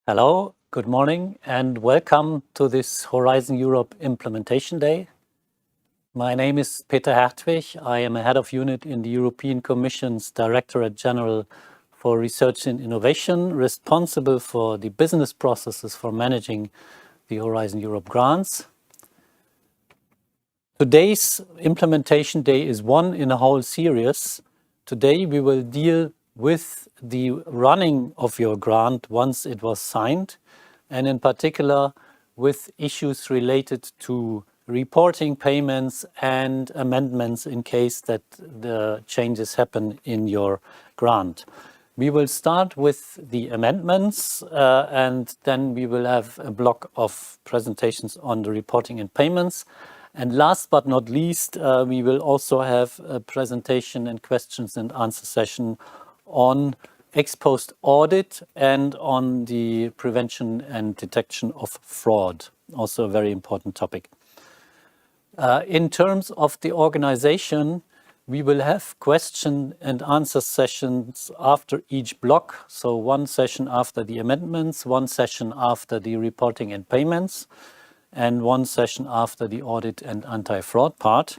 Hello, good morning, and welcome to this Horizon Europe Implementation Day. My name is Peter HAERTWICH. I am a head of unit in the European Commission's Directorate General for Research and Innovation, responsible for the business processes for managing the Horizon Europe grants. Today's Implementation Day is one in a whole series. Today we will deal with the running of your grant once it was signed, and in particular with issues related to reporting payments and amendments in case that the changes happen in your grant. We will start with the amendments and then we will have a block of presentations on the reporting and payments. And last but not least, we will also have a presentation and questions and answer session on ex post audit and on the prevention and detection of fraud, also a very important topic. In terms of the organization, we will have question and answer sessions after each block. So one session after the amendments, one session after the reporting and payments, and one session after the audit and anti-fraud part.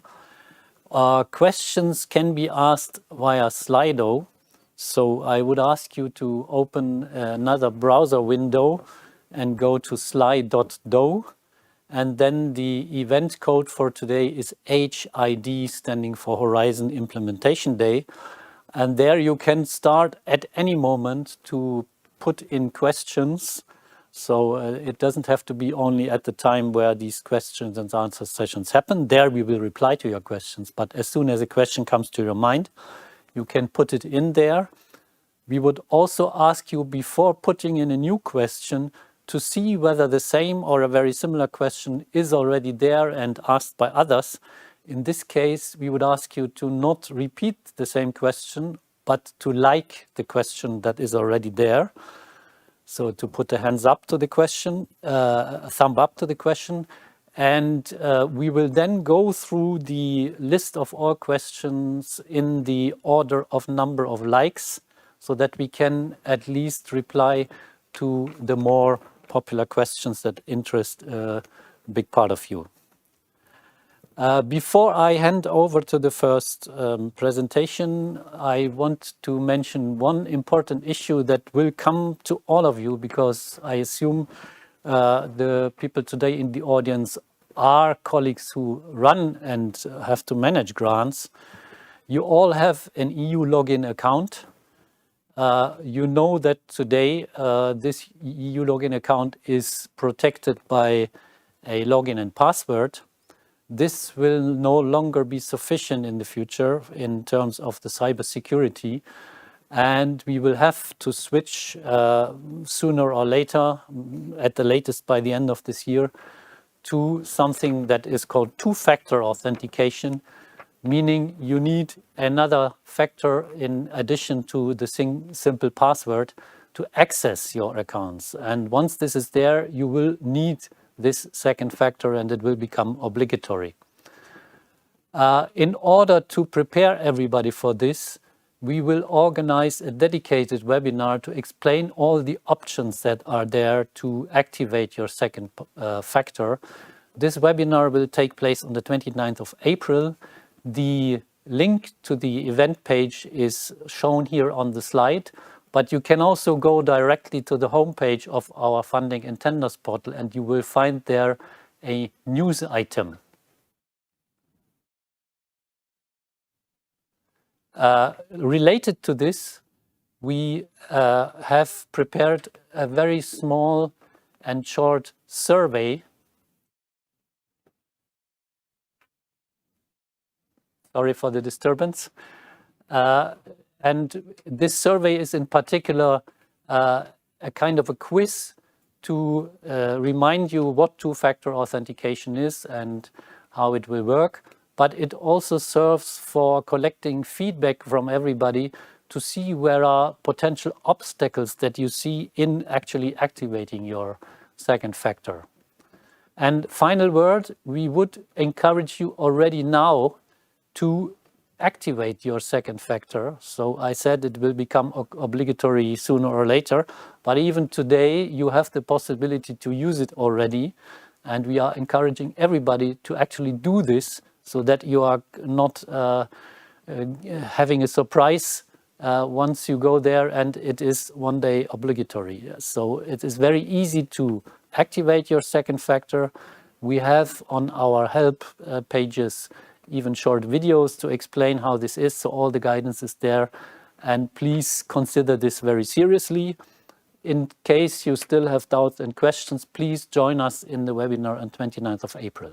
Questions can be asked via Slido. So I would ask you to open another browser window and go to sly.do. And then the event code for today is HID, standing for Horizon Implementation Day. And there you can start at any moment to put in questions. So it doesn't have to be only at the time where these questions and answer sessions happen. There we will reply to your questions. But as soon as a question comes to your mind, you can put it in there. We would also ask you, before putting in a new question, to see whether the same or a very similar question is already there and asked by others. In this case, we would ask you to not repeat the same question, but to like the question that is already there. So to put a hands up to the question, a thumb up to the question. And we will then go through the list of all questions in the order of number of likes, so that we can at least reply to the more popular questions that interest a big part of you. Before I hand over to the first presentation, I want to mention one important issue that will come to all of you, because I assume the people today in the audience are colleagues who run and have to manage grants. You all have an EU login account. You know that today this EU login account is protected by a login and password. This will no longer be sufficient in the future in terms of the cybersecurity, and we will have to switch sooner or later, at the latest by the end of this year, to something that is called two-factor authentication, meaning you need another factor in addition to the simple password to access your accounts. And once this is there, you will need this second factor and it will become obligatory. In order to prepare everybody for this, we will organize a dedicated webinar to explain all the options that are there to activate your second factor. This webinar will take place on the 29th of April. The link to the event page is shown here on the slide, but you can also go directly to the homepage of our funding and tenders portal and you will find there a news item. Related to this, we have prepared a very small and short survey. Sorry for the disturbance. And this survey is in particular a kind of a quiz to remind you what two-factor authentication is and how it will work. But it also serves for collecting feedback from everybody to see where are potential obstacles that you see in actually activating your second factor. And final word, we would encourage you already now to activate your second factor. So I said it will become obligatory sooner or later, but even today you have the possibility to use it already, and we are encouraging everybody to actually do this so that you are not having a surprise once you go there and it is one day obligatory. So it is very easy to activate your second factor. We have on our help pages even short videos to explain how this is, so all the guidance is there. And please consider this very seriously. In case you still have doubts and questions, please join us in the webinar on 29th of April.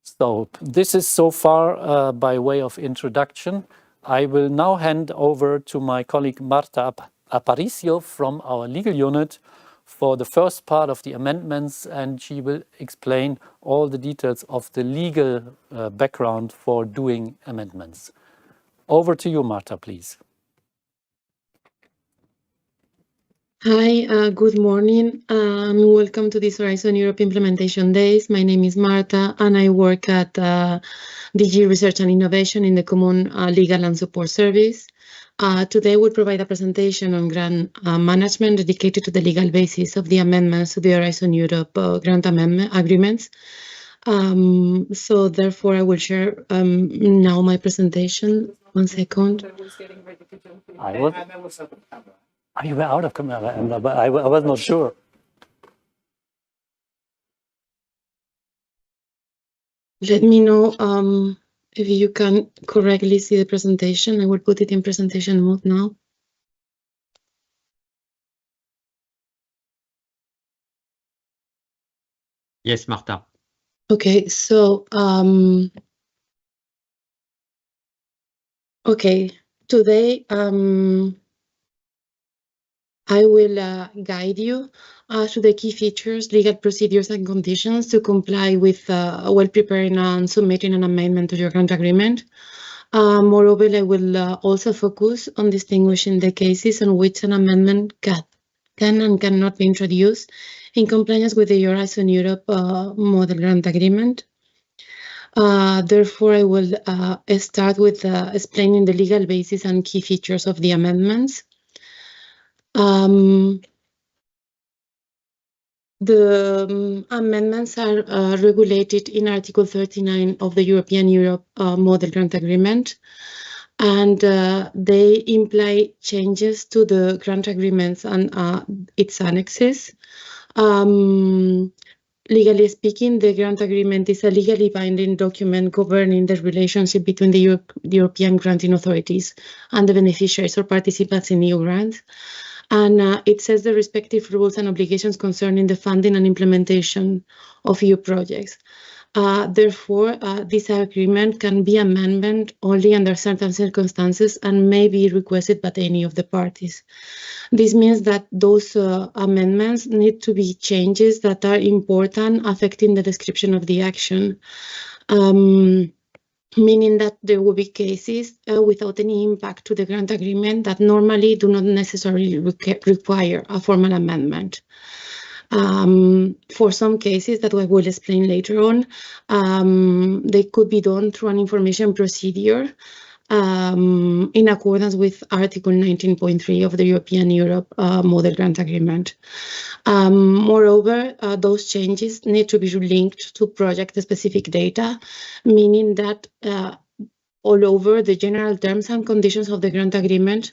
So this is so far by way of introduction. I will now hand over to my colleague Marta APARICIO from our legal unit for the first part of the amendments, and she will explain all the details of the legal background for doing amendments. Over to you, Marta, please. Hi, good morning. Welcome to this Horizon Europe Implementation Days. My name is Marta, and I work at DG Research and Innovation in the Common Legal and Support Service. Today we'll provide a presentation on grant management dedicated to the legal basis of the amendments to the Horizon Europe grant amendment agreements. So therefore I will share now my presentation. 1 second. You were out of camera, but I was not sure. Let me know if you can correctly see the presentation. I will put it in presentation mode now. Yes, Marta. Okay, so today I will guide you through the key features, legal procedures and conditions to comply with while preparing and submitting an amendment to your grant agreement. Moreover, I will also focus on distinguishing the cases in which an amendment can and cannot be introduced in compliance with the Horizon Europe Model Grant Agreement. Therefore, I will start with explaining the legal basis and key features of the amendments. The amendments are regulated in Article 39 of the European Europe Model Grant Agreement, and they imply changes to the grant agreements and its annexes. Legally speaking, the grant agreement is a legally binding document governing the relationship between the European granting authorities and the beneficiaries or participants in EU grants. And it sets the respective rules and obligations concerning the funding and implementation of EU projects. Therefore, this agreement can be amended only under certain circumstances and may be requested by any of the parties. This means that those amendments need to be changes that are important, affecting the description of the action. Meaning that there will be cases without any impact to the grant agreement that normally do not necessarily require a formal amendment. For some cases that I will explain later on, they could be done through an information procedure in accordance with Article 19.3 of the European Europe Model Grant Agreement. Moreover, those changes need to be linked to project-specific data, meaning that all over the general terms and conditions of the grant agreement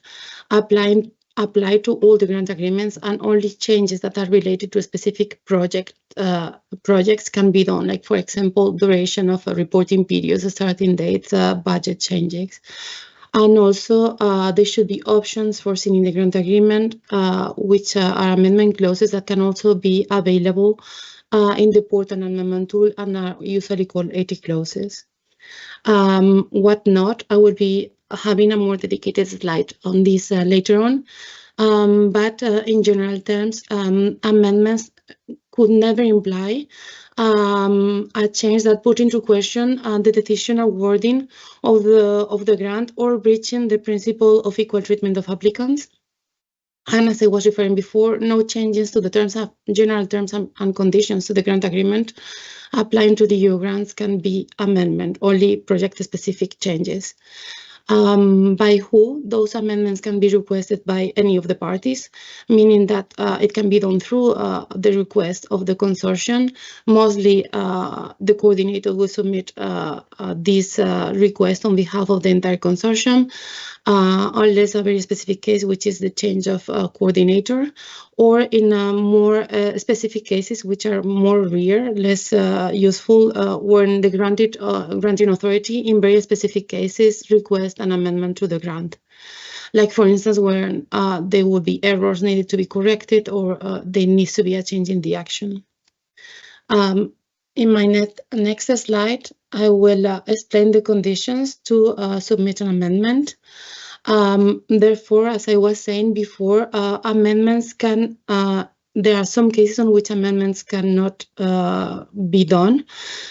apply to all the grant agreements, and only changes that are related to a specific projects can be done, like, for example, duration of reporting periods, starting dates, budget changes. And also, there should be options foreseen in the grant agreement, which are amendment clauses that can also be available in the portal amendment tool and are usually called AT clauses. What not, I will be having a more dedicated slide on this later on. But in general terms, amendments could never imply a change that put into question the decisional wording of the grant or breaching the principle of equal treatment of applicants. And as I was referring before, no changes to the general terms and conditions to the grant agreement applying to the EU grants can be amendment, only project-specific changes. By who? Those amendments can be requested by any of the parties, meaning that it can be done through the request of the consortium. Mostly, the coordinator will submit this request on behalf of the entire consortium, unless a very specific case, which is the change of coordinator, or in more specific cases, which are more rare, less useful, when the granting authority, in very specific cases, request an amendment to the grant. Like, for instance, when there will be errors needed to be corrected, or there needs to be a change in the action. In my next slide, I will explain the conditions to submit an amendment. Therefore, as I was saying before, amendments can, there are some cases on which amendments cannot be done,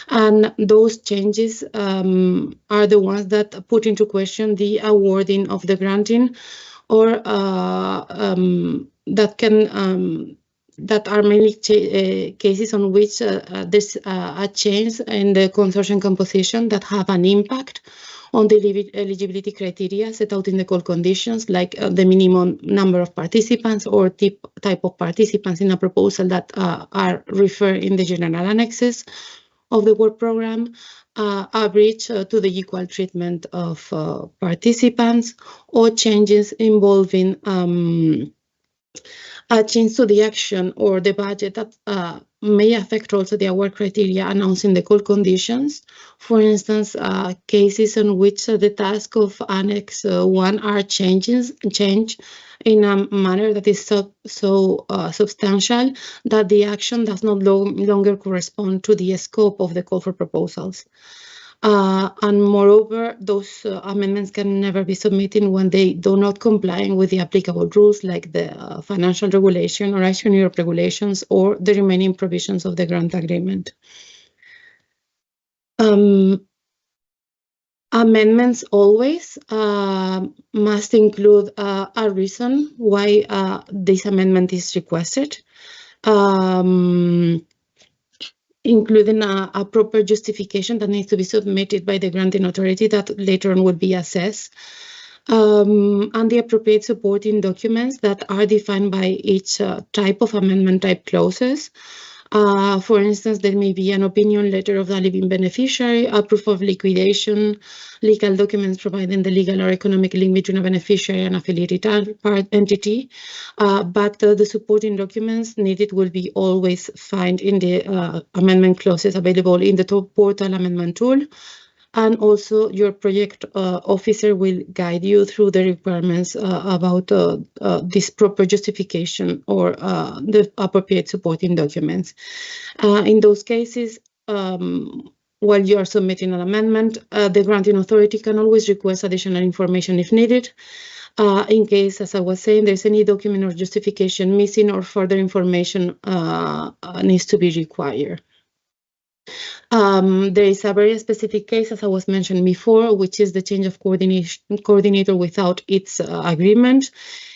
and those changes are the ones that put into question the awarding of the granting, or that are mainly cases on which there's a change in the consortium composition that have an impact on the eligibility criteria set out in the call conditions, like the minimum number of participants or type of participants in a proposal that are referred in the general annexes of the work program, average to the equal treatment of participants, or changes involving a change to the action or the budget that may affect also the award criteria announced in the call conditions. For instance, cases in which the task of Annex 1 are changed in a manner that is so substantial that the action does not longer correspond to the scope of the call for proposals. And moreover, those amendments can never be submitted when they do not comply with the applicable rules, like the financial regulation or Action Europe regulations, or the remaining provisions of the grant agreement. Amendments always must include a reason why this amendment is requested, including a proper justification that needs to be submitted by the granting authority that later on would be assessed, and the appropriate supporting documents that are defined by each type of amendment type clauses. For instance, there may be an opinion letter of the living beneficiary, a proof of liquidation, legal documents providing the legal or economic link between a beneficiary and affiliated entity, but the supporting documents needed will be always found in the amendment clauses available in the top portal amendment tool. And also your project officer will guide you through the requirements about this proper justification or the appropriate supporting documents. In those cases, while you are submitting an amendment, the granting authority can always request additional information if needed. In case, as I was saying, there's any document or justification missing, or further information needs to be required. There is a very specific case, as I was mentioned before, which is the change of coordinator without its agreement.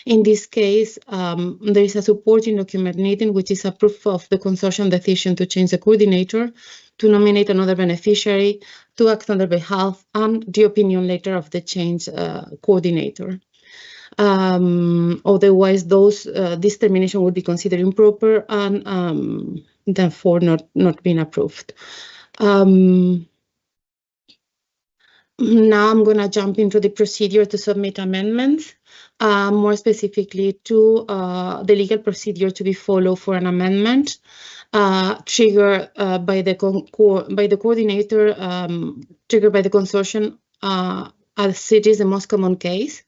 In this case, there is a supporting document needed, which is a proof of the consortium decision to change the coordinator, to nominate another beneficiary, to act on their behalf, and the opinion letter of the change coordinator. Otherwise, this termination would be considered improper and therefore not being approved. Now I'm going to jump into the procedure to submit amendments, more specifically to the legal procedure to be followed for an amendment, triggered by the coordinator, triggered by the consortium, as it is the most common case.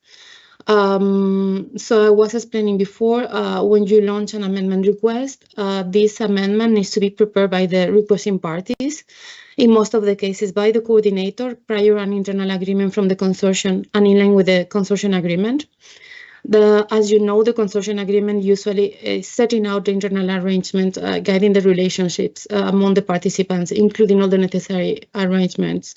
So I was explaining before, when you launch an amendment request, this amendment needs to be prepared by the requesting parties, in most of the cases by the coordinator, prior an internal agreement from the consortium and in line with the consortium agreement. As you know, the consortium agreement usually is setting out the internal arrangements, guiding the relationships among the participants, including all the necessary arrangements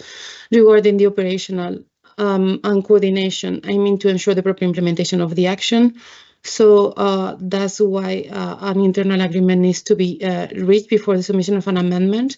regarding the operational and coordination, to ensure the proper implementation of the action, So that's why an internal agreement needs to be reached before the submission of an amendment.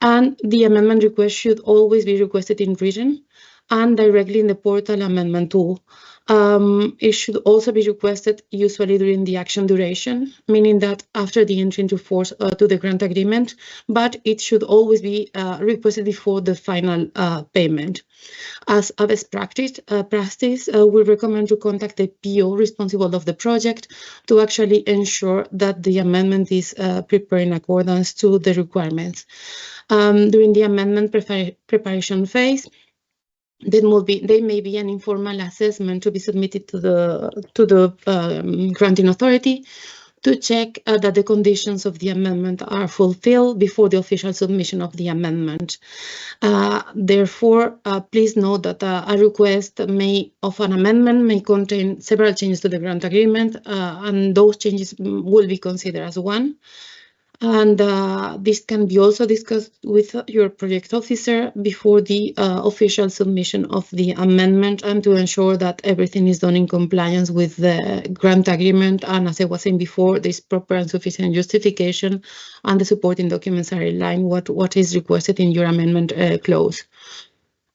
And the amendment request should always be requested in written and directly in the portal amendment tool. It should also be requested usually during the action duration, meaning that after the entry into force to the grant agreement, but it should always be requested before the final payment. As a best practice, we recommend to contact the PO responsible of the project to actually ensure that the amendment is prepared in accordance to the requirements. During the amendment preparation phase, there may be an informal assessment to be submitted to the granting authority to check that the conditions of the amendment are fulfilled before the official submission of the amendment. Therefore, please note that a request of an amendment may contain several changes to the grant agreement, and those changes will be considered as one. And this can be also discussed with your project officer before the official submission of the amendment, and to ensure that everything is done in compliance with the grant agreement. And as I was saying before, there's proper and sufficient justification, and the supporting documents are in line with what is requested in your amendment clause.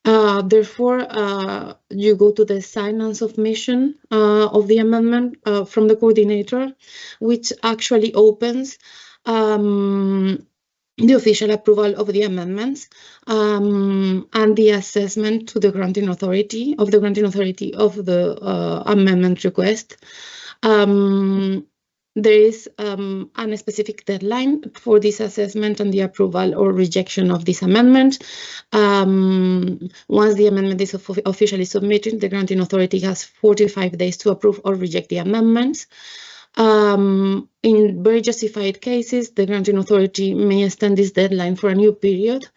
Therefore, you go to the sign and submission of the amendment from the coordinator, which actually opens the official approval of the amendments and the assessment to the granting authority of the amendment request. There is a specific deadline for this assessment and the approval or rejection of this amendment. Once the amendment is officially submitted, the granting authority has 45 days to approve or reject the amendments. In very justified cases, the granting authority may extend this deadline for a new period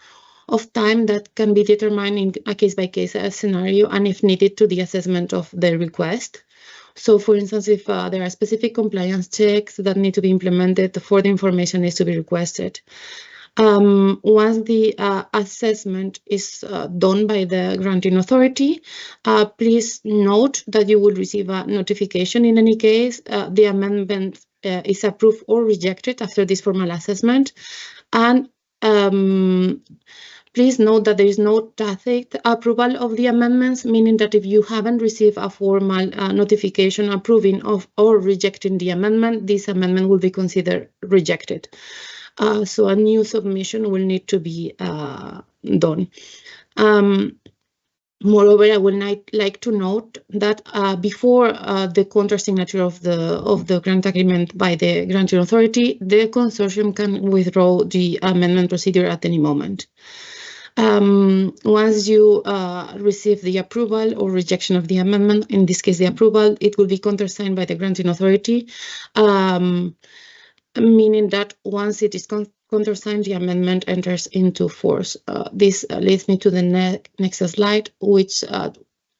of time that can be determined in a case-by-case scenario, and if needed, to the assessment of the request. So, for instance, if there are specific compliance checks that need to be implemented, further information needs to be requested. Once the assessment is done by the granting authority, please note that you will receive a notification in any case the amendment is approved or rejected after this formal assessment. And please note that there is no tacit approval of the amendments, meaning that if you haven't received a formal notification approving of or rejecting the amendment, this amendment will be considered rejected. So a new submission will need to be done. Moreover, I would like to note that before the counter-signature of the grant agreement by the granting authority, the consortium can withdraw the amendment procedure at any moment. Once you receive the approval or rejection of the amendment, in this case the approval, it will be countersigned by the granting authority, meaning that once it is countersigned, the amendment enters into force. This leads me to the next slide, which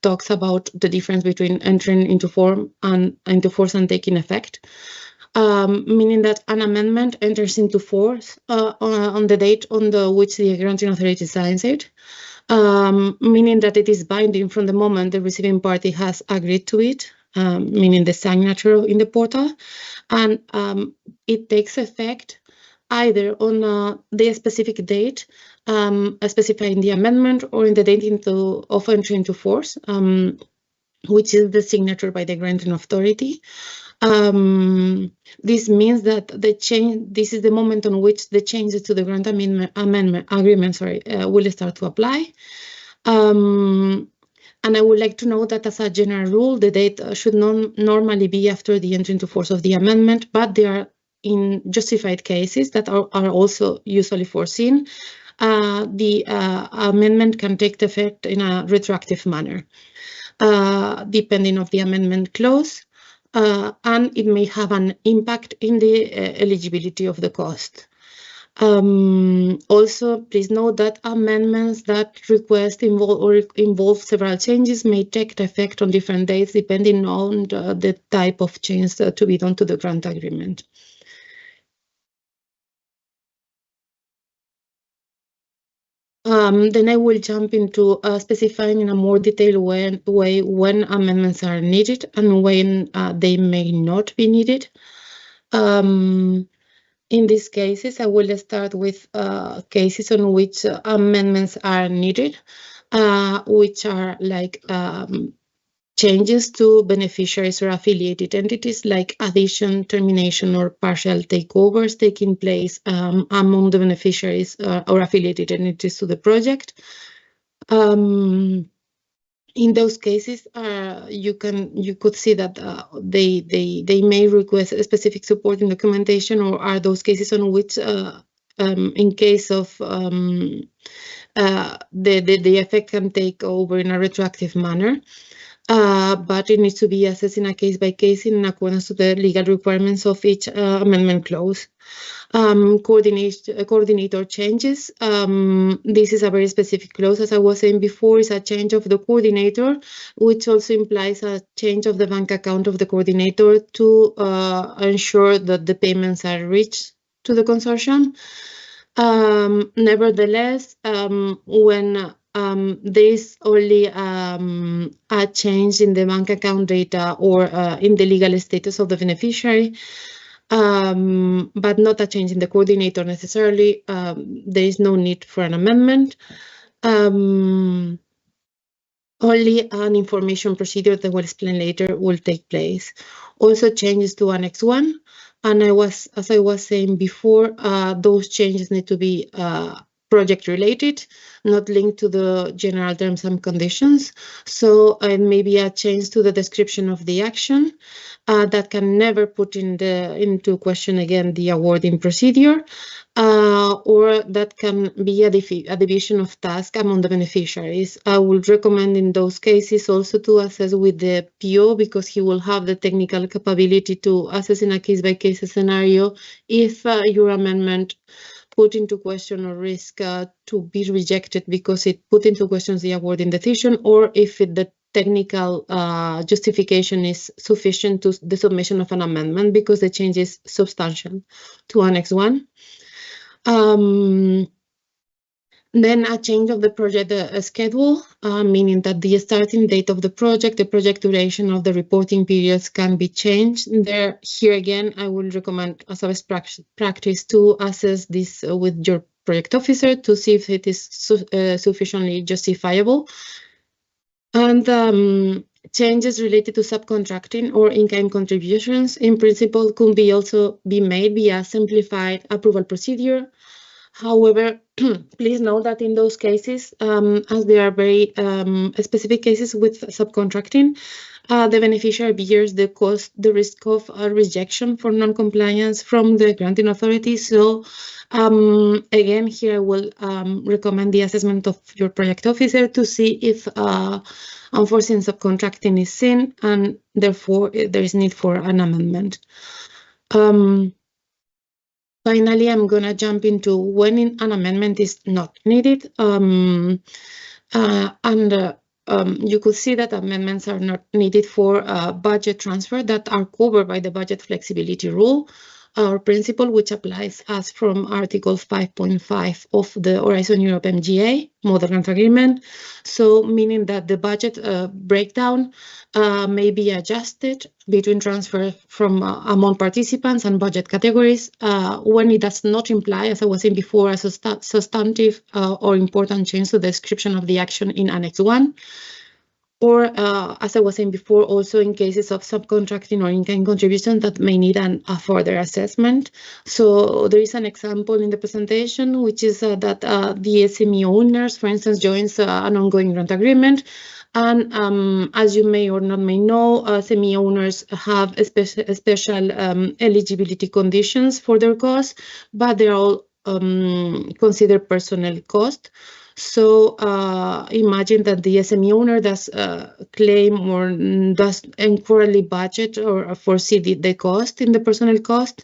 talks about the difference between entering into force and taking effect. Meaning that an amendment enters into force on the date on which the granting authority signs it, meaning that it is binding from the moment the receiving party has agreed to it, meaning the signature in the portal, and it takes effect either on the specific date specified in the amendment or in the date of entry into force, which is the signature by the granting authority. This means that this is the moment on which the changes to the grant agreement will start to apply. And I would like to note that as a general rule, the date should normally be after the entry into force of the amendment, but there are in justified cases that are also usually foreseen. The amendment can take effect in a retroactive manner, depending on the amendment clause. And it may have an impact in the eligibility of the cost. Also, please note that amendments that involve several changes may take effect on different dates depending on the type of change to be done to the grant agreement. Then I will jump into specifying in a more detailed way when amendments are needed and when they may not be needed. In these cases, I will start with cases on which amendments are needed, which are like changes to beneficiaries or affiliated entities, like addition, termination, or partial takeovers taking place among the beneficiaries or affiliated entities to the project. In those cases, you could see that they may request a specific supporting documentation, or are those cases on which, in case of the effect can take over in a retroactive manner. But it needs to be assessed in a case-by-case in accordance to the legal requirements of each amendment clause. Coordinator changes. This is a very specific clause, as I was saying before, is a change of the coordinator, which also implies a change of the bank account of the coordinator to ensure that the payments are reached to the consortium. Nevertheless, when there is only a change in the bank account data or in the legal status of the beneficiary, but not a change in the coordinator necessarily, there is no need for an amendment. Only an information procedure that I will explain later will take place. Also changes to Annex 1. And as I was saying before, those changes need to be project related, not linked to the general terms and conditions. So it may be a change to the description of the action that can never put into question again the awarding procedure, or that can be a division of task among the beneficiaries. I would recommend in those cases also to assess with the PO, because he will have the technical capability to assess in a case-by-case scenario if your amendment put into question or risk to be rejected because it put into question the awarding decision, or if the technical justification is sufficient to the submission of an amendment because the change is substantial to Annex 1. Then a change of the project schedule, meaning that the starting date of the project duration of the reporting periods can be changed. Here again, I will recommend as a best practice to assess this with your project officer to see if it is sufficiently justifiable. And changes related to subcontracting or in-kind contributions, in principle, could also be made via simplified approval procedure. However, please note that in those cases, as there are very specific cases with subcontracting, the beneficiary bears the risk of rejection for non-compliance from the granting authority. So again, here I will recommend the assessment of your project officer to see if unforeseen subcontracting is seen, and therefore there is need for an amendment. Finally, I'm going to jump into when an amendment is not needed. You could see that amendments are not needed for budget transfer that are covered by the budget flexibility rule or principle, which applies as from Article 5.5 of the Horizon Europe MGA, Model Grant Agreement. So meaning that the budget breakdown may be adjusted between transfer from among participants and budget categories when it does not imply, as I was saying before, a substantive or important change to the description of the action in Annex 1. Or, as I was saying before, also in cases of subcontracting or in-kind contribution that may need a further assessment. So there is an example in the presentation, which is that the SME owners, for instance, joins an ongoing grant agreement. And as you may or not may know, SME owners have special eligibility conditions for their costs, but they're all considered personnel cost. So imagine that the SME owner does claim or does incorrectly budget or foresee the cost in the personnel cost.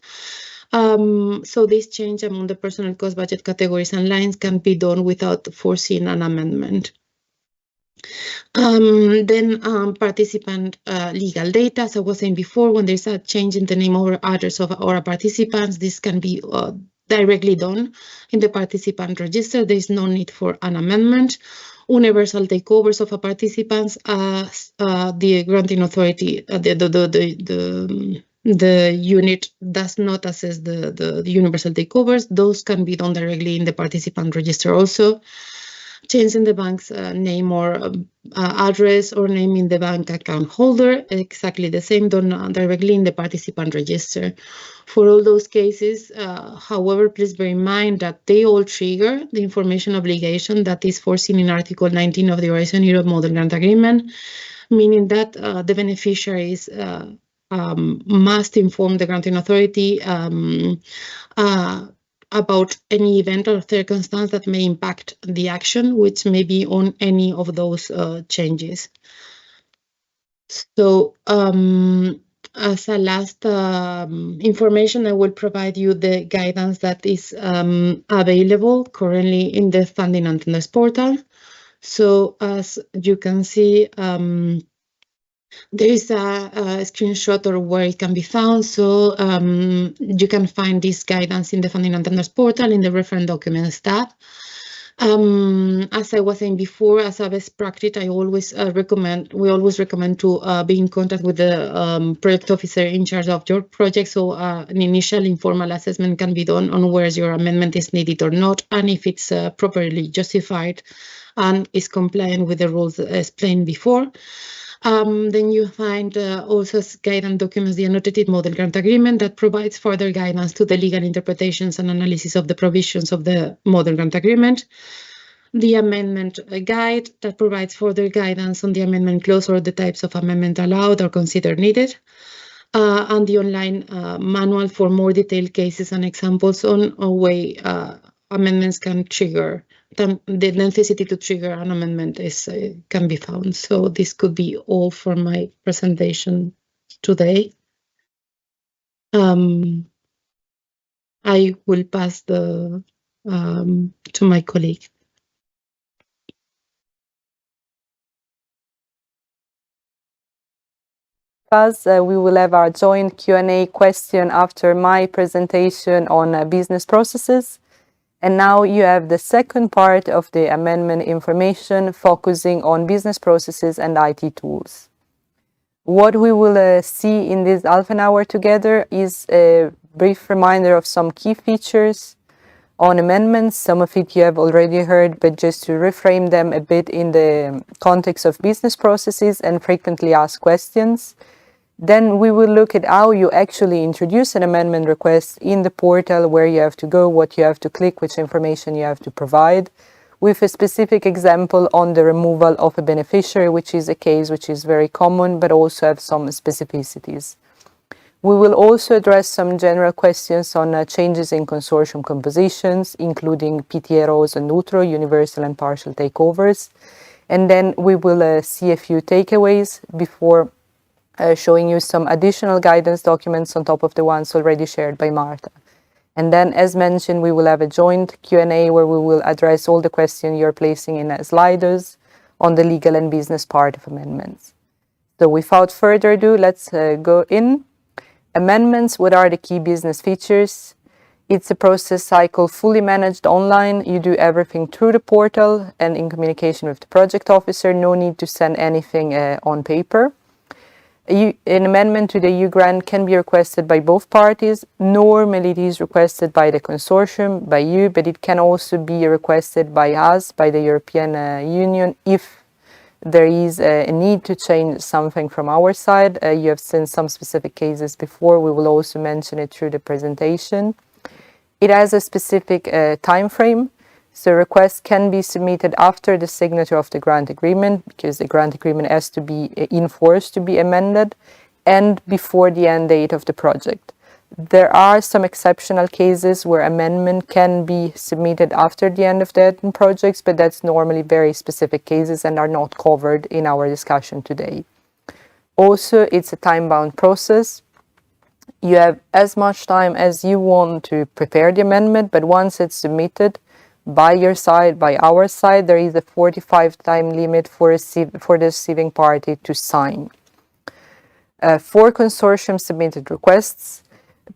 So this change among the personnel cost budget categories and lines can be done without foreseeing an amendment. Then participant legal data. As I was saying before, when there's a change in the name or address of our participants, this can be directly done in the participant register. There is no need for an amendment. Universal takeovers of a participants, the granting authority, the unit does not assess the universal takeovers. Those can be done directly in the participant register also. Changing the bank's name or address or naming the bank account holder, exactly the same, done directly in the participant register. For all those cases, however, please bear in mind that they all trigger the information obligation that is foreseen in Article 19 of the Horizon Europe Model Grant Agreement, meaning that the beneficiaries must inform the granting authority about any event or circumstance that may impact the action, which may be on any of those changes. So as a last information, I will provide you the guidance that is available currently in the Funding and Tenders portal. So as you can see, there is a screenshot or where it can be found. So you can find this guidance in the Funding and Tenders portal in the Reference Documents tab. As I was saying before, as a best practice, we always recommend to be in contact with the project officer in charge of your project. So an initial informal assessment can be done on where your amendment is needed or not, and if it's properly justified and is compliant with the rules explained before. Then you find also guidance documents, the annotated model grant agreement that provides further guidance to the legal interpretations and analysis of the provisions of the model grant agreement. The amendment guide that provides further guidance on the amendment clause or the types of amendment allowed or considered needed. And the online manual for more detailed cases and examples on a way amendments can trigger. The necessity to trigger an amendment can be found. So this could be all for my presentation today. I will pass to my colleague. We will have our joint Q&A question after my presentation on business processes. And now you have the second part of the amendment information focusing on business processes and IT tools. What we will see in this half an hour together is a brief reminder of some key features on amendments. Some of it you have already heard, but just to reframe them a bit in the context of business processes and frequently asked questions. Then we will look at how you actually introduce an amendment request in the portal, where you have to go, what you have to click, which information you have to provide, with a specific example on the removal of a beneficiary, which is a case which is very common, but also have some specificities. We will also address some general questions on changes in consortium compositions, including PTROs and neutral, universal and partial takeovers. And then we will see a few takeaways before showing you some additional guidance documents on top of the ones already shared by Marta. And then, as mentioned, we will have a joint Q&A where we will address all the questions you're placing in sliders on the legal and business part of amendments. So without further ado, let's go in. Amendments, what are the key business features? It's a process cycle fully managed online. You do everything through the portal and in communication with the project officer. No need to send anything on paper. An amendment to the EU grant can be requested by both parties. Normally it is requested by the consortium, by you, but it can also be requested by us, by the European Union, if there is a need to change something from our side. You have seen some specific cases before. We will also mention it through the presentation. It has a specific time frame. So requests can be submitted after the signature of the grant agreement, because the grant agreement has to be in force to be amended, and before the end date of the project. There are some exceptional cases where amendment can be submitted after the end of the projects, but that's normally very specific cases and are not covered in our discussion today. Also, it's a time-bound process. You have as much time as you want to prepare the amendment, but once it's submitted, by your side, by our side, there is a 45-time limit for the receiving party to sign. For consortium submitted requests,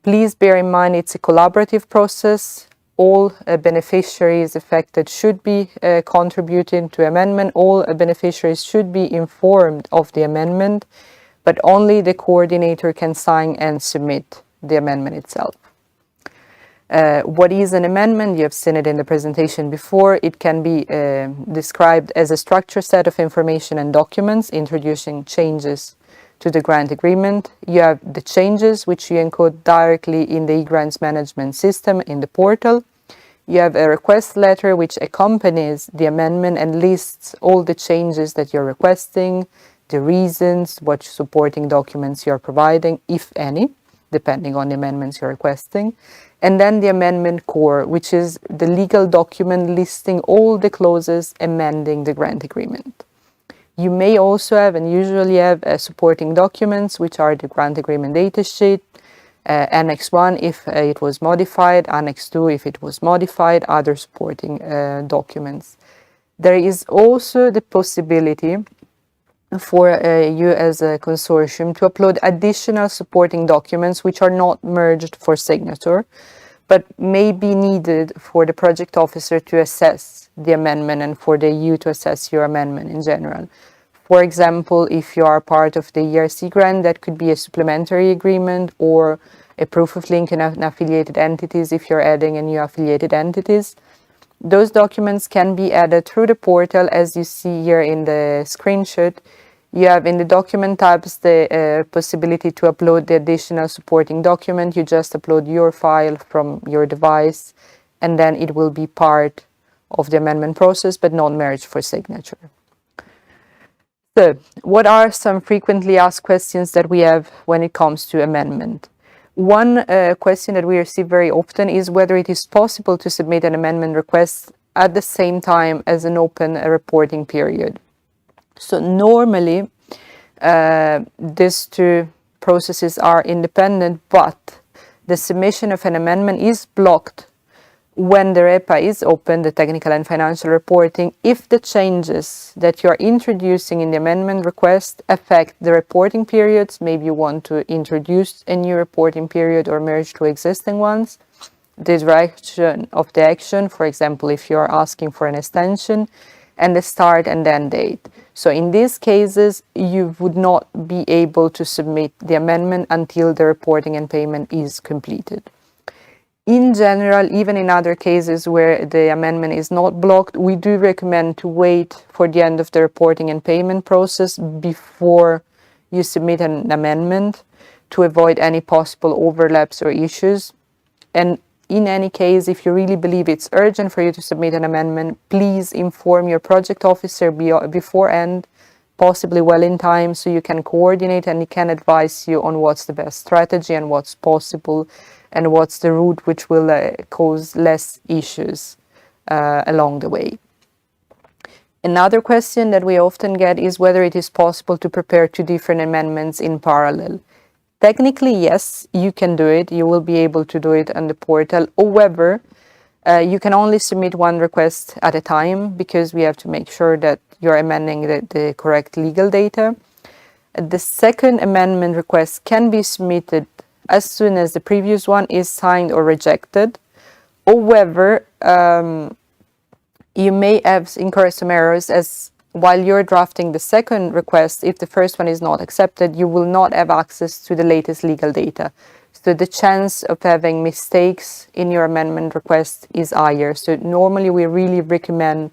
Please bear in mind it's a collaborative process. All beneficiaries affected should be contributing to amendment. All beneficiaries should be informed of the amendment, but only the coordinator can sign and submit the amendment itself. What is an amendment? You have seen it in the presentation before. It can be described as a structured set of information and documents introducing changes to the grant agreement. You have the changes, which you encode directly in the e-grants management system in the portal. You have a request letter which accompanies the amendment and lists all the changes that you're requesting, the reasons, what supporting documents you're providing, if any, depending on the amendments you're requesting. And then the amendment core, which is the legal document listing all the clauses amending the grant agreement. You may also have, and usually have, supporting documents, which are the grant agreement datasheet, Annex 1 if it was modified, Annex 2 if it was modified, other supporting documents. There is also the possibility for you as a consortium to upload additional supporting documents which are not merged for signature, but may be needed for the project officer to assess the amendment and for the EU to assess your amendment in general. For example, if you are part of the ERC grant, that could be a supplementary agreement or a proof of link in affiliated entities if you're adding a new affiliated entities. Those documents can be added through the portal, as you see here in the screenshot. You have in the document tabs the possibility to upload the additional supporting document. You just upload your file from your device, and then it will be part of the amendment process, but not merged for signature. So, what are some frequently asked questions that we have when it comes to amendment? One question that we receive very often is whether it is possible to submit an amendment request at the same time as an open reporting period. So normally, these two processes are independent, but the submission of an amendment is blocked when the EPA is open, the technical and financial reporting, if the changes that you are introducing in the amendment request affect the reporting periods. Maybe you want to introduce a new reporting period or merge two existing ones. The direction of the action, for example, if you are asking for an extension, and the start and end date. So in these cases, you would not be able to submit the amendment until the reporting and payment is completed. In general, even in other cases where the amendment is not blocked, we do recommend to wait for the end of the reporting and payment process before you submit an amendment to avoid any possible overlaps or issues. And in any case, if you really believe it's urgent for you to submit an amendment, please inform your project officer beforehand, possibly well in time, so you can coordinate and he can advise you on what's the best strategy and what's possible and what's the route which will cause less issues along the way. Another question that we often get is whether it is possible to prepare two different amendments in parallel. Technically, yes, you can do it. You will be able to do it on the portal. However, you can only submit one request at a time because we have to make sure that you're amending the correct legal data. The second amendment request can be submitted as soon as the previous one is signed or rejected. However, you may have incurred some errors as while you're drafting the second request, if the first one is not accepted, you will not have access to the latest legal data. So the chance of having mistakes in your amendment request is higher. So normally we really recommend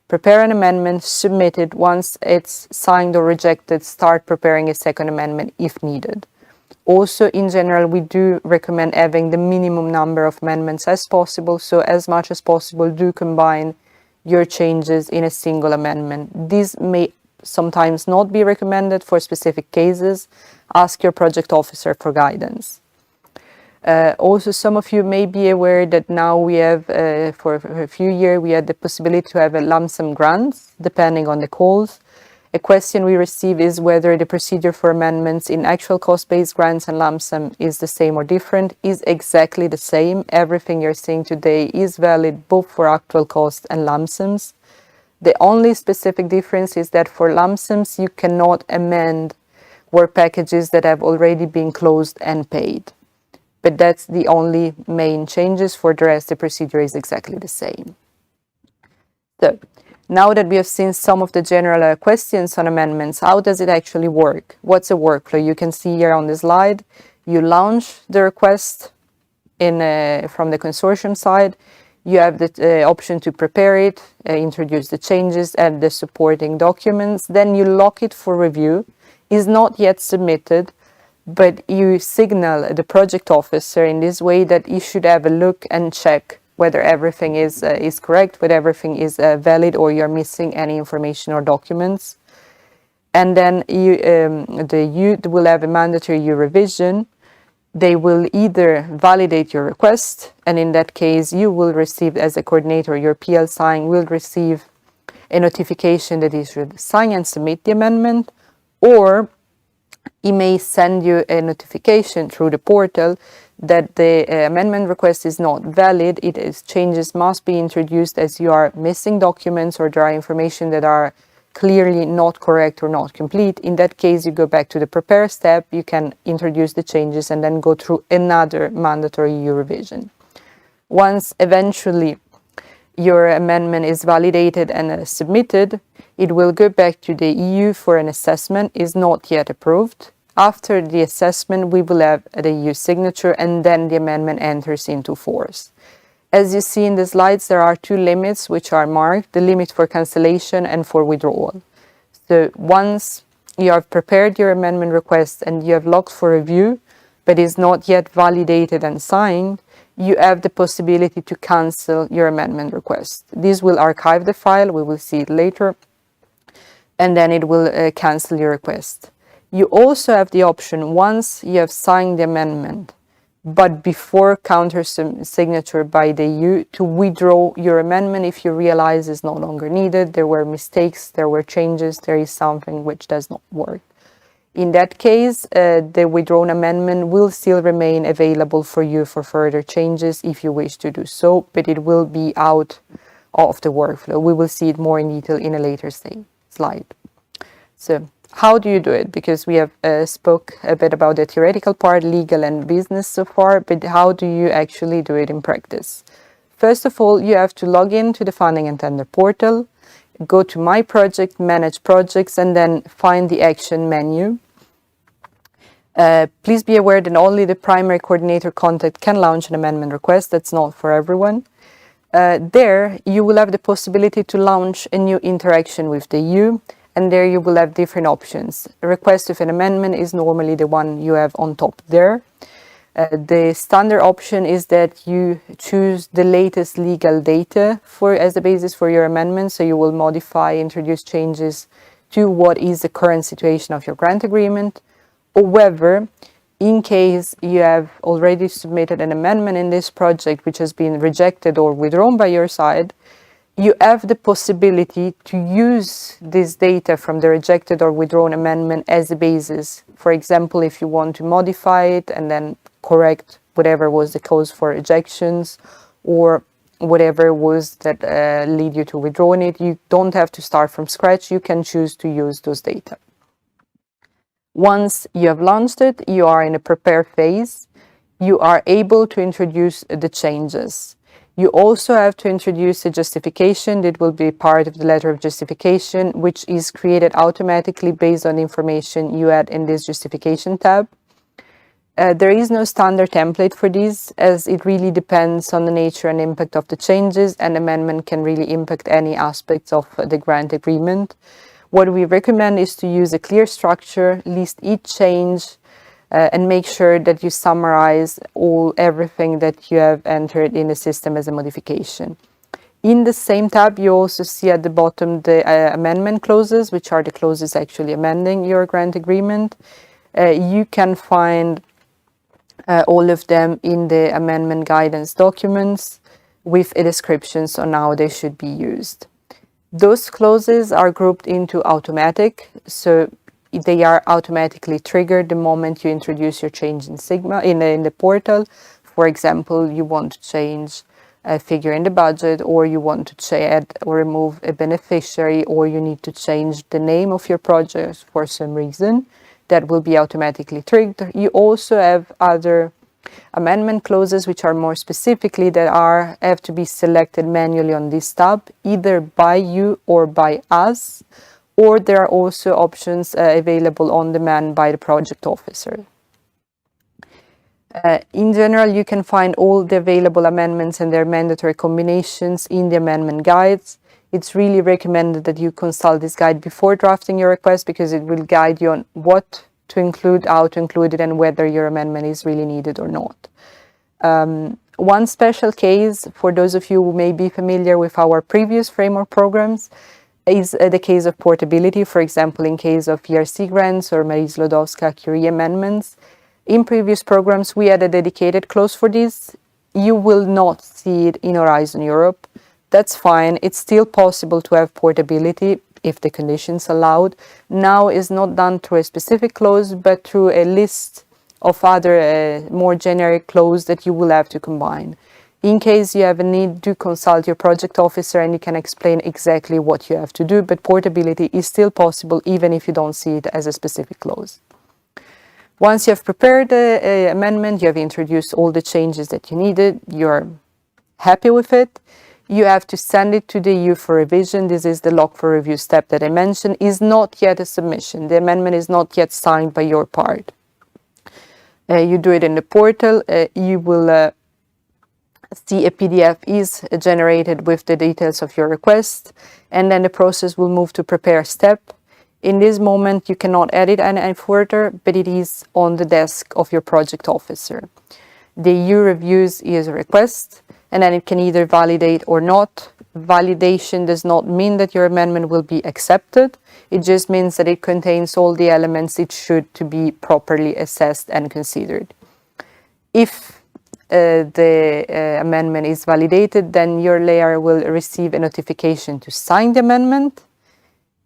prepare an amendment, submit it. Once it's signed or rejected, start preparing a second amendment if needed. Also, in general, we do recommend having the minimum number of amendments as possible. So as much as possible, do combine your changes in a single amendment. These may sometimes not be recommended for specific cases. Ask your project officer for guidance. Also, some of you may be aware that now we have, for a few years, we had the possibility to have a lump sum grants, depending on the calls. A question we receive is whether the procedure for amendments in actual cost-based grants and lump sum is the same or different. Is exactly the same. Everything you're seeing today is valid both for actual cost and lump sums. The only specific difference is that for lump sums, you cannot amend work packages that have already been closed and paid. but that's the only main changes. For the rest, the procedure is exactly the same. So, now that we have seen some of the general questions on amendments, how does it actually work? What's a workflow? You can see here on the slide, you launch the request from the consortium side. You have the option to prepare it, introduce the changes, add the supporting documents. Then you lock it for review. It's not yet submitted, but you signal the project officer in this way that you should have a look and check whether everything is correct, whether everything is valid, or you're missing any information or documents. And then you will have a mandatory revision. They will either validate your request, and in that case, you will receive, as a coordinator, your PL sign will receive a notification that you should sign and submit the amendment, or he may send you a notification through the portal that the amendment request is not valid. Changes must be introduced as you are missing documents or there are information that are clearly not correct or not complete. In that case, you go back to the prepare step, you can introduce the changes and then go through another mandatory EU revision. Once eventually your amendment is validated and submitted, it will go back to the EU for an assessment. Is not yet approved. After the assessment, we will have the EU signature and then the amendment enters into force. As you see in the slides, there are two limits which are marked, the limit for cancellation and for withdrawal. So once you have prepared your amendment request and you have logged for review, but is not yet validated and signed, you have the possibility to cancel your amendment request. This will archive the file, we will see it later, and then it will cancel your request. You also have the option, once you have signed the amendment, but before counter signature by the EU, to withdraw your amendment if you realize it's no longer needed, there were mistakes, there were changes, there is something which does not work. In that case, the withdrawn amendment will still remain available for you for further changes if you wish to do so, but it will be out of the workflow. We will see it more in detail in a later slide. So, how do you do it? Because we have spoke a bit about the theoretical part, legal and business so far, but how do you actually do it in practice? First of all, you have to log in to the Funding and Tender portal, go to My Project, Manage Projects, and then find the Action menu. Please be aware that only the primary coordinator contact can launch an amendment request. That's not for everyone. There, you will have the possibility to launch a new interaction with the EU, and there you will have different options. A request of an amendment is normally the one you have on top there. The standard option is that you choose the latest legal data as the basis for your amendment, so you will modify, introduce changes to what is the current situation of your grant agreement. However, in case you have already submitted an amendment in this project which has been rejected or withdrawn by your side, you have the possibility to use this data from the rejected or withdrawn amendment as a basis. For example, if you want to modify it and then correct whatever was the cause for rejections or whatever was that lead you to withdrawing it, you don't have to start from scratch. You can choose to use those data. Once you have launched it, you are in a prepare phase. You are able to introduce the changes. You also have to introduce a justification that will be part of the letter of justification, which is created automatically based on the information you add in this justification tab. There is no standard template for this, as it really depends on the nature and impact of the changes, and amendment can really impact any aspects of the grant agreement. What we recommend is to use a clear structure, list each change, and make sure that you summarize everything that you have entered in the system as a modification. In the same tab, you also see at the bottom the amendment clauses, which are the clauses actually amending your grant agreement. You can find all of them in the amendment guidance documents with a description on how they should be used. Those clauses are grouped into automatic, so they are automatically triggered the moment you introduce your change in Sigma in the portal. For example, you want to change a figure in the budget, or you want to add or remove a beneficiary, or you need to change the name of your project for some reason. That will be automatically triggered. You also have other Amendment clauses which are more specifically have to be selected manually on this tab, either by you or by us, or there are also options available on demand by the project officer. In general, you can find all the available amendments and their mandatory combinations in the amendment guides. It's really recommended that you consult this guide before drafting your request, because it will guide you on what to include, how to include it, and whether your amendment is really needed or not. One special case, for those of you who may be familiar with our previous framework programs, is the case of portability. For example, in case of ERC grants or Marie Sklodowska-Curie amendments. In previous programs, we had a dedicated clause for this. You will not see it in Horizon Europe. That's fine. It's still possible to have portability if the conditions allowed. Now is not done through a specific clause, but through a list of other more generic clauses that you will have to combine. In case you have a need, do consult your project officer and you can explain exactly what you have to do, but portability is still possible even if you don't see it as a specific clause. Once you have prepared the amendment, you have introduced all the changes that you needed, you're happy with it, you have to send it to the EU for revision. This is the log for review step that I mentioned. Is not yet a submission. The amendment is not yet signed by your part. You do it in the portal. You will see a PDF is generated with the details of your request, and then the process will move to prepare step. In this moment, you cannot edit any further, but it is on the desk of your project officer. The EU reviews is a request, and then it can either validate or not. Validation does not mean that your amendment will be accepted. It just means that it contains all the elements it should to be properly assessed and considered. If the amendment is validated, then your layer will receive a notification to sign the amendment.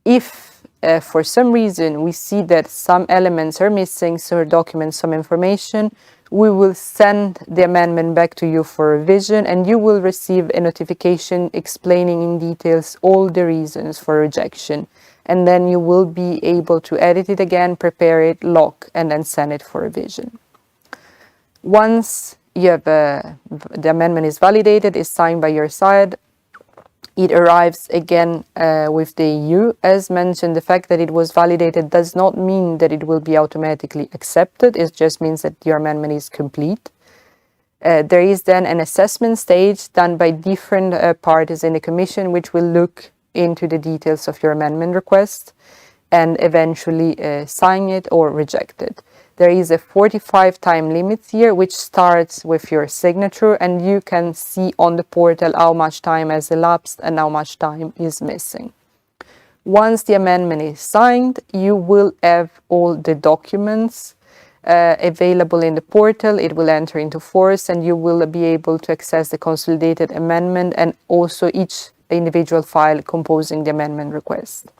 If for some reason we see that some elements are missing, so documents, some information, we will send the amendment back to you for revision, and you will receive a notification explaining in details all the reasons for rejection. And then you will be able to edit it again, prepare it, lock, and then send it for revision. Once you have the amendment is validated, is signed by your side, it arrives again with the EU. As mentioned, the fact that it was validated does not mean that it will be automatically accepted. It just means that your amendment is complete. There is then an assessment stage done by different parties in the Commission, which will look into the details of your amendment request and eventually sign it or reject it. There is a 45 time limit here, which starts with your signature, and you can see on the portal how much time has elapsed and how much time is missing. Once the amendment is signed, you will have all the documents available in the portal. It will enter into force, and you will be able to access the consolidated amendment and also each individual file composing the amendment request.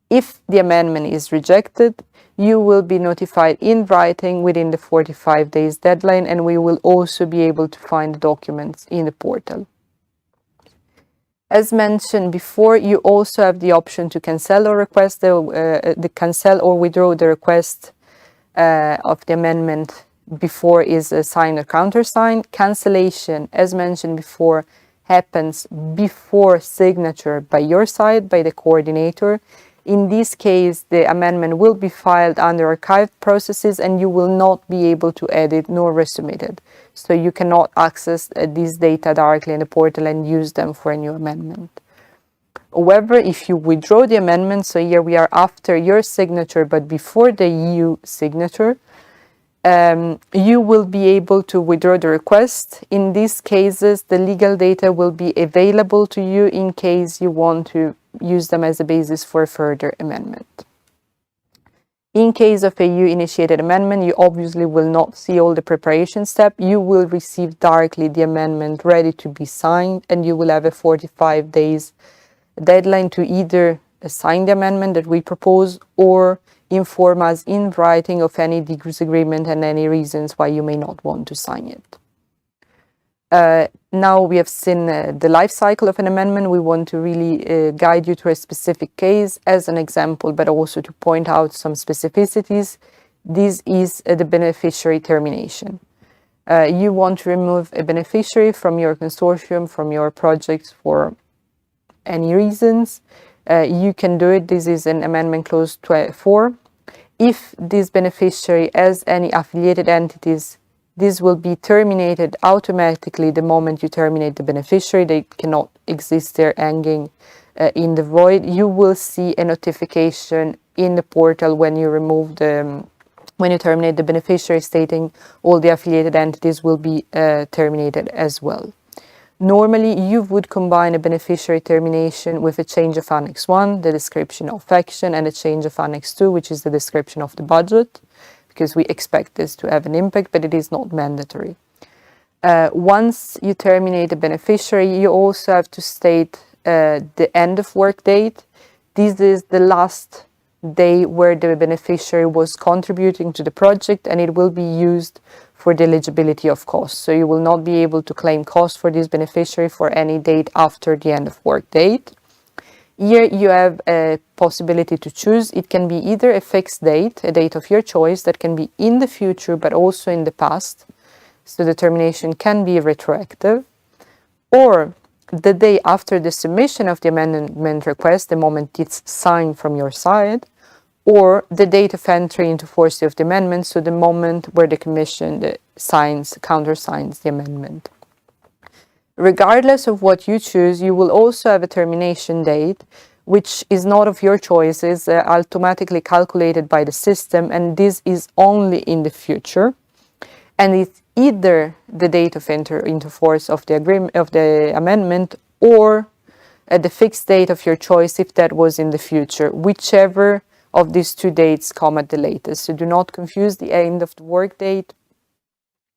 If the amendment is rejected, you will be notified in writing within the 45 days deadline, and we will also be able to find the documents in the portal. As mentioned before, you also have the option to cancel or request cancel or withdraw the request of the amendment before is signed or countersigned. Cancellation, as mentioned before, happens before signature by your side, by the coordinator. In this case, the amendment will be filed under archived processes and you will not be able to edit nor resubmit it. So you cannot access these data directly in the portal and use them for a new amendment. However, if you withdraw the amendment, so here we are after your signature but before the EU signature, you will be able to withdraw the request. In these cases, the legal data will be available to you in case you want to use them as a basis for a further amendment. In case of a EU-initiated amendment, you obviously will not see all the preparation step. You will receive directly the amendment ready to be signed, and you will have a 45 days deadline to either sign the amendment that we propose or inform us in writing of any disagreement and any reasons why you may not want to sign it. Now we have seen the life cycle of an amendment. We want to really guide you to a specific case as an example, but also to point out some specificities. This is the beneficiary termination. You want to remove a beneficiary from your consortium, from your project for any reasons, you can do it. This is an amendment clause 4. If this beneficiary has any affiliated entities, this will be terminated automatically the moment you terminate the beneficiary. They cannot exist there hanging in the void. You will see a notification in the portal when you remove the when you terminate the beneficiary, stating all the affiliated entities will be terminated as well. Normally, you would combine a beneficiary termination with a change of Annex 1, the description of action, and a change of Annex 2, which is the description of the budget, because we expect this to have an impact, but it is not mandatory. Once you terminate a beneficiary, you also have to state the end of work date. This is the last day where the beneficiary was contributing to the project, and it will be used for the eligibility of costs. So you will not be able to claim costs for this beneficiary for any date after the end of work date. Here you have a possibility to choose. It can be either a fixed date, a date of your choice that can be in the future but also in the past, so the termination can be retroactive, or the day after the submission of the amendment request, the moment it's signed from your side, or the date of entry into force of the amendment, so the moment where the Commission countersigns the amendment. Regardless of what you choose, you will also have a termination date, which is not of your choice, is automatically calculated by the system, and this is only in the future. And it's either the date of enter into force of the agreement of the amendment, or at the fixed date of your choice if that was in the future, whichever of these two dates come at the latest. So do not confuse. The end of the work date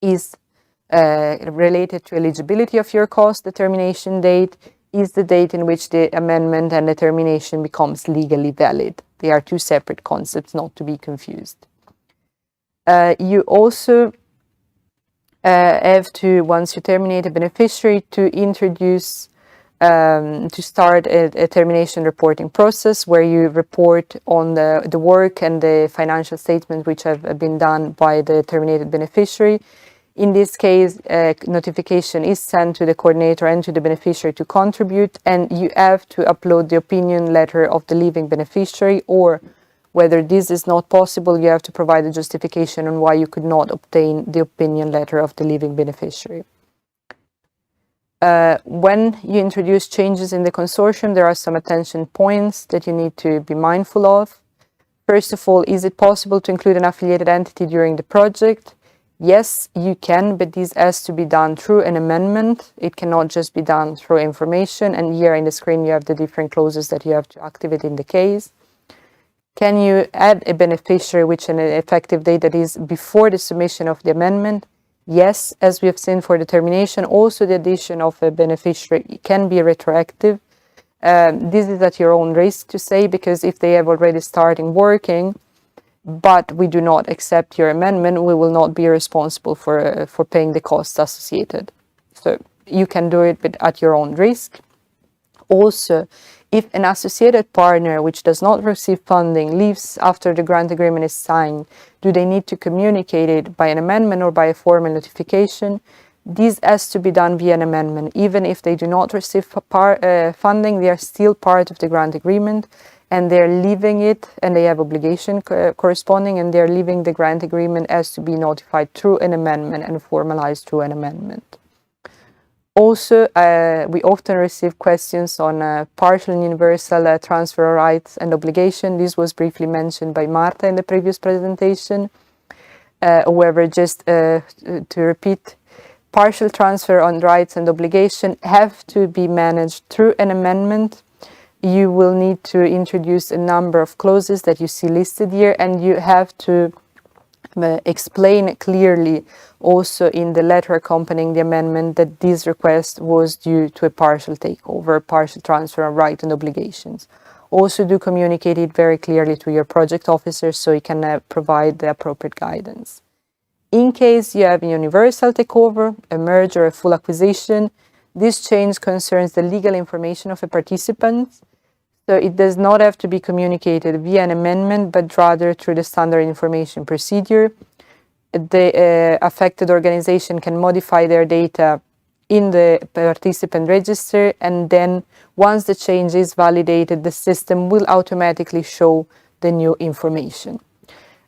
is related to eligibility of your cost. The termination date is the date in which the amendment and the termination becomes legally valid. They are two separate concepts, not to be confused. You also have to, once you terminate a beneficiary, to introduce to start a termination reporting process where you report on the work and the financial statements which have been done by the terminated beneficiary. In this case, a notification is sent to the coordinator and to the beneficiary to contribute, and you have to upload the opinion letter of the leaving beneficiary, or whether this is not possible, you have to provide a justification on why you could not obtain the opinion letter of the leaving beneficiary. When you introduce changes in the consortium, there are some attention points that you need to be mindful of. First of all, is it possible to include an affiliated entity during the project? Yes, you can, but this has to be done through an amendment. It cannot just be done through information, and here in the screen you have the different clauses that you have to activate in the case. Can you add a beneficiary which an effective date that is before the submission of the amendment? Yes, as we have seen for the termination, also the addition of a beneficiary can be retroactive. This is at your own risk to say, because if they have already started working, but we do not accept your amendment, we will not be responsible for paying the costs associated. So you can do it, but at your own risk. Also, if an associated partner which does not receive funding leaves after the grant agreement is signed, do they need to communicate it by an amendment or by a formal notification? This has to be done via an amendment. Even if they do not receive funding, they are still part of the grant agreement, and they're leaving it, and they have obligation corresponding, and they're leaving the grant agreement has to be notified through an amendment and formalized through an amendment. Also, we often receive questions on partial and universal transfer of rights and obligation. This was briefly mentioned by Marta in the previous presentation. However, just to repeat, partial transfer on rights and obligation have to be managed through an amendment. You will need to introduce a number of clauses that you see listed here, and you have to explain clearly also in the letter accompanying the amendment that this request was due to a partial takeover, partial transfer of rights and obligations. Also do communicate it very clearly to your project officer so he can provide the appropriate guidance. In case you have a universal takeover, a merger, a full acquisition, this change concerns the legal information of a participant. So it does not have to be communicated via an amendment, but rather through the standard information procedure. the affected organization can modify their data in the participant register, and then once the change is validated, the system will automatically show the new information.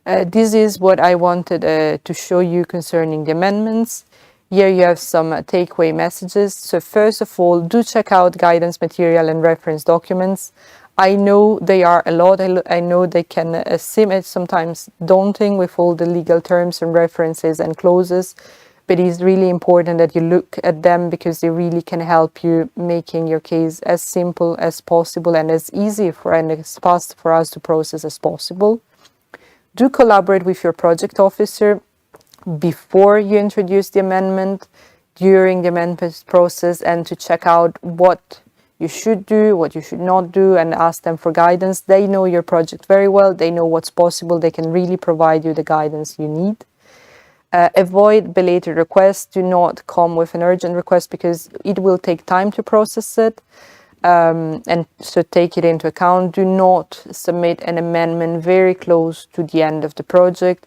This is what I wanted to show you concerning the amendments. Here you have some takeaway messages. So first of all, do check out guidance material and reference documents. I know they are a lot. I know they can seem sometimes daunting with all the legal terms and references and clauses, but it's really important that you look at them because they really can help you making your case as simple as possible and as easy and as fast for us to process as possible. Do collaborate with your project officer before you introduce the amendment, during the amendment process, and to check out what you should do, what you should not do, and ask them for guidance. They know your project very well. They know what's possible. They can really provide you the guidance you need. Avoid belated requests. Do not come with an urgent request because it will take time to process it. And so take it into account. Do not submit an amendment very close to the end of the project.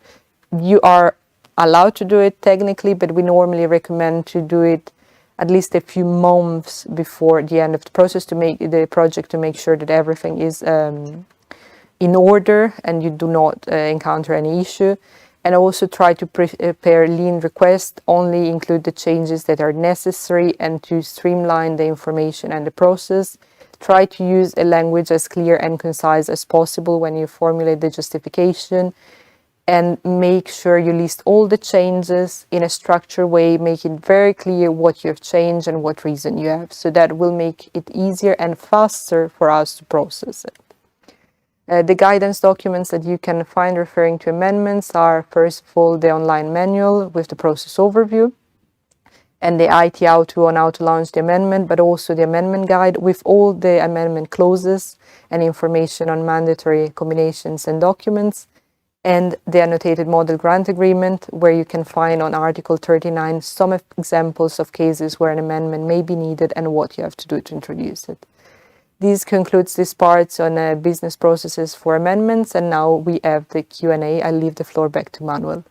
You are allowed to do it technically, but we normally recommend to do it at least a few months before the end of the process to make the project, to make sure that everything is in order and you do not encounter any issue. And also try to prepare lean requests, only include the changes that are necessary and to streamline the information and the process. Try to use a language as clear and concise as possible when you formulate the justification, and make sure you list all the changes in a structured way, make it very clear what you have changed and what reason you have. So that will make it easier and faster for us to process it. The guidance documents that you can find referring to amendments are, first of all, the online manual with the process overview and the IT how-to on how to launch the amendment, but also the amendment guide with all the amendment clauses and information on mandatory combinations and documents, and the annotated model grant agreement, where you can find on Article 39 some examples of cases where an amendment may be needed and what you have to do to introduce it. This concludes this part on business processes for amendments, and now we have the Q&A. I'll leave the floor back to Manuel.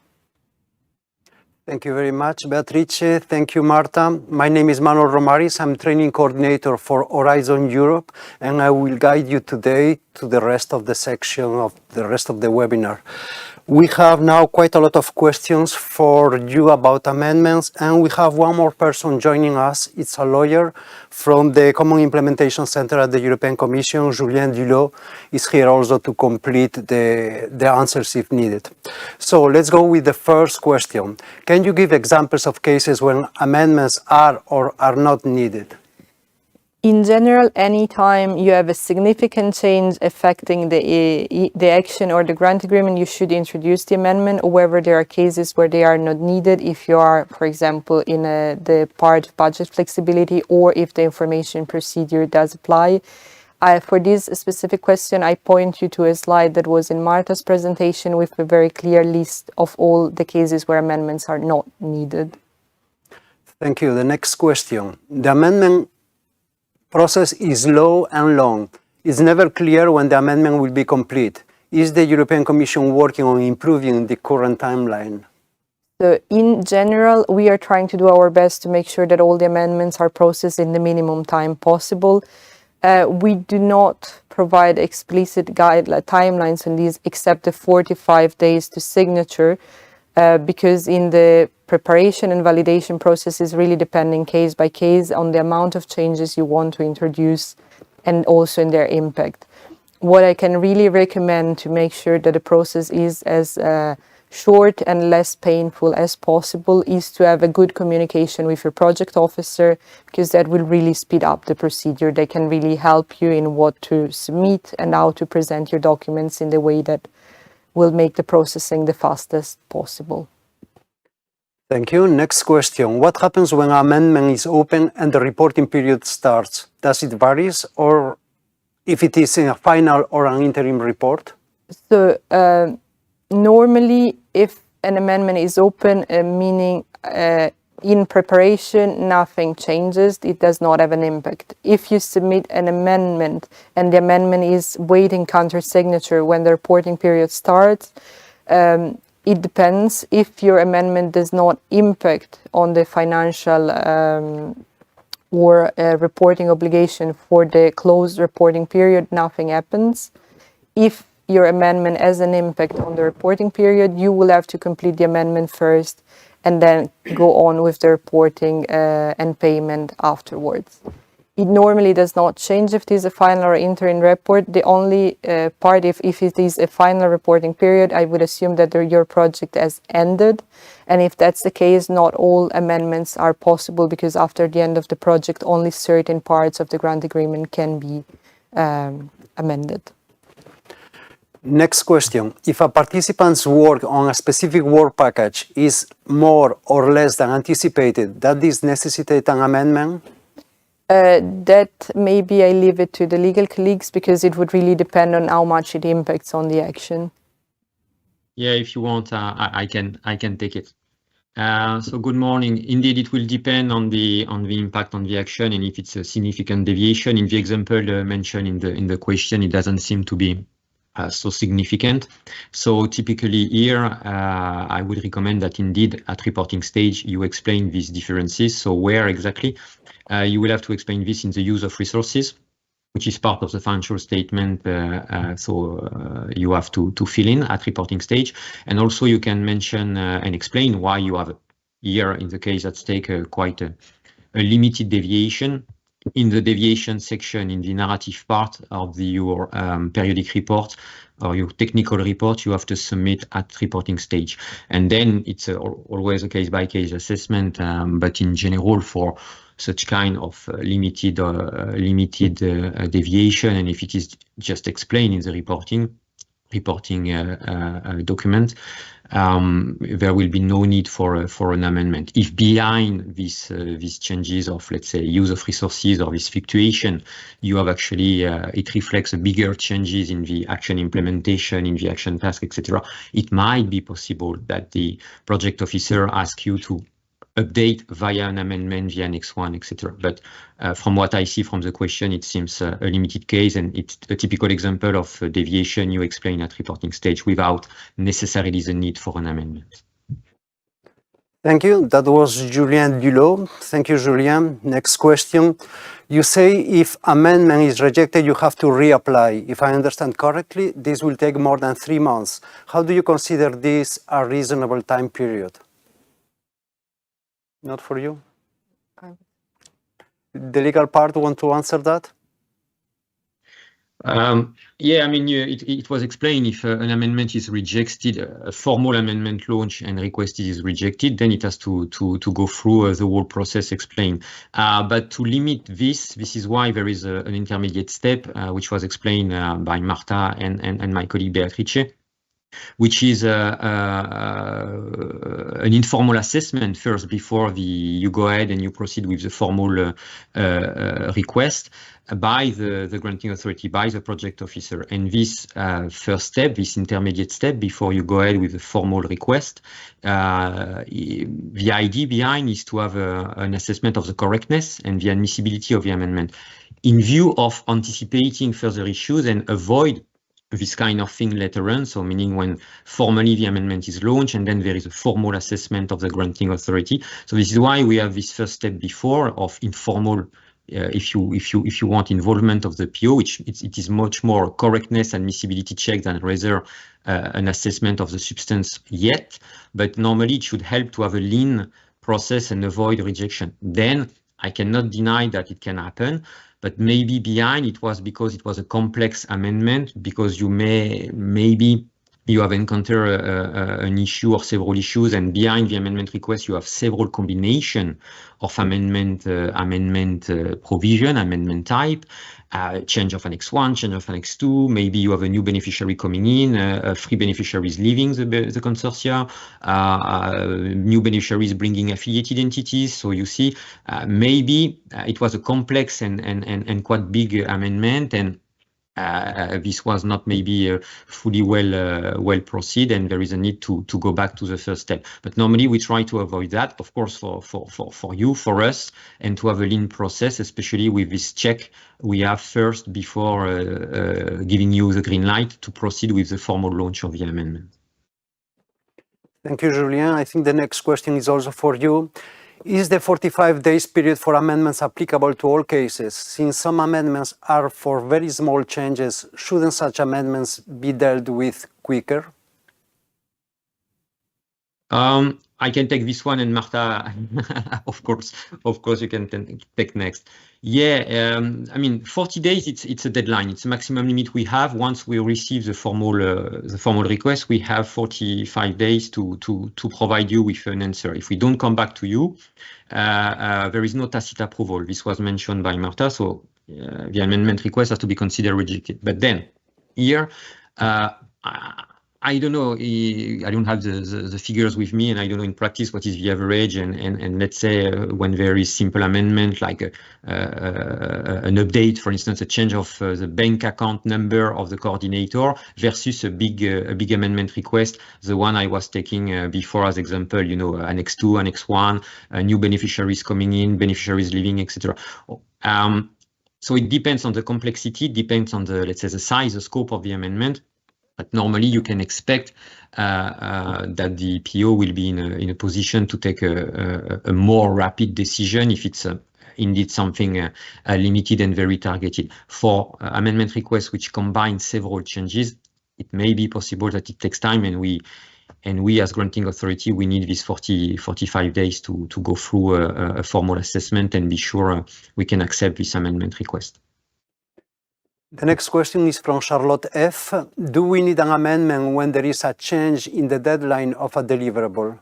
Thank you very much, Beatrice. Thank you, Marta. My name is Manuel Romaris. I'm training coordinator for Horizon Europe, and I will guide you today to the rest of the section of the rest of the webinar. We have now quite a lot of questions for you about amendments, and we have one more person joining us. It's a lawyer from the Common Implementation Center at the European Commission. Julien Dulot is here also to complete the answers if needed. So let's go with the first question. Can you give examples of cases when amendments are or are not needed? In general, anytime you have a significant change affecting the action or the grant agreement, you should introduce the amendment. However, there are cases where they are not needed if you are, for example, in the part of budget flexibility, or if the information procedure does apply. For this specific question, I point you to a slide that was in Marta's presentation with a very clear list of all the cases where amendments are not needed. Thank you. The next question. The amendment process is slow and long. It's never clear when the amendment will be complete. Is the European Commission working on improving the current timeline? So in general, we are trying to do our best to make sure that all the amendments are processed in the minimum time possible. We do not provide explicit timelines on these except the 45 days to signature, because in the preparation and validation process is really depending case by case on the amount of changes you want to introduce and also in their impact. What I can really recommend to make sure that the process is as short and less painful as possible is to have a good communication with your project officer, because that will really speed up the procedure. They can really help you in what to submit and how to present your documents in the way that will make the processing the fastest possible. Thank you. Next question. What happens when an amendment is open and the reporting period starts? Does it vary, or if it is in a final or an interim report? So normally, if an amendment is open, meaning in preparation, nothing changes. It does not have an impact. If you submit an amendment and the amendment is waiting counter signature when the reporting period starts, it depends. If your amendment does not impact on the financial or reporting obligation for the closed reporting period, nothing happens. If your amendment has an impact on the reporting period, you will have to complete the amendment first and then go on with the reporting and payment afterwards. It normally does not change if it is a final or interim report. The only part, if it is a final reporting period, I would assume that your project has ended. And if that's the case, not all amendments are possible, because after the end of the project, only certain parts of the grant agreement can be amended. Next question. If a participant's work on a specific work package is more or less than anticipated, does this necessitate an amendment? That maybe I leave it to the legal colleagues, because it would really depend on how much it impacts on the action. Yeah, if you want, I can take it. So good morning. Indeed, it will depend on the impact on the action, and if it's a significant deviation. In the example mentioned in the question, it doesn't seem to be so significant. So typically here, I would recommend that indeed at reporting stage you explain these differences. So where exactly? You will have to explain this in the use of resources, which is part of the financial statement. So you have to fill in at reporting stage. And also you can mention and explain why you have here, in the case at stake, quite a limited deviation. In the deviation section, in the narrative part of your periodic report or your technical report, you have to submit at reporting stage. And then it's always a case-by-case assessment, but in general, for such kind of limited deviation, and if it is just explained in the reporting document, there will be no need for an amendment. If behind these changes of, let's say, use of resources or this fluctuation, you have actually it reflects a bigger changes in the action implementation, in the action task, etc., it might be possible that the project officer asks you to update via an amendment, via next one, etc. But from what I see from the question, it seems a limited case, and it's a typical example of deviation you explain at reporting stage without necessarily the need for an amendment. Thank you. That was Julien Dulot. Thank you, Julien. Next question. You say if amendment is rejected, you have to reapply. If I understand correctly, this will take more than 3 months. How do you consider this a reasonable time period? Not for you? The legal part want to answer that? Yeah, I mean, it was explained if an amendment is rejected, a formal amendment launch and requested is rejected, then it has to go through the whole process explained. But to limit this is why there is an intermediate step, which was explained by Marta and my colleague Beatrice, which is an informal assessment first before you go ahead and you proceed with the formal request by the granting authority, by the project officer. And this first step, this intermediate step before you go ahead with the formal request, the idea behind is to have an assessment of the correctness and the admissibility of the amendment in view of anticipating further issues and avoid this kind of thing later on, so meaning when formally the amendment is launched and then there is a formal assessment of the granting authority. So this is why we have this first step before of informal, if you want, involvement of the PO, which it is much more correctness and admissibility check than rather an assessment of the substance yet. But normally it should help to have a lean process and avoid rejection. Then I cannot deny that it can happen. But maybe behind it was because it was a complex amendment, because maybe you have encountered an issue or several issues, and behind the amendment request you have several combination of amendment provision, amendment type, change of Annex 1, change of Annex 2, maybe you have a new beneficiary coming in, 3 beneficiaries leaving the consortia, new beneficiaries bringing affiliated entities. So you see, maybe it was a complex and quite big amendment, and this was not maybe fully well proceed, and there is a need to go back to the first step. But normally we try to avoid that, of course, for you, for us, and to have a lean process, especially with this check we have first before giving you the green light to proceed with the formal launch of the amendment. Thank you, Julien. I think the next question is also for you. Is the 45 days period for amendments applicable to all cases? Since some amendments are for very small changes, shouldn't such amendments be dealt with quicker? I can take this one, and Marta, of course, you can take next. Yeah, I mean, 40 days, it's a deadline. It's a maximum limit we have. Once we receive the formal request, we have 45 days to provide you with an answer. If we don't come back to you, there is no tacit approval. This was mentioned by Marta, so the amendment request has to be considered rejected. But then, here, I don't know, I don't have the figures with me, and I don't know in practice what is the average, and let's say when very simple amendment, like an update, for instance, a change of the bank account number of the coordinator versus a big amendment request, the one I was taking before as example, you know, Annex 2, Annex 1, new beneficiaries coming in, beneficiaries leaving, etc. So it depends on the complexity, depends on the, let's say, the size, the scope of the amendment. But normally you can expect that the PO will be in a position to take a more rapid decision if it's indeed something limited and very targeted. For amendment requests which combine several changes, it may be possible that it takes time, and we as granting authority, we need these 45 days to go through a formal assessment and be sure we can accept this amendment request. The next question is from Charlotte F. Do we need an amendment when there is a change in the deadline of a deliverable?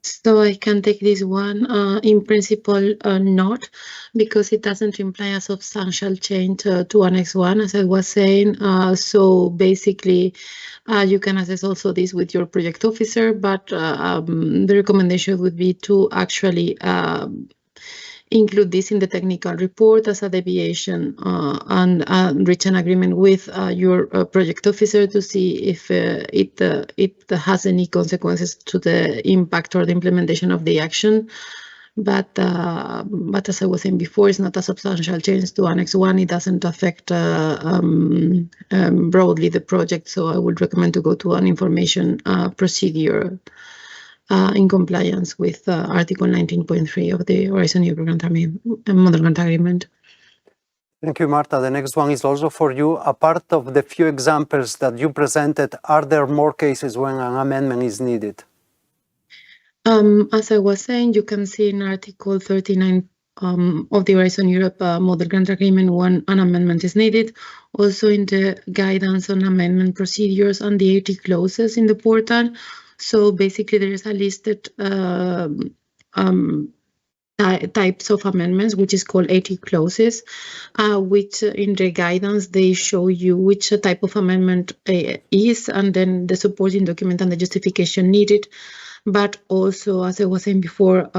So I can take this one. In principle, not, because it doesn't imply a substantial change to Annex 1, as I was saying. So basically, you can assess also this with your project officer, but the recommendation would be to actually include this in the technical report as a deviation and reach an agreement with your project officer to see if it has any consequences to the impact or the implementation of the action. But as I was saying before, it's not a substantial change to Annex 1. It doesn't affect broadly the project, so I would recommend to go to an information procedure in compliance with Article 19.3 of the Horizon Europe Model Grant Agreement. Thank you, Marta. The next one is also for you. Apart of the few examples that you presented, are there more cases when an amendment is needed? As I was saying, you can see in Article 39 of the Horizon Europe Model Grant Agreement when an amendment is needed. Also in the guidance on amendment procedures and the 80 clauses in the portal. So basically, there is a listed types of amendments, which is called 80 clauses, which in the guidance, they show you which type of amendment is, and then the supporting document and the justification needed. But also, as I was saying before,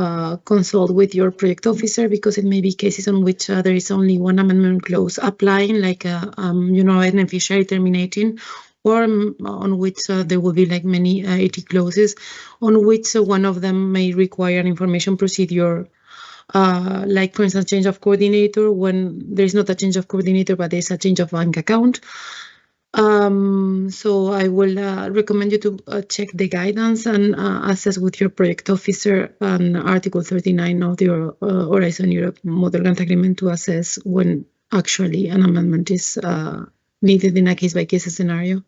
consult with your project officer, because it may be cases on which there is only one amendment clause applying, like beneficiary terminating, or on which there will be like many 80 clauses, on which one of them may require an information procedure, like for instance, change of coordinator, when there is not a change of coordinator, but there's a change of bank account. So I will recommend you to check the guidance and assess with your project officer on Article 39 of the Horizon Europe Model Grant Agreement to assess when actually an amendment is needed in a case-by-case scenario.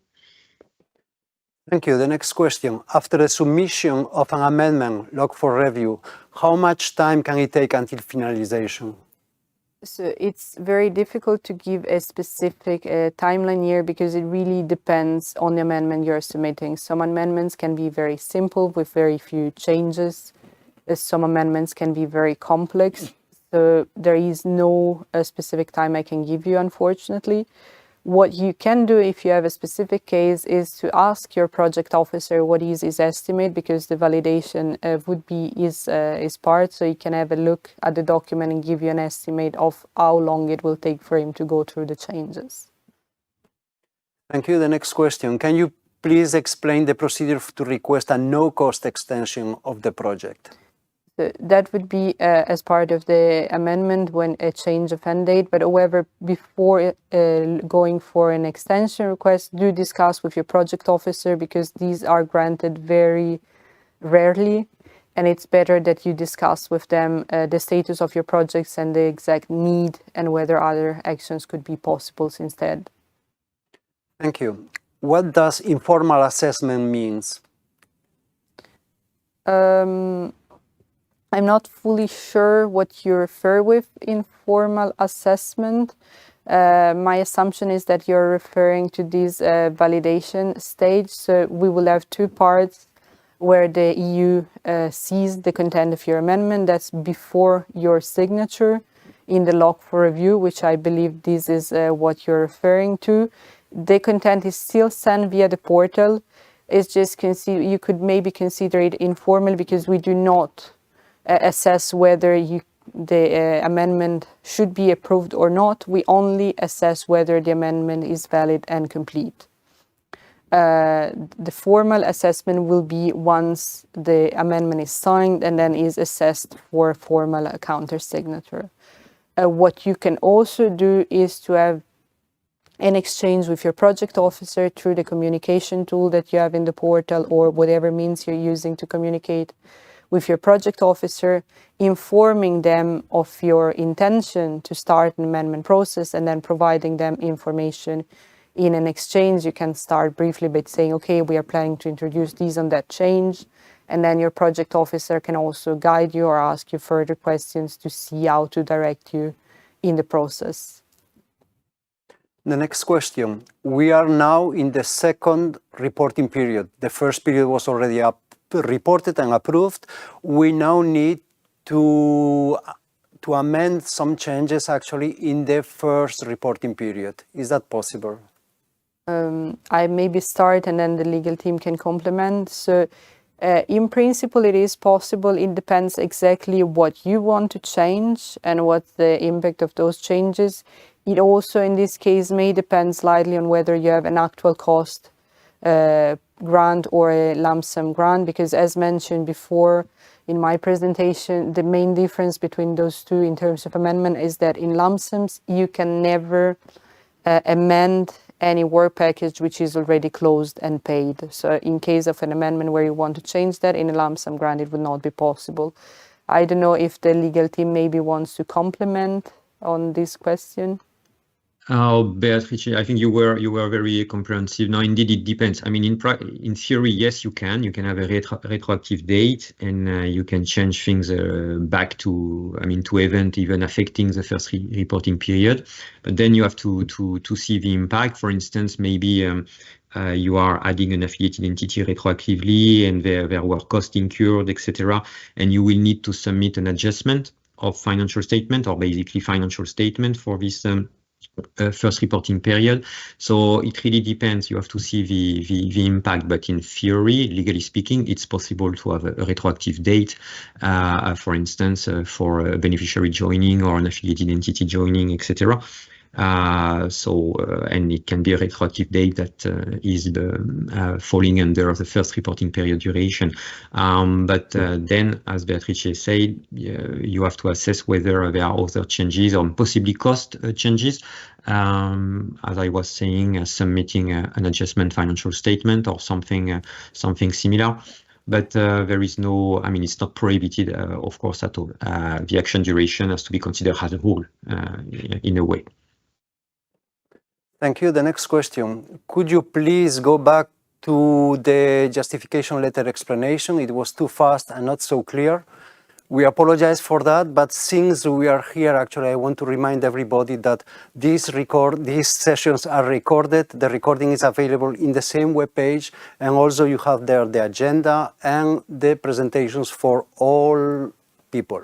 Thank you. The next question. After the submission of an amendment log for review, how much time can it take until finalization? So it's very difficult to give a specific timeline here, because it really depends on the amendment you're submitting. Some amendments can be very simple with very few changes. Some amendments can be very complex. So there is no specific time I can give you, unfortunately. What you can do if you have a specific case is to ask your project officer what is his estimate, because the validation would be his part, so you can have a look at the document and give you an estimate of how long it will take for him to go through the changes. Thank you. The next question. Can you please explain the procedure to request a no-cost extension of the project? So that would be as part of the amendment when a change of end date. But however, before going for an extension request, do discuss with your project officer, because these are granted very rarely. And it's better that you discuss with them the status of your projects and the exact need and whether other actions could be possible instead. Thank you. What does informal assessment means? I'm not fully sure what you refer with informal assessment. My assumption is that you're referring to this validation stage. So we will have two parts where the EU sees the content of your amendment. That's before your signature in the log for review, which I believe this is what you're referring to. The content is still sent via the portal. It's just, you could maybe consider it informal, because we do not assess whether the amendment should be approved or not. We only assess whether the amendment is valid and complete. The formal assessment will be once the amendment is signed and then is assessed for formal counter-signature. What you can also do is to have an exchange with your project officer through the communication tool that you have in the portal, or whatever means you're using to communicate with your project officer, informing them of your intention to start an amendment process, and then providing them information. In an exchange, you can start briefly by saying, okay, we are planning to introduce these on that change. And then your project officer can also guide you or ask you further questions to see how to direct you in the process. The next question. We are now in the second reporting period. The first period was already reported and approved. We now need to amend some changes actually in the first reporting period. Is that possible? I maybe start and then the legal team can complement. So in principle, it is possible. It depends exactly what you want to change and what the impact of those changes. It also, in this case, may depend slightly on whether you have an actual cost grant or a lump sum grant, because as mentioned before in my presentation, the main difference between those two in terms of amendment is that in lump sums, you can never amend any work package which is already closed and paid. So in case of an amendment where you want to change that, in a lump sum grant, it would not be possible. I don't know if the legal team maybe wants to complement on this question. Beatrice, I think you were very comprehensive. No, indeed, it depends. I mean, in theory, yes, you can have a retroactive date, and you can change things back to, to event even affecting the first reporting period. But then you have to see the impact. For instance, maybe you are adding an affiliated entity retroactively, and there were costs incurred, etc. And you will need to submit an adjustment of financial statement, or basically financial statement for this first reporting period. So it really depends. You have to see the impact, but in theory, legally speaking, it's possible to have a retroactive date, for instance, for a beneficiary joining or an affiliated entity joining, etc. And it can be a retroactive date that is falling under the first reporting period duration. But then, as Beatrice said, you have to assess whether there are other changes or possibly cost changes. As I was saying, submitting an adjustment financial statement or something similar. But there is no, it's not prohibited, of course, at all. The action duration has to be considered as a whole, in a way. Thank you. The next question. Could you please go back to the justification letter explanation? It was too fast and not so clear. We apologize for that, but since we are here, actually, I want to remind everybody that these sessions are recorded. The recording is available in the same webpage, and also you have there the agenda and the presentations for all people.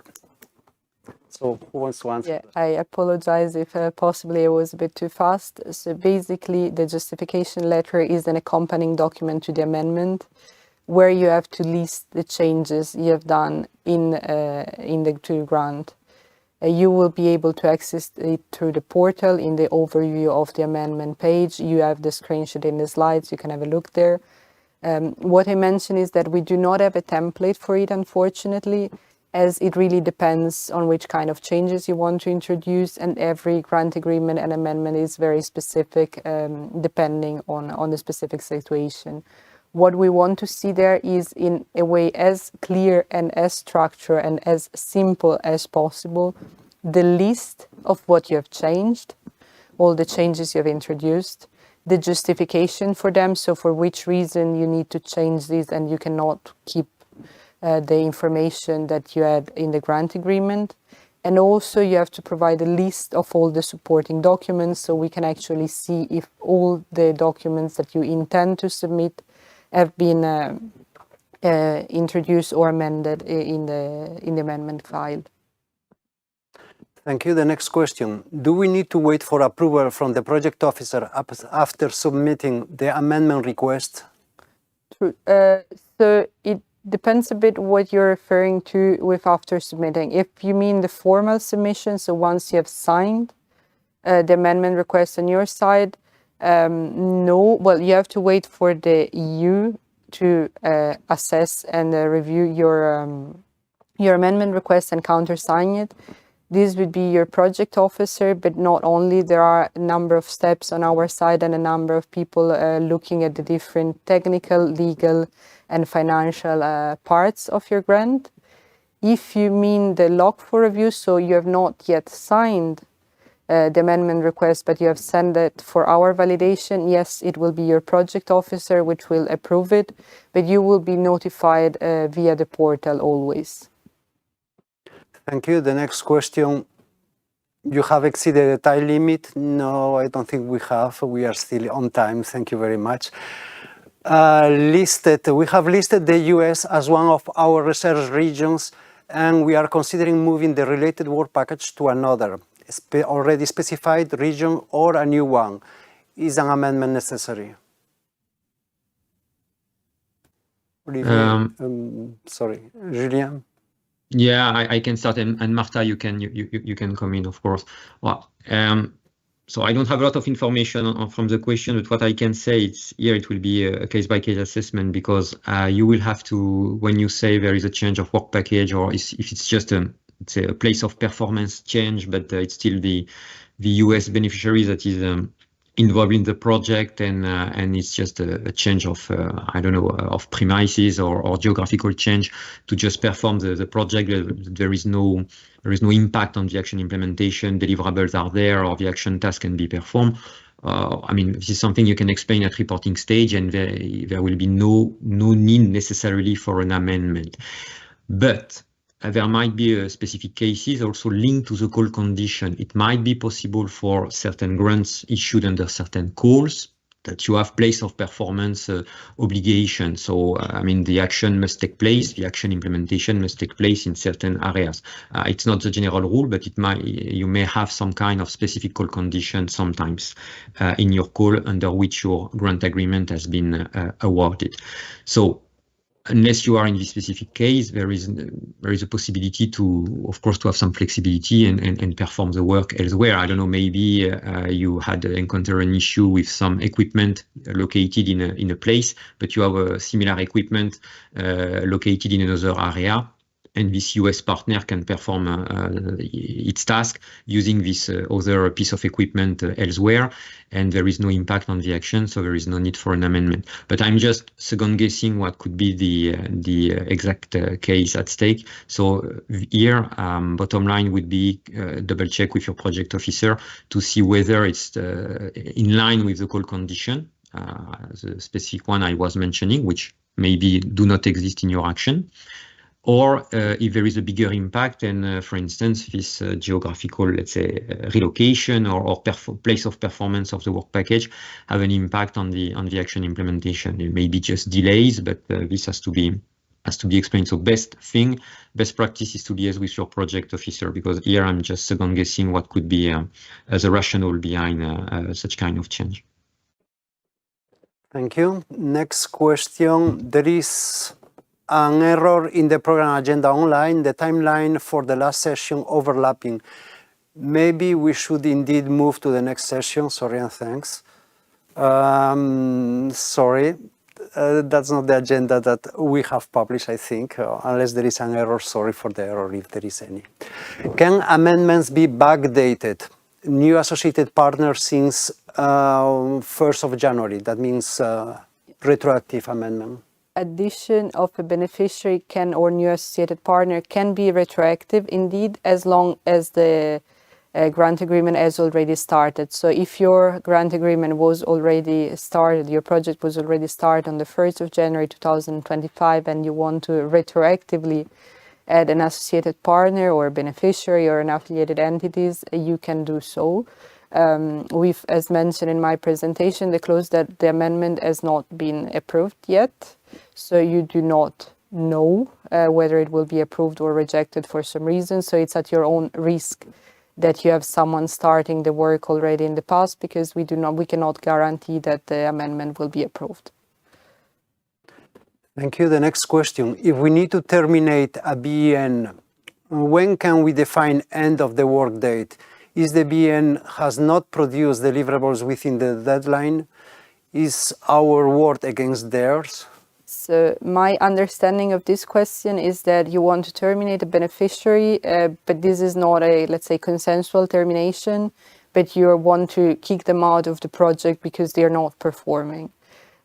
So who wants to answer? Yeah, I apologize if possibly I was a bit too fast. So basically, the justification letter is an accompanying document to the amendment, where you have to list the changes you have done in the grant. You will be able to access it through the portal in the overview of the amendment page. You have the screenshot in the slides. You can have a look there. What I mentioned is that we do not have a template for it, unfortunately. as it really depends on which kind of changes you want to introduce, and every grant agreement and amendment is very specific depending on the specific situation. What we want to see there is, in a way, as clear and as structured and as simple as possible, the list of what you have changed, all the changes you have introduced, the justification for them, so for which reason you need to change these and you cannot keep the information that you had in the grant agreement. And also you have to provide a list of all the supporting documents, so we can actually see if all the documents that you intend to submit have been introduced or amended in the amendment file. Thank you. The next question. Do we need to wait for approval from the project officer after submitting the amendment request? True. So it depends a bit what you're referring to with after submitting. If you mean the formal submission, so once you have signed the amendment request on your side, no, well, you have to wait for the EU to assess and review your amendment request and countersign it. This would be your project officer, but not only. There are a number of steps on our side and a number of people looking at the different technical, legal, and financial parts of your grant. If you mean the log for review, so you have not yet signed the amendment request, but you have sent it for our validation, yes, it will be your project officer which will approve it, but you will be notified via the portal always. Thank you. The next question. You have exceeded the time limit? No, I don't think we have. We are still on time. Thank you very much. We have listed the US as one of our research regions, and we are considering moving the related work package to another already specified region or a new one. Is an amendment necessary? Sorry, Julien? Yeah, I can start, and Marta, you can come in, of course. Well, so I don't have a lot of information from the question, but what I can say is here it will be a case-by-case assessment, because you will have to, when you say there is a change of work package, or if it's just a place of performance change, but it's still the US beneficiary that is involved in the project, and it's just a change of I don't know, of premises or geographical change to just perform the project. There is no impact on the action implementation. Deliverables are there, or the action task can be performed. I mean, this is something you can explain at reporting stage, and there will be no need necessarily for an amendment. But there might be specific cases also linked to the call condition. It might be possible for certain grants issued under certain calls that you have place of performance obligation. So, I mean, the action must take place, the action implementation must take place in certain areas. It's not the general rule, but you may have some kind of specific call condition sometimes in your call under which your grant agreement has been awarded. So, unless you are in this specific case, there is a possibility to, of course, to have some flexibility and perform the work elsewhere. I don't know, maybe you had encountered an issue with some equipment located in a place, but you have a similar equipment located in another area, and this US partner can perform its task using this other piece of equipment elsewhere, and there is no impact on the action, so there is no need for an amendment. But I'm just second guessing what could be the exact case at stake. So here, bottom line would be double check with your project officer to see whether it's in line with the call condition, the specific one I was mentioning, which maybe do not exist in your action. Or if there is a bigger impact, and for instance, this geographical, let's say, relocation or place of performance of the work package have an impact on the action implementation. It may be just delays, but this has to be explained. So best practice is to liaise with your project officer, because here I'm just second guessing what could be the rationale behind such kind of change. Thank you. Next question. There is an error in the program agenda online, the timeline for the last session overlapping. Maybe we should indeed move to the next session. Sorry and thanks. Sorry. that's not the agenda that we have published, I think, unless there is an error. Sorry for the error if there is any. Can amendments be backdated? New associated partner since 1st of January. That means retroactive amendment. Addition of a beneficiary can or new associated partner can be retroactive indeed, as long as the grant agreement has already started. So if your grant agreement was already started, your project was already started on the 1st of January 2025 and you want to retroactively add an associated partner or a beneficiary or an affiliated entities, you can do so. We've, as mentioned in my presentation, the clause that the amendment has not been approved yet, so you do not know whether it will be approved or rejected for some reason. So it's at your own risk that you have someone starting the work already in the past, because we cannot guarantee that the amendment will be approved. Thank you. The next question: if we need to terminate a BEN, when can we define end of the work date? Is the BN has not produced deliverables within the deadline? Is our word against theirs? So my understanding of this question is that you want to terminate a beneficiary, but this is not a, let's say, consensual termination, but you want to kick them out of the project because they are not performing.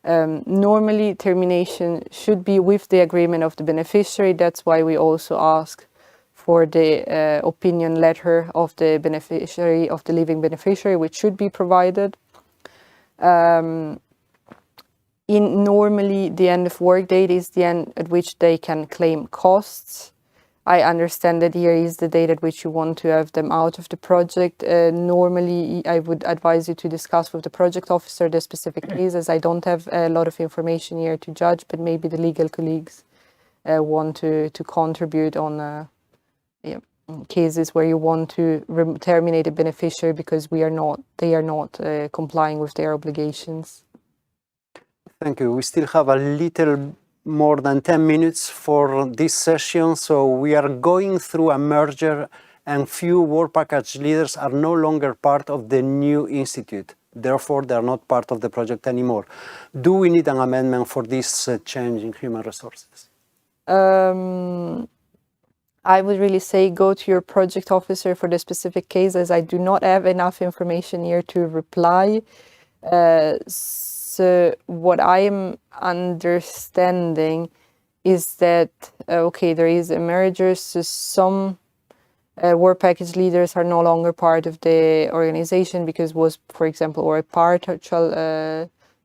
Normally, termination should be with the agreement of the beneficiary. That's why we also ask for the opinion letter of the beneficiary, of the living beneficiary, which should be provided. Normally, the end of work date is the end at which they can claim costs. I understand that here is the date at which you want to have them out of the project. Normally, I would advise you to discuss with the project officer the specific cases. I don't have a lot of information here to judge, but maybe the legal colleagues want to contribute on cases where you want to terminate a beneficiary because they are not complying with their obligations. Thank you. We still have a little more than 10 minutes for this session, so we are going through a merger and few work package leaders are no longer part of the new institute. Therefore, they are not part of the project anymore. Do we need an amendment for this change in human resources? I would really say go to your project officer for the specific case, as I do not have enough information here to reply. So what I'm understanding is that, okay, there is a merger, so some work package leaders are no longer part of the organization because was, for example, or a partial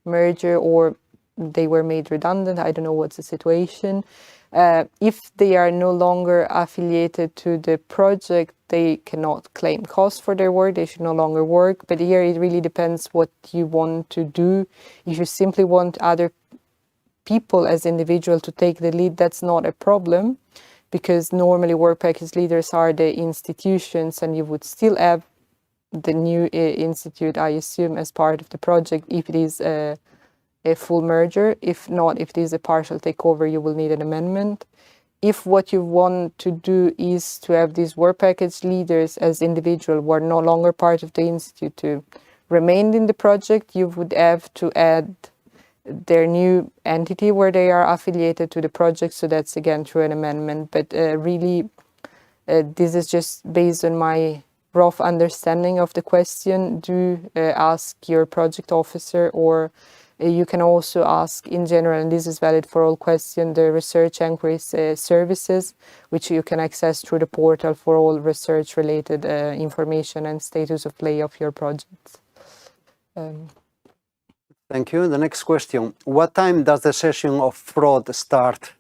merger, or they were made redundant. I don't know what's the situation. If they are no longer affiliated to the project, they cannot claim costs for their work. They should no longer work. But here it really depends what you want to do. If you simply want other people as individuals to take the lead, that's not a problem, because normally work package leaders are the institutions, and you would still have the new institute, I assume, as part of the project if it is a full merger. If not, if it is a partial takeover, you will need an amendment. If what you want to do is to have these work package leaders as individuals who are no longer part of the institute to remain in the project, you would have to add their new entity where they are affiliated to the project. So that's again through an amendment. But really, this is just based on my rough understanding of the question. Do ask your project officer, or you can also ask in general, and this is valid for all questions, the research inquiries services, which you can access through the portal for all research related information and status of play of your projects. Thank you. The next question: what time does the session of fraud start?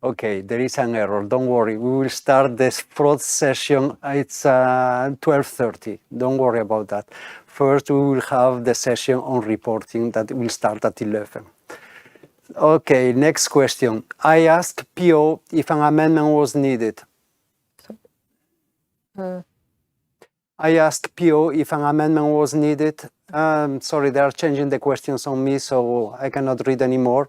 Okay, there is an error. Don't worry. We will start this fraud session. It's 12:30. Don't worry about that. First, we will have the session on reporting that will start at 11. Okay, next question. I asked PO if an amendment was needed. I asked PO if an amendment was needed. Sorry, they are changing the questions on me, so I cannot read anymore.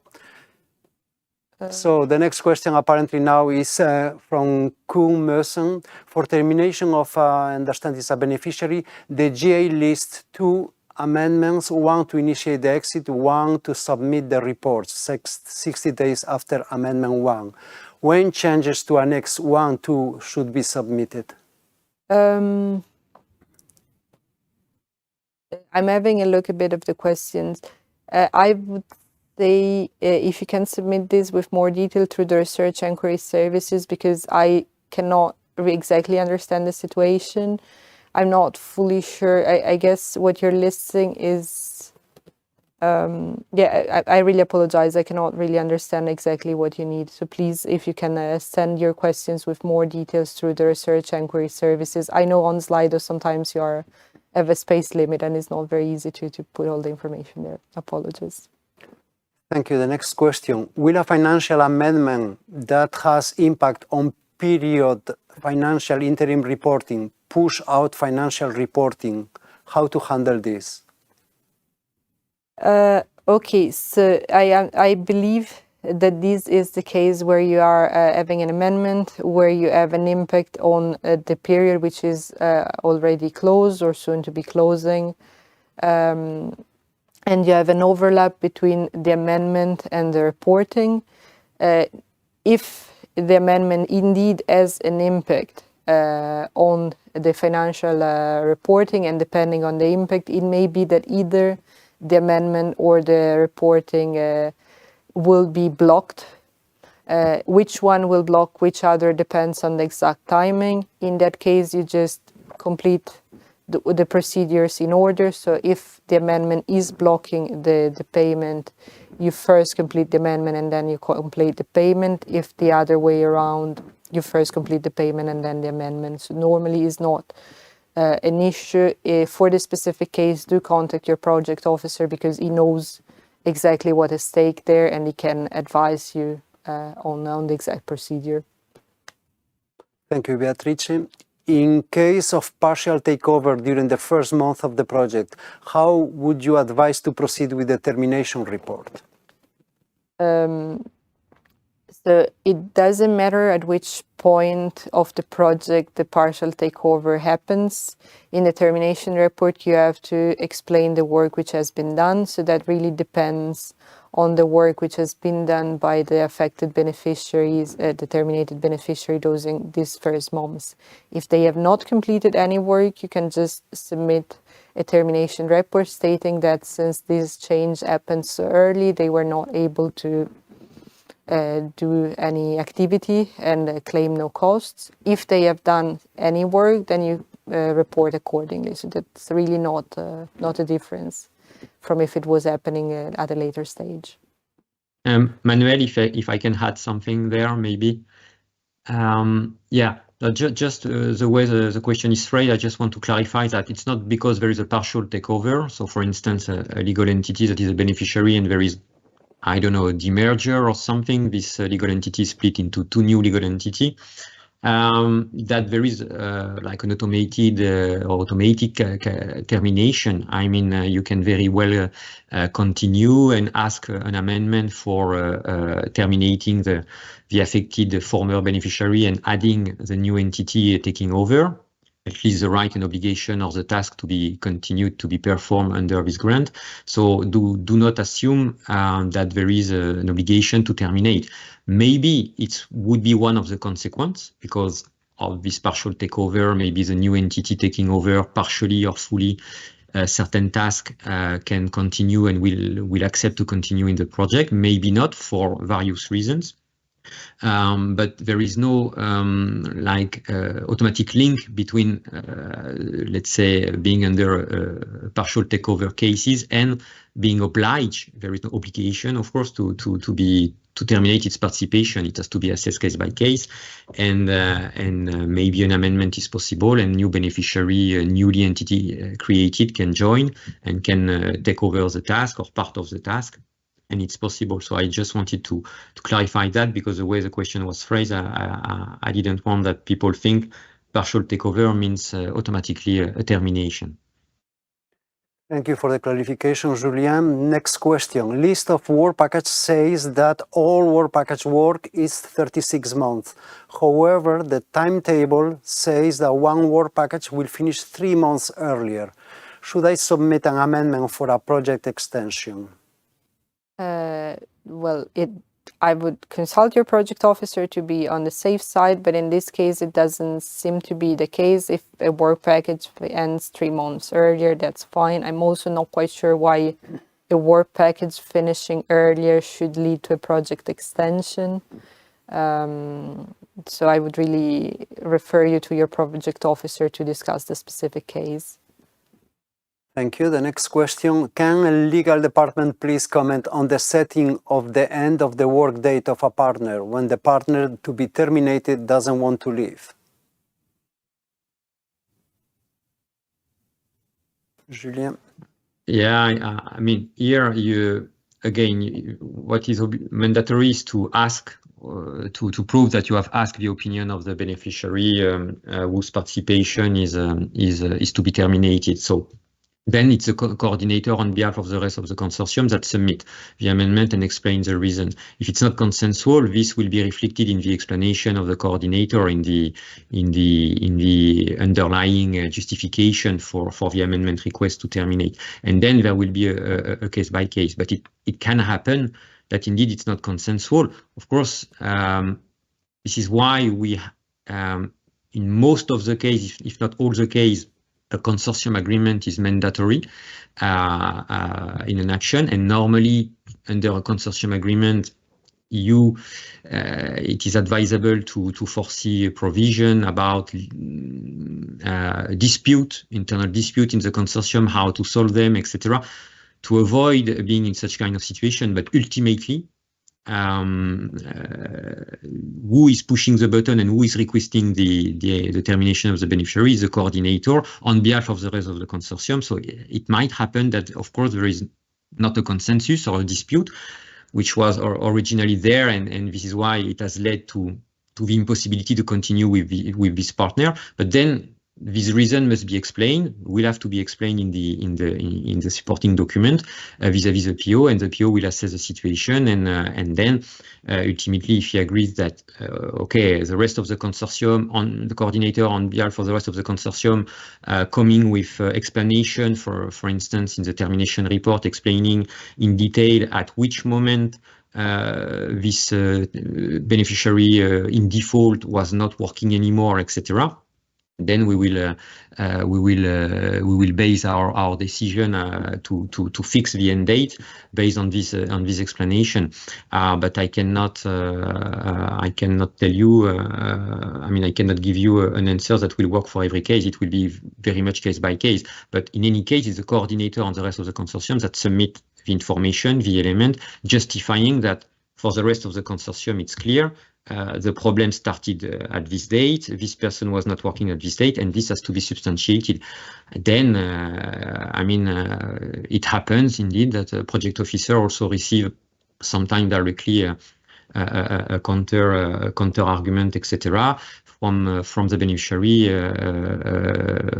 So the next question apparently now is from Kuhn Merson. For termination of, I understand it's a beneficiary, the GA lists 2 amendments, one to initiate the exit, one to submit the reports 60 days after Amendment 1. When changes to Annex 1, 2 should be submitted? I'm having a look a bit of the questions. I would say if you can submit this with more detail through the research inquiry services, because I cannot exactly understand the situation. I'm not fully sure. I guess what you're listing is, I really apologize. I cannot really understand exactly what you need. So please, if you can send your questions with more details through the research inquiry services. I know on Slido sometimes you have a space limit and it's not very easy to put all the information there. Apologies. Thank you. The next question. Will a financial amendment that has impact on period financial interim reporting push out financial reporting? How to handle this? Okay, so I believe that this is the case where you are having an amendment where you have an impact on the period which is already closed or soon to be closing, and you have an overlap between the amendment and the reporting. If the amendment indeed has an impact on the financial reporting, and depending on the impact, it may be that either the amendment or the reporting will be blocked. Which one will block which other depends on the exact timing. In that case, you just complete the procedures in order. So if the amendment is blocking the payment, you first complete the amendment and then you complete the payment. If the other way around, you first complete the payment and then the amendment. So normally is not an issue. For this specific case, do contact your project officer because he knows exactly what is at stake there and he can advise you on the exact procedure. Thank you, Beatrice. In case of partial takeover during the first month of the project, how would you advise to proceed with the termination report? So it doesn't matter at which point of the project the partial takeover happens. In the termination report, you have to explain the work which has been done. So that really depends on the work which has been done by the affected beneficiaries, the terminated beneficiary during these first months. If they have not completed any work, you can just submit a termination report stating that since this change happened so early, they were not able to do any activity and claim no costs. If they have done any work, then you report accordingly. So that's really not a difference from if it was happening at a later stage. Manuel, if I can add something there, maybe. Just the way the question is phrased, I just want to clarify that it's not because there is a partial takeover. So, for instance, a legal entity that is a beneficiary and there is, I don't know, a demerger or something, this legal entity is split into two new legal entities, that there is like an automated or automatic termination. I mean, you can very well continue and ask an amendment for terminating the affected former beneficiary and adding the new entity taking over. At least the right and obligation or the task to be continued to be performed under this grant. So do not assume that there is an obligation to terminate. Maybe it would be one of the consequences because of this partial takeover, maybe the new entity taking over partially or fully certain tasks can continue and will accept to continue in the project, maybe not for various reasons. But there is no automatic link between, let's say, being under partial takeover cases and being obliged. There is no obligation, of course, to terminate its participation. It has to be assessed case by case, and maybe an amendment is possible, and new beneficiary, newly entity created can join and can take over the task or part of the task. And it's possible. So I just wanted to clarify that because the way the question was phrased, I didn't want that people think partial takeover means automatically a termination. Thank you for the clarification, Julian. Next question. List of work package says that all work package work is 36 months. However, the timetable says that one work package will finish 3 months earlier. Should I submit an amendment for a project extension? Well, I would consult your project officer to be on the safe side, but in this case, it doesn't seem to be the case. If a work package ends 3 months earlier, that's fine. I'm also not quite sure why a work package finishing earlier should lead to a project extension. So I would really refer you to your project officer to discuss the specific case. Thank you. The next question, can a legal department please comment on the setting of the end of the work date of a partner when the partner to be terminated doesn't want to leave? Julien? Yeah, I mean, here what is mandatory is to ask, to prove that you have asked the opinion of the beneficiary whose participation is to be terminated. So then it's a coordinator on behalf of the rest of the consortium that submit the amendment and explain the reason. If it's not consensual, this will be reflected in the explanation of the coordinator in the underlying justification for the amendment request to terminate. And then there will be a case by case. But it can happen that indeed it's not consensual. Of course, this is why we, in most of the cases, if not all the cases, a consortium agreement is mandatory in an action, and normally under a consortium agreement, it is advisable to foresee a provision about internal dispute in the consortium, how to solve them, etc., to avoid being in such kind of situation. But ultimately, who is pushing the button and who is requesting the termination of the beneficiary is the coordinator on behalf of the rest of the consortium. So it might happen that, of course, there is not a consensus or a dispute, which was originally there, and this is why it has led to the impossibility to continue with this partner. But then this reason must be explained, will have to be explained in the supporting document vis-à-vis the PO, and the PO will assess the situation, and then ultimately, if he agrees that okay, the rest of the consortium, on the coordinator on behalf of the rest of the consortium, coming with explanation, for instance, in the termination report, explaining in detail at which moment this beneficiary in default was not working anymore, etc. Then we will base our decision to fix the end date based on this explanation. But I cannot tell you. I mean, I cannot give you an answer that will work for every case. It will be very much case by case. But in any case, it's the coordinator and the rest of the consortium that submit the information, the element, justifying that for the rest of the consortium it's clear. The problem started at this date, this person was not working at this date, and this has to be substantiated. Then, I mean, it happens indeed that a project officer also receive sometimes directly a counter argument, etc., from the beneficiary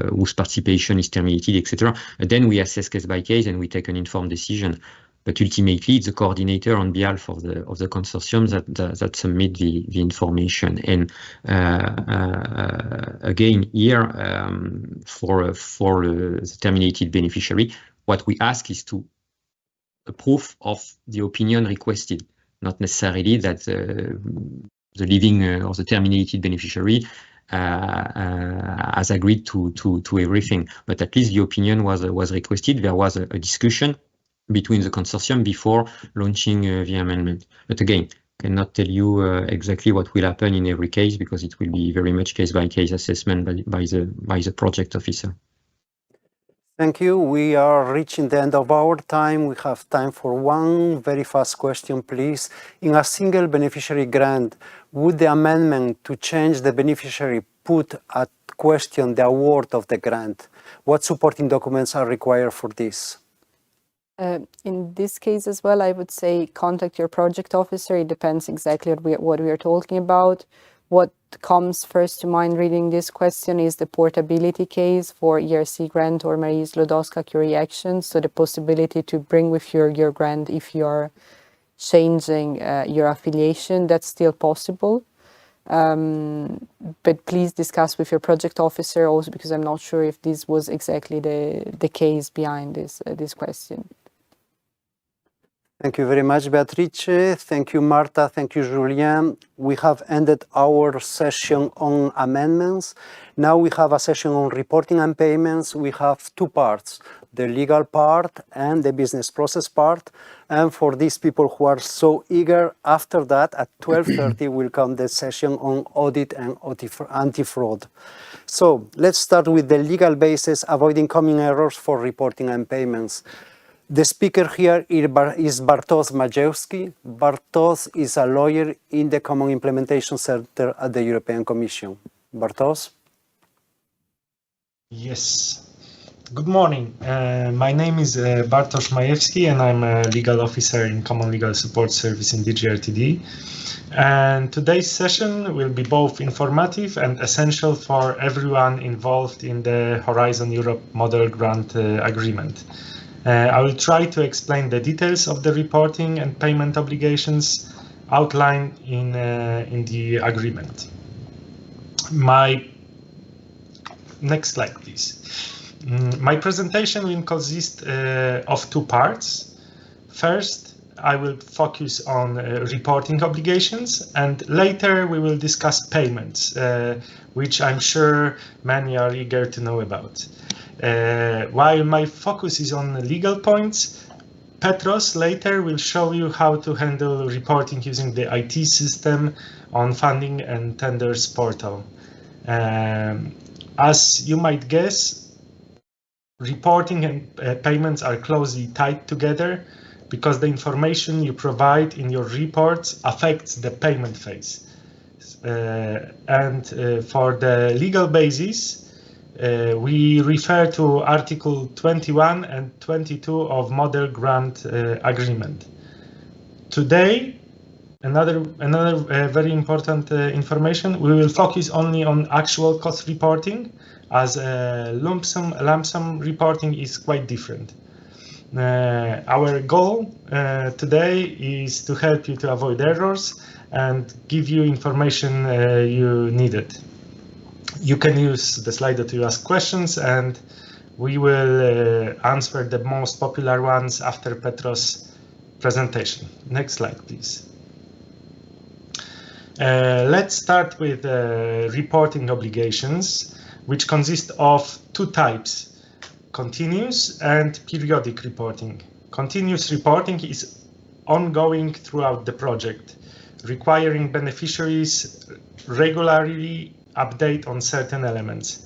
whose participation is terminated, etc. Then we assess case by case and we take an informed decision. But ultimately, it's the coordinator on behalf of the consortium that submit the information. And again, here for the terminated beneficiary, what we ask is to a proof of the opinion requested, not necessarily that the living or the terminated beneficiary has agreed to everything. But at least the opinion was requested. There was a discussion between the consortium before launching the amendment. But again, cannot tell you exactly what will happen in every case, because it will be very much case-by-case assessment by the project officer. Thank you. We are reaching the end of our time. We have time for one very fast question, please. In a single beneficiary grant, would the amendment to change the beneficiary put at question the award of the grant? What supporting documents are required for this? In this case as well, I would say contact your project officer. It depends exactly what we are talking about. What comes first to mind reading this question is the portability case for ERC grant or Marie-Sklodowska-Curie action. So the possibility to bring with your grant if you're changing your affiliation, that's still possible. But please discuss with your project officer also, because I'm not sure if this was exactly the case behind this question. Thank you very much, Beatrice. Thank you, Marta. Thank you, Julien. We have ended our session on amendments. Now we have a session on reporting and payments. We have two parts, the legal part and the business process part. And for these people who are so eager, after that, at 12:30, will come the session on audit and anti-fraud. So let's start with the legal basis, avoiding common errors for reporting and payments. The speaker here is Bartosz Majewski. Bartosz is a lawyer in the Common Implementation Center at the European Commission. Bartosz? Yes. Good morning. My name is Bartosz Majewski, and I'm a legal officer in Common Legal Support Service in DG RTD. And today's session will be both informative and essential for everyone involved in the Horizon Europe Model Grant Agreement. I will try to explain the details of the reporting and payment obligations outlined in the agreement. Next slide, please. My presentation will consist of two parts. First, I will focus on reporting obligations, and later we will discuss payments, which I'm sure many are eager to know about. While my focus is on legal points, Petros later will show you how to handle reporting using the IT system on funding and tenders portal. As you might guess, reporting and payments are closely tied together because the information you provide in your reports affects the payment phase. For the legal basis, we refer to Article 21 and 22 of Model Grant Agreement. Today, another very important information, we will focus only on actual cost reporting, as lump sum reporting is quite different. Our goal today is to help you to avoid errors and give you information you needed. You can use the Slido to ask questions, and we will answer the most popular ones after Petros' presentation. Next slide, please. Let's start with reporting obligations, which consist of two types, continuous and periodic reporting. Continuous reporting is ongoing throughout the project, requiring beneficiaries regularly update on certain elements.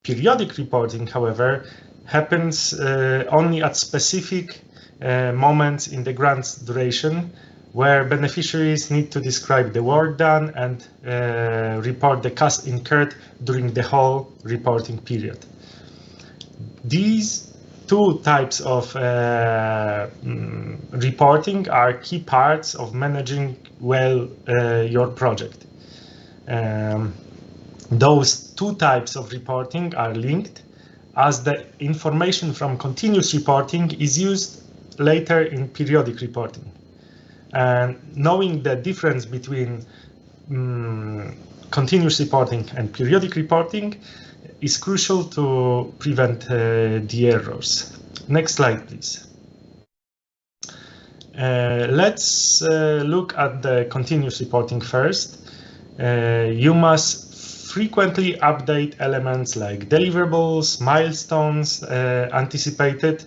Periodic reporting, however, happens only at specific moments in the grant's duration, where beneficiaries need to describe the work done and report the cost incurred during the whole reporting period. These two types of reporting are key parts of managing well your project. Those two types of reporting are linked, as the information from continuous reporting is used later in periodic reporting. And knowing the difference between continuous reporting and periodic reporting is crucial to prevent the errors. Next slide, please. Let's look at the continuous reporting first. You must frequently update elements like deliverables, milestones anticipated,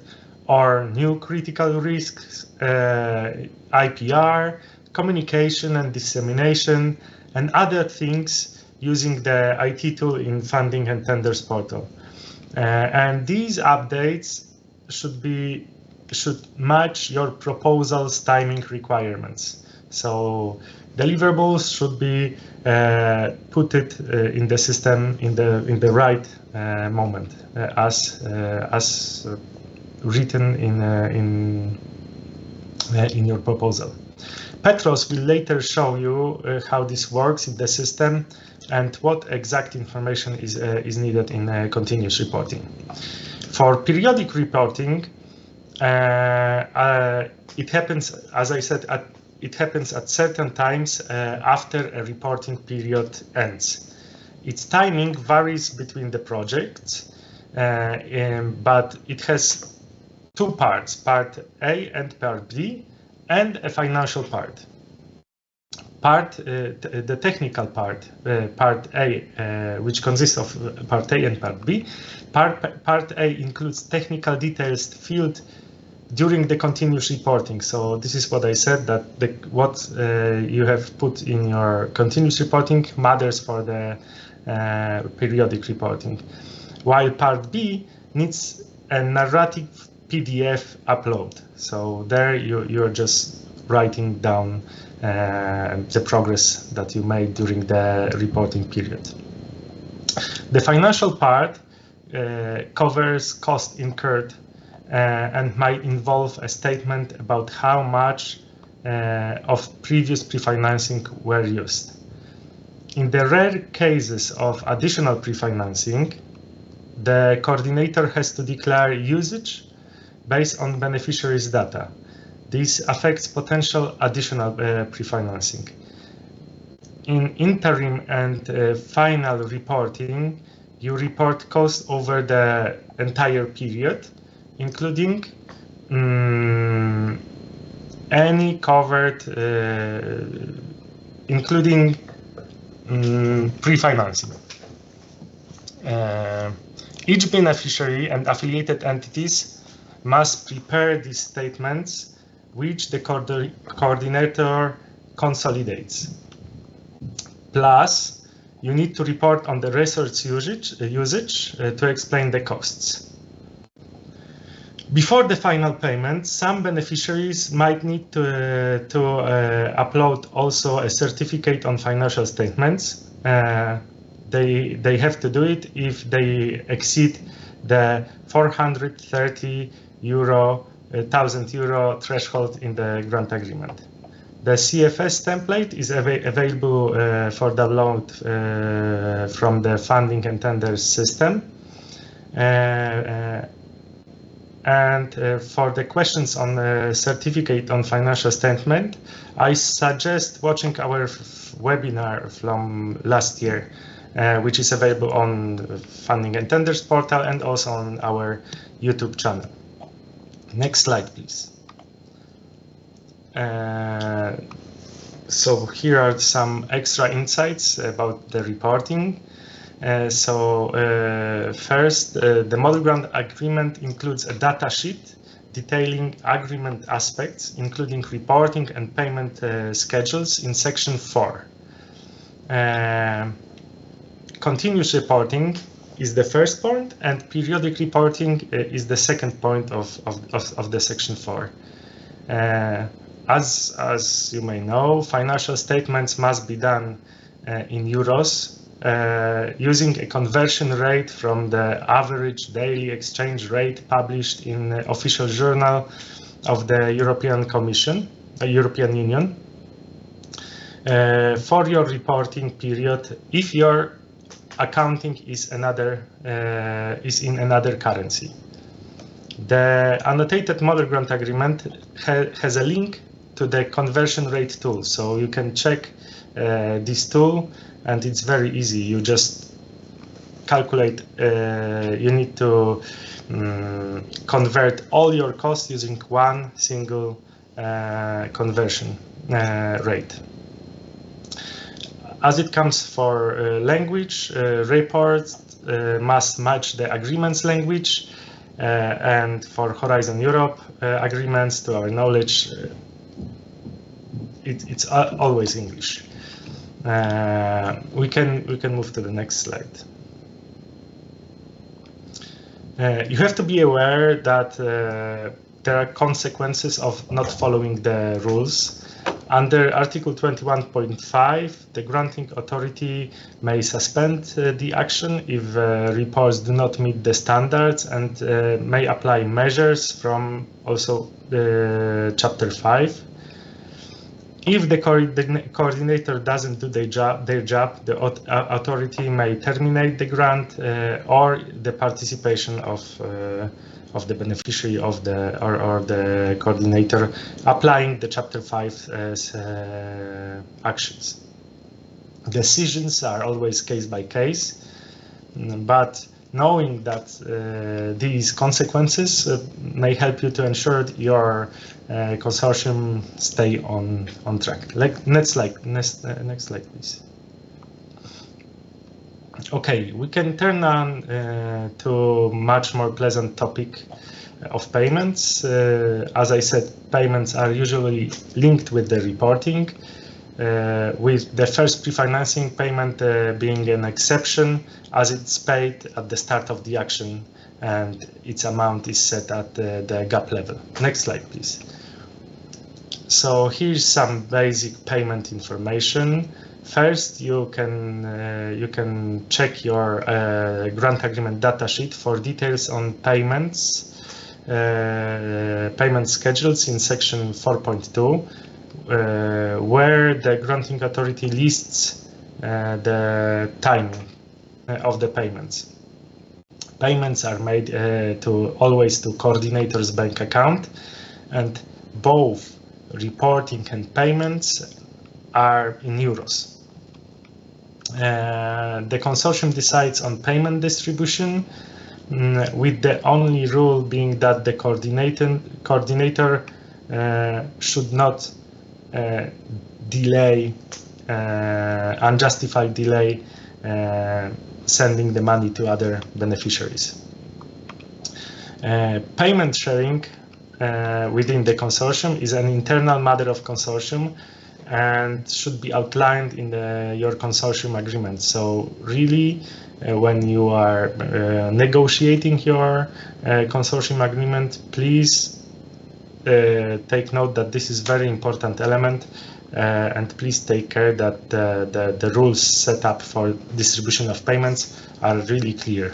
or new critical risks, IPR, communication and dissemination, and other things using the IT tool in funding and tenders portal. And these updates should match your proposal's timing requirements. So deliverables should be put in the system in the right moment, as written in your proposal. Petros will later show you how this works in the system and what exact information is needed in continuous reporting. For periodic reporting, it happens, as I said, at it happens at certain times after a reporting period ends. Its timing varies between the projects, but it has two parts, part A and part B, and a financial part. The technical part, part A, which consists of part A and part B. Part A includes technical details filled during the continuous reporting. So this is what I said, that what you have put in your continuous reporting matters for the periodic reporting. While part B needs a narrative PDF upload. So there you're just writing down the progress that you made during the reporting period. The financial part covers costs incurred and might involve a statement about how much of previous pre-financing were used. In the rare cases of additional pre-financing, the coordinator has to declare usage based on beneficiaries' data. This affects potential additional pre-financing. In interim and final reporting, you report costs over the entire period, including any covered, including pre-financing. Each beneficiary and affiliated entities must prepare these statements, which the coordinator consolidates. Plus, you need to report on the resource usage to explain the costs. Before the final payment, some beneficiaries might need to upload also a certificate on financial statements. They have to do it if they exceed the 430,000 euro threshold in the grant agreement. The CFS template is available for download from the funding and tenders system. And for the questions on the certificate on financial statement, I suggest watching our webinar from last year, which is available on the Funding and Tenders portal and also on our YouTube channel. Next slide, please. So here are some extra insights about the reporting. First, the model grant agreement includes a data sheet detailing agreement aspects, including reporting and payment schedules in section 4. Continuous reporting is the first point, and periodic reporting is the second point of the section 4. As you may know, financial statements must be done in euros using a conversion rate from the average daily exchange rate published in the official journal of the European Commission, European Union, for your reporting period if your accounting is in another currency. The annotated model grant agreement has a link to the conversion rate tool, so you can check this tool, and it's very easy. You just calculate, you need to convert all your costs using one single conversion rate. As it comes for language, reports must match the agreement's language, and for Horizon Europe agreements, to our knowledge, it's always English. We can move to the next slide. You have to be aware that there are consequences of not following the rules. Under Article 21.5, the granting authority may suspend the action if reports do not meet the standards, and may apply measures from also Chapter 5. If the coordinator doesn't do their job, the authority may terminate the grant or the participation of of the beneficiary of the or the coordinator applying the Chapter 5 actions. Decisions are always case by case, but knowing that these consequences may help you to ensure your consortium stay on track. Next slide, please. Okay, we can turn on to much more pleasant topic of payments. As I said, payments are usually linked with the reporting, with the first pre-financing payment being an exception, as it's paid at the start of the action and its amount is set at the gap level. Next slide, please. So here's some basic payment information. First, you can check your grant agreement datasheet for details on payments, payment schedules in section 4.2. Where the granting authority lists the timing of the payments. Payments are made always to coordinator's bank account, and both reporting and payments are in euros. The consortium decides on payment distribution, with the only rule being that the coordinator should not delay, unjustified delay, sending the money to other beneficiaries. Payment sharing within the consortium is an internal matter of consortium and should be outlined in your consortium agreement. So really, when you are negotiating your consortium agreement, please take note that this is very important element, and please take care that the rules set up for distribution of payments are really clear.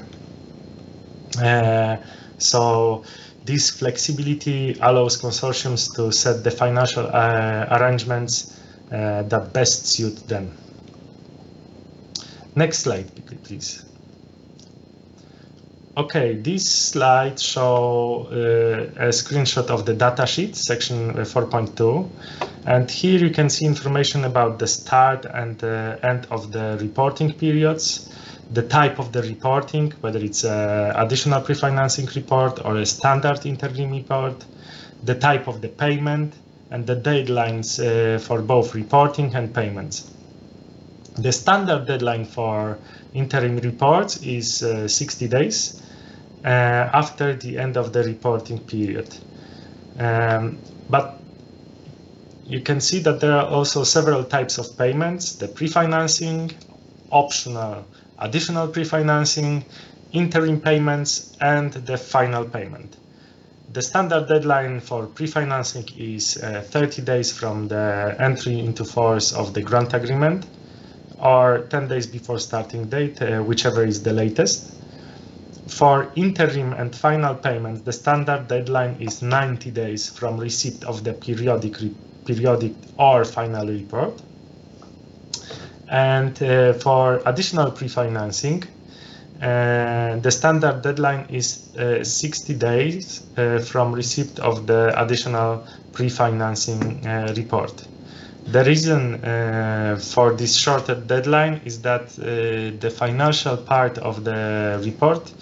So this flexibility allows consortiums to set the financial arrangements that best suit them. Next slide, please. Okay, this slide shows a screenshot of the datasheet, section 4.2, and here you can see information about the start and end of the reporting periods, the type of the reporting, whether it's an additional pre-financing report or a standard interim report, the type of the payment, and the deadlines for both reporting and payments. The standard deadline for interim reports is 60 days. After the end of the reporting period. But you can see that there are also several types of payments: the pre-financing, optional, additional pre-financing, interim payments, and the final payment. The standard deadline for pre-financing is 30 days from the entry into force of the grant agreement, or 10 days before starting date, whichever is the latest. For interim and final payment, the standard deadline is 90 days from receipt of the periodic or final report. And for additional pre-financing, the standard deadline is 60 days from receipt of the additional pre-financing report. The reason for this shorter deadline is that the financial part of the report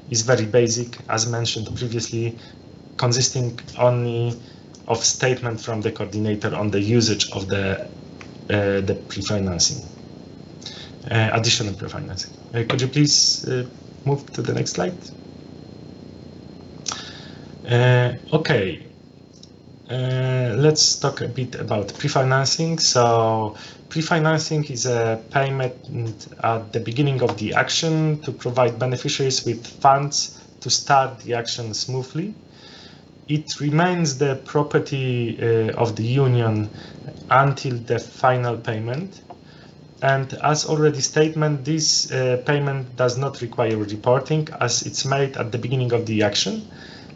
is very basic, as mentioned previously, consisting only of statement from the coordinator on the usage of the pre-financing, additional pre-financing. Could you please move to the next slide? Okay. Let's talk a bit about pre-financing. So pre-financing is a payment at the beginning of the action to provide beneficiaries with funds to start the action smoothly. It remains the property of the union until the final payment. And as already stated, this payment does not require reporting as it's made at the beginning of the action.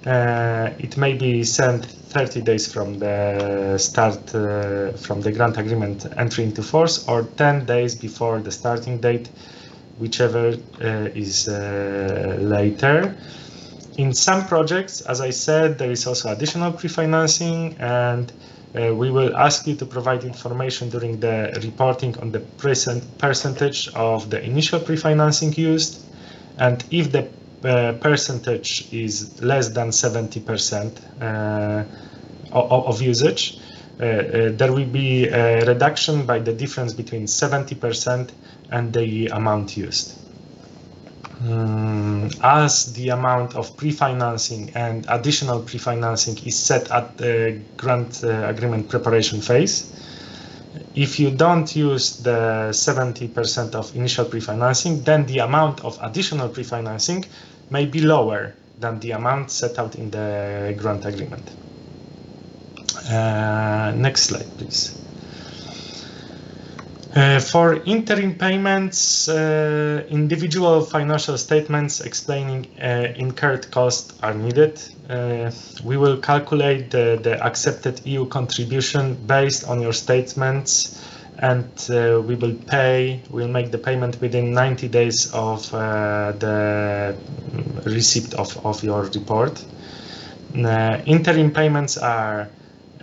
It may be sent 30 days from the start, from the grant agreement entry into force, or 10 days before the starting date, whichever is later. In some projects, as I said, there is also additional pre-financing, and we will ask you to provide information during the reporting on the percentage of the initial pre-financing used, and if the percentage is less than 70% of usage, there will be a reduction by the difference between 70% and the amount used. As the amount of pre-financing and additional pre-financing is set at the grant agreement preparation phase, if you don't use the 70% of initial pre-financing, then the amount of additional pre-financing may be lower than the amount set out in the grant agreement. Next slide, please. For interim payments, individual financial statements explaining incurred costs are needed. We will calculate the accepted EU contribution based on your statements, and we'll make the payment within 90 days of the receipt of your report. Interim payments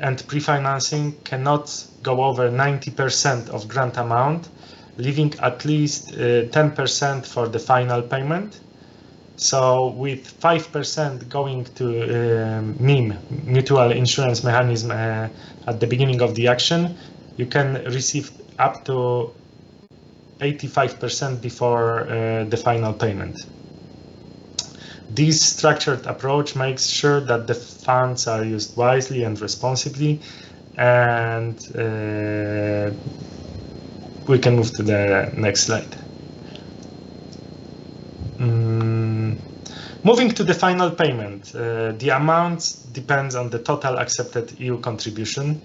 and pre-financing cannot go over 90% of grant amount, leaving at least 10% for the final payment. So with 5% going to MIM, Mutual Insurance Mechanism, at the beginning of the action, you can receive up to 85% before the final payment. This structured approach makes sure that the funds are used wisely and responsibly, and we can move to the next slide. Moving to the final payment, the amount depends on the total accepted EU contribution.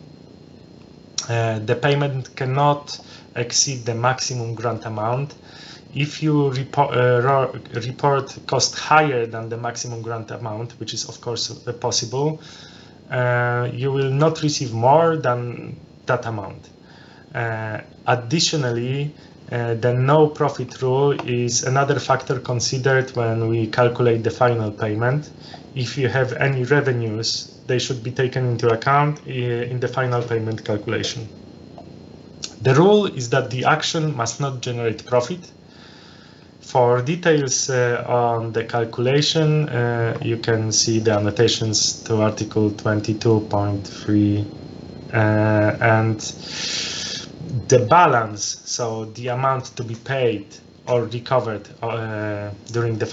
The payment cannot exceed the maximum grant amount. If you report cost higher than the maximum grant amount, which is of course possible, you will not receive more than that amount. Additionally, the no profit rule is another factor considered when we calculate the final payment. If you have any revenues, they should be taken into account in the final payment calculation. The rule is that the action must not generate profit. For details on the calculation, you can see the annotations to Article 22.3 and the balance, so the amount to be paid or recovered during the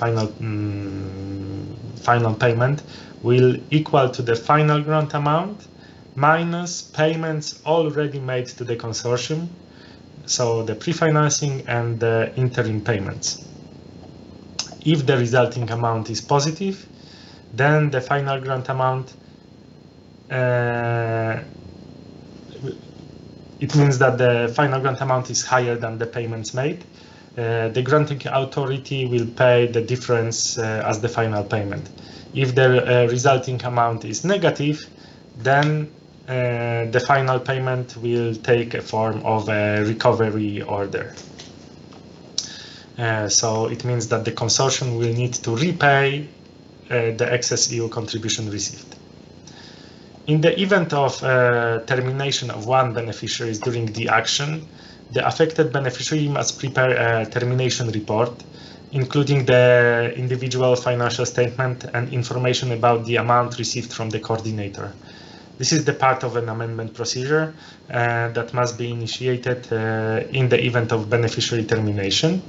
final payment will equal to the final grant amount minus payments already made to the consortium, so the pre-financing and the interim payments. If the resulting amount is positive, then the final grant amount, it means that the final grant amount is higher than the payments made. The granting authority will pay the difference as the final payment. If the resulting amount is negative, then the final payment will take a form of a recovery order. So it means that the consortium will need to repay the excess EU contribution received. In the event of termination of one beneficiary during the action, the affected beneficiary must prepare a termination report, including the individual financial statement and information about the amount received from the coordinator. This is the part of an amendment procedure that must be initiated in the event of beneficiary termination.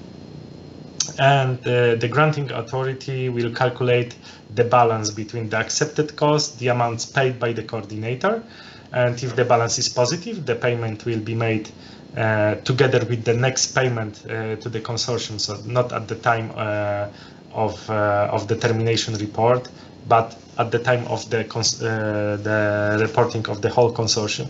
And the granting authority will calculate the balance between the accepted cost, the amounts paid by the coordinator, and if the balance is positive, the payment will be made together with the next payment to the consortium, so not at the time of the termination report, but at the time of the reporting of the whole consortium.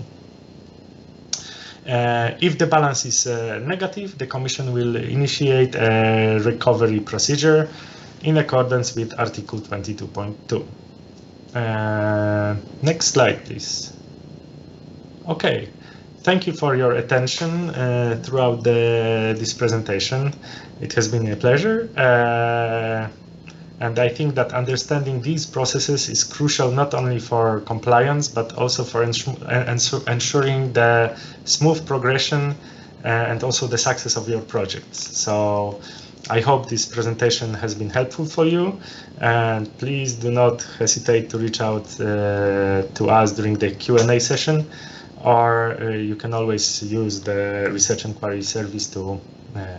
If the balance is negative, the Commission will initiate a recovery procedure in accordance with Article 22.2. Next slide, please. Okay, thank you for your attention throughout this presentation. It has been a pleasure. And I think that understanding these processes is crucial not only for compliance, but also for ensuring the smooth progression and also the success of your projects. So I hope this presentation has been helpful for you, and please do not hesitate to reach out to us during the Q&A session, or you can always use the research inquiry service to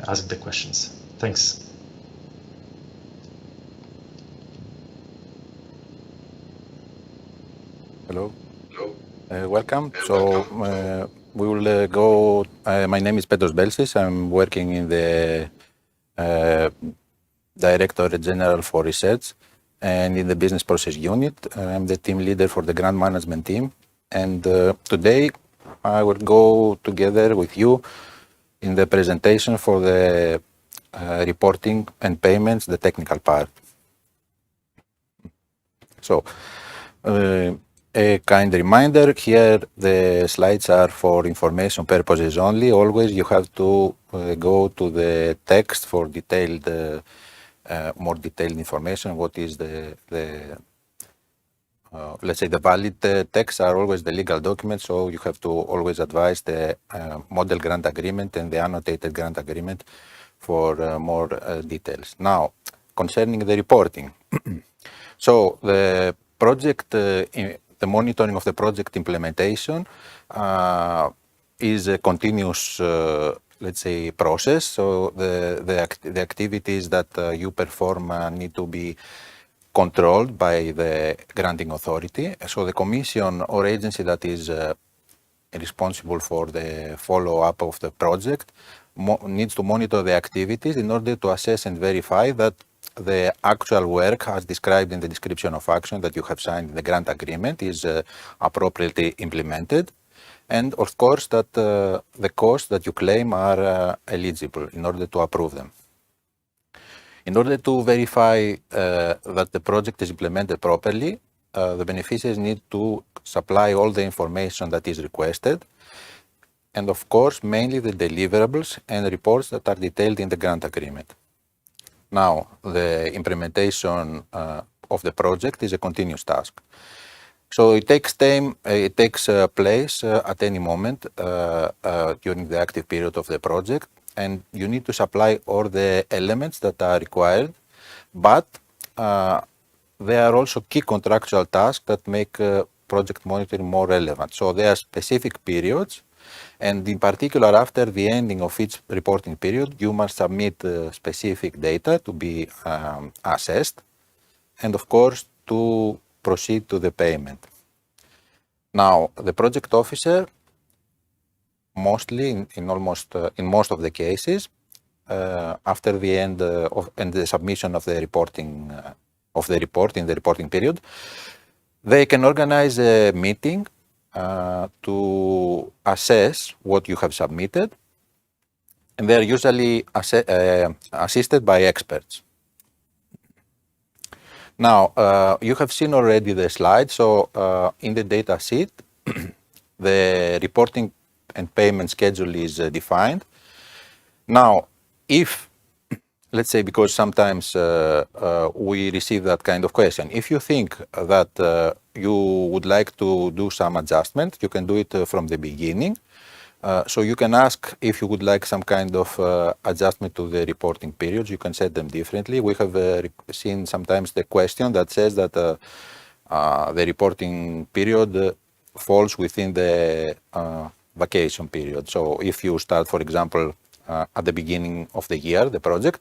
ask the questions. Thanks. Hello. Welcome. So we will go. My name is Petros BELSIS. I'm working in the Directorate General for Research and in the Business Process Unit. I'm the team leader for the grant management team. And today I will go together with you in the presentation for the reporting and payments, the technical part. So. A kind reminder, here the slides are for information purposes only. Always you have to go to the text for detailed, more detailed information. What is let's say the valid texts are always the legal documents, so you have to always advise the model grant agreement and the annotated grant agreement for more details. Now, concerning the reporting. So the project the monitoring of the project implementation is a continuous, let's say, process. So the activities that you perform need to be controlled by the granting authority. So the commission or agency that is responsible for the follow-up of the project needs to monitor the activities in order to assess and verify that the actual work as described in the description of action that you have signed in the grant agreement is appropriately implemented, and of course that the costs that you claim are eligible in order to approve them. In order to verify that the project is implemented properly, the beneficiaries need to supply all the information that is requested, and of course mainly the deliverables and reports that are detailed in the grant agreement. Now, the implementation of the project is a continuous task. So it takes time, it takes place at any moment during the active period of the project, and you need to supply all the elements that are required, but there are also key contractual tasks that make project monitoring more relevant. So there are specific periods, and in particular, after the ending of each reporting period, you must submit specific data to be assessed, and of course, to proceed to the payment. Now, the project officer, mostly in most of the cases, after the end and the submission of the reporting report in the reporting period, they can organize a meeting to assess what you have submitted, and they are usually assisted by experts. Now, you have seen already the slide, so in the data sheet, the reporting and payment schedule is defined. Now, if, let's say, because sometimes we receive that kind of question, if you think that you would like to do some adjustment, you can do it from the beginning. So you can ask if you would like some kind of adjustment to the reporting periods. You can set them differently. We have seen sometimes the question that says that the reporting period falls within the vacation period. So if you start, for example, at the beginning of the year, the project,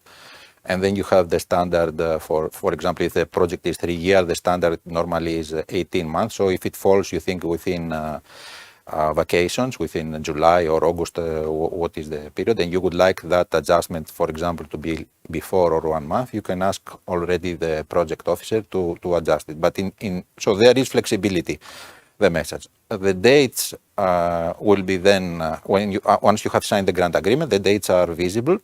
and then you have the standard for example, if the project is 3 years, the standard normally is 18 months. So if it falls, you think within vacations, within July or August, what is the period, and you would like that adjustment, for example, to be before or 1 month, you can ask already the project officer to adjust it. But so there is flexibility, the message. The dates will be then, when once you have signed the grant agreement, the dates are visible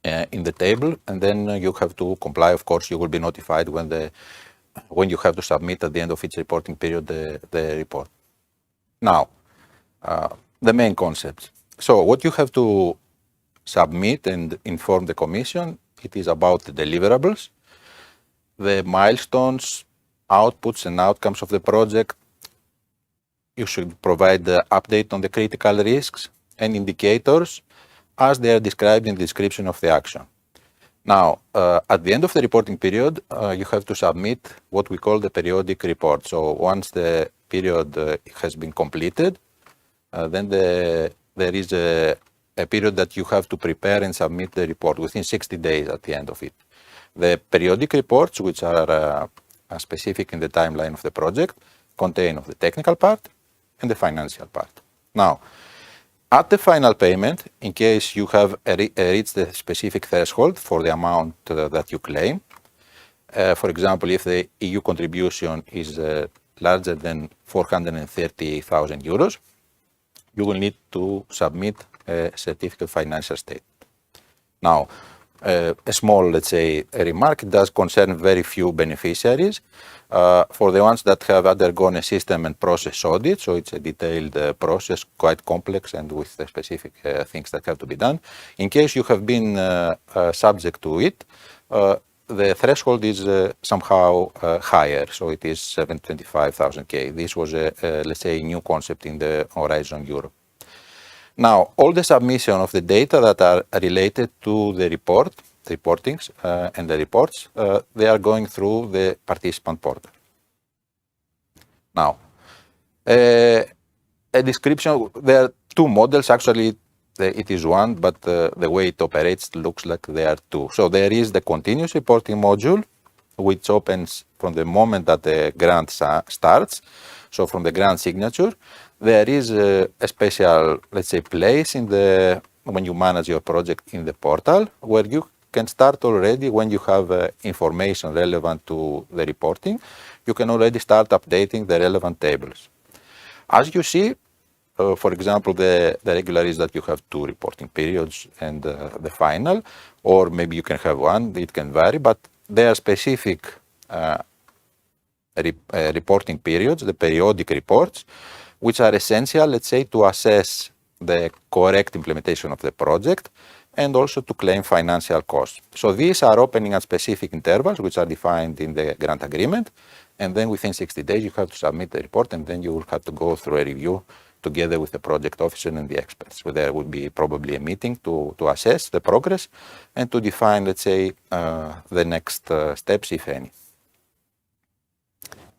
in the table, and then you have to comply. Of course, you will be notified when you have to submit at the end of each reporting period the report. Now, the main concepts. So what you have to submit and inform the Commission, it is about the deliverables. the milestones, outputs and outcomes of the project. You should provide the update on the critical risks and indicators as they are described in the description of the action. Now, at the end of the reporting period, you have to submit what we call the periodic report. So once the period has been completed, then there is a period that you have to prepare and submit the report within 60 days at the end of it. The periodic reports, which are specific in the timeline of the project, contain of the technical part and the financial part. Now, at the final payment, in case you have reached the specific threshold for the amount that you claim, for example, if the EU contribution is larger than 430,000 euros, you will need to submit a certificate financial statement. Now, a small, let's say, remark, it does concern very few beneficiaries. For the ones that have undergone a system and process audit, so it's a detailed process, quite complex and with specific things that have to be done. In case you have been subject to it, the threshold is somehow higher, so it is 725,000. This was let's say, a new concept in the Horizon Europe. Now, all the submission of the data that are related to the reportings and the reports, they are going through the participant portal. Now, a description, there are two models, actually it is one, but the way it operates looks like there are two. So there is the continuous reporting module, which opens from the moment that the grant starts, so from the grant signature. There is a special, let's say, place in the, when you manage your project in the portal, where you can start already when you have information relevant to the reporting. You can already start updating the relevant tables. As you see, for example, the regular is that you have two reporting periods and the final, or maybe you can have one, it can vary, but there are specific reporting periods, the periodic reports, which are essential, let's say, to assess the correct implementation of the project and also to claim financial costs. So these are opening at specific intervals, which are defined in the grant agreement, and then within 60 days you have to submit the report, and then you will have to go through a review together with the project officer and the experts. So there will be probably a meeting to assess the progress and to define, let's say, the next steps, if any.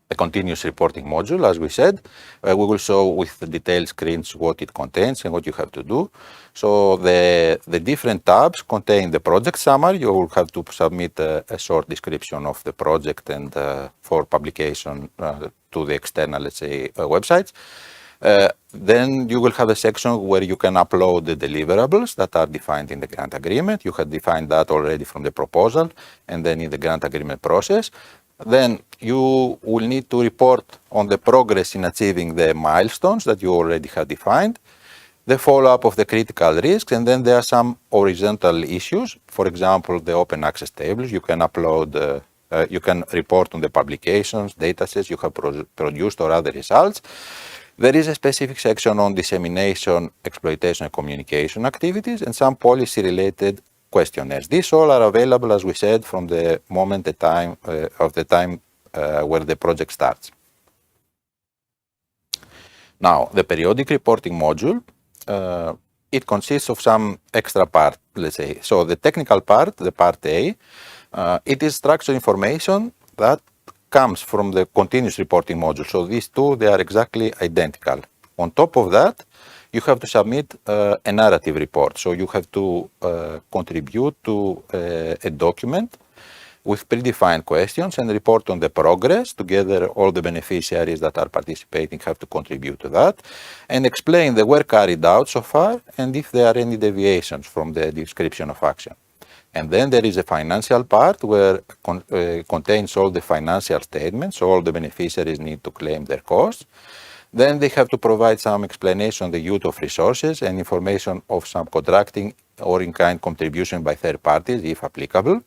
A continuous reporting module, as we said. We will show with the detailed screens what it contains and what you have to do. So the different tabs contain the project summary. You will have to submit a short description of the project and for publication to the external, let's say, websites. Then you will have a section where you can upload the deliverables that are defined in the grant agreement. You have defined that already from the proposal and then in the grant agreement process. Then you will need to report on the progress in achieving the milestones that you already have defined, the follow-up of the critical risks, and then there are some horizontal issues. For example, the open access tables. You can upload, you can report on the publications, datasets you have produced or other results. There is a specific section on dissemination, exploitation, and communication activities, and some policy-related questionnaires. These all are available, as we said, from the moment the time where the project starts. Now, the periodic reporting module, it consists of some extra part, let's say. So the technical part, the part A, it is structured information that comes from the continuous reporting module. So these two, they are exactly identical. On top of that, you have to submit a narrative report. So you have to contribute to a document with predefined questions and report on the progress. Together, all the beneficiaries that are participating have to contribute to that and explain the work carried out so far and if there are any deviations from the description of action. And then there is a financial part where contains all the financial statements. So all the beneficiaries need to claim their costs. Then they have to provide some explanation on the use of resources and information of some contracting or in-kind contribution by third parties, if applicable.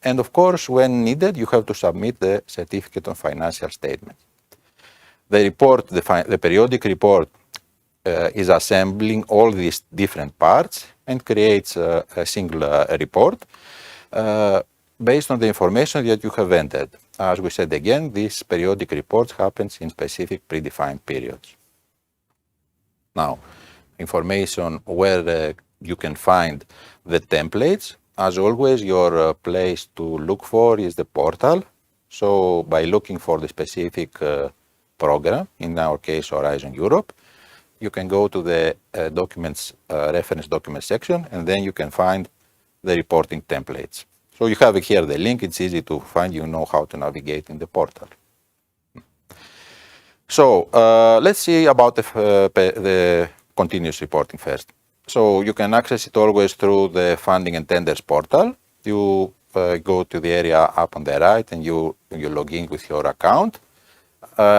And of course, when needed, you have to submit the certificate of financial statement. The report, the periodic report, is assembling all these different parts and creates a single report. based on the information that you have entered. As we said again, this periodic report happens in specific predefined periods. Now, information where you can find the templates. As always, your place to look for is the portal. So by looking for the specific program, in our case Horizon Europe, you can go to the documents, reference document section, and then you can find the reporting templates. So you have here the link, it's easy to find, you know how to navigate in the portal. So let's see about the continuous reporting first. So you can access it always through the funding and tenders portal. You go to the area up on the right and you log in with your account.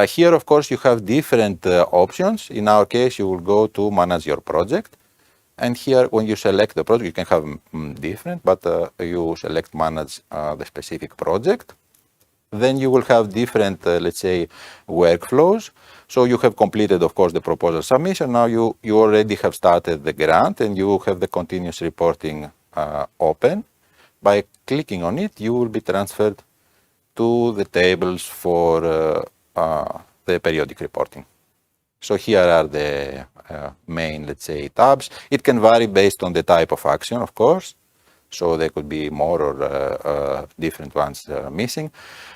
Here, of course, you have different options. In our case, you will go to manage your project. And here, when you select the project, you can have different, but you select manage the specific project. Then you will have different, let's say, workflows. So you have completed, of course, the proposal submission. Now you already have started the grant and you have the continuous reporting open. By clicking on it, you will be transferred to the tables for the periodic reporting. So here are the main, let's say, tabs. It can vary based on the type of action, of course. So there could be more or different ones missing.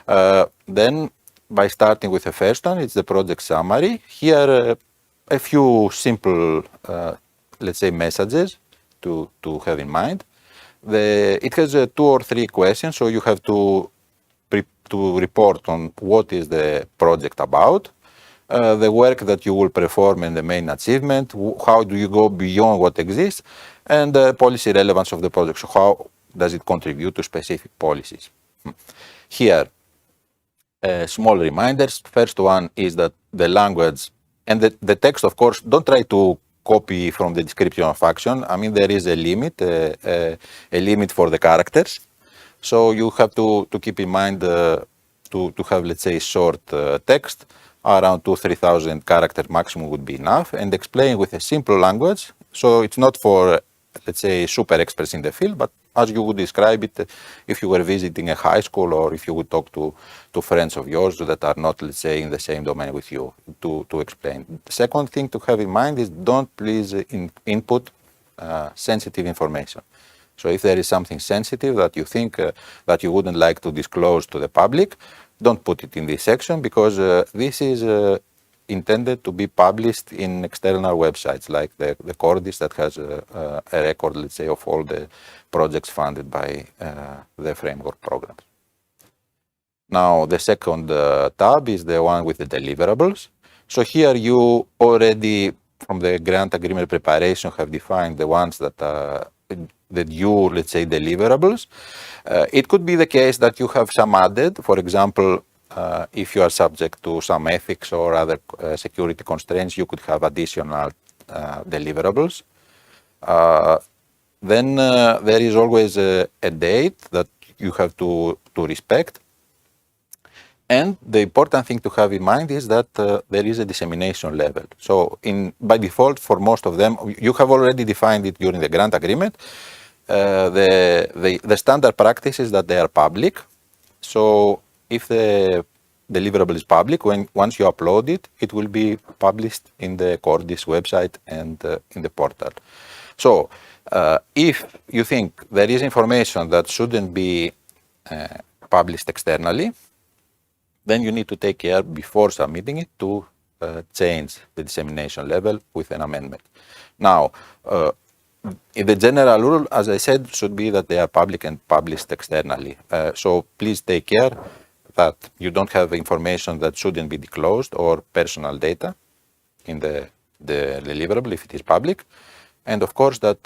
Then by starting with the first one, it's the project summary. Here, a few simple, let's say, messages to have in mind. It has 2 or 3 questions, so you have to report on what is the project about, the work that you will perform and the main achievement, how do you go beyond what exists, and the policy relevance of the project, so how does it contribute to specific policies. Here, small reminders. First one is that the language and the text, of course, don't try to copy from the description of action. I mean, there is a limit, a limit for the characters. So you have to keep in mind to have, let's say, short text, around 2,000-3,000 character maximum would be enough, and explain with a simple language. So it's not for, let's say, super experts in the field, but as you would describe it if you were visiting a high school or if you would talk to friends of yours that are not, let's say, in the same domain with you to explain. The second thing to have in mind is don't please input sensitive information. So if there is something sensitive that you think that you wouldn't like to disclose to the public, don't put it in this section because this is intended to be published in external websites like the Cordis that has a record, let's say, of all the projects funded by the framework programs. Now, the second tab is the one with the deliverables. So here you already, from the grant agreement preparation, have defined the ones that you, let's say, deliverables. It could be the case that you have some added, for example, if you are subject to some ethics or other security constraints, you could have additional deliverables. Then there is always a date that you have to respect. And the important thing to have in mind is that there is a dissemination level. So by default, for most of them, you have already defined it during the grant agreement. The standard practice is that they are public. So if the deliverable is public, once you upload it, it will be published in the Cordis website and in the portal. So if you think there is information that shouldn't be published externally, then you need to take care before submitting it to change the dissemination level with an amendment. Now, the general rule, as I said, should be that they are public and published externally. So please take care that you don't have information that shouldn't be disclosed or personal data in the deliverable if it is public. And of course that,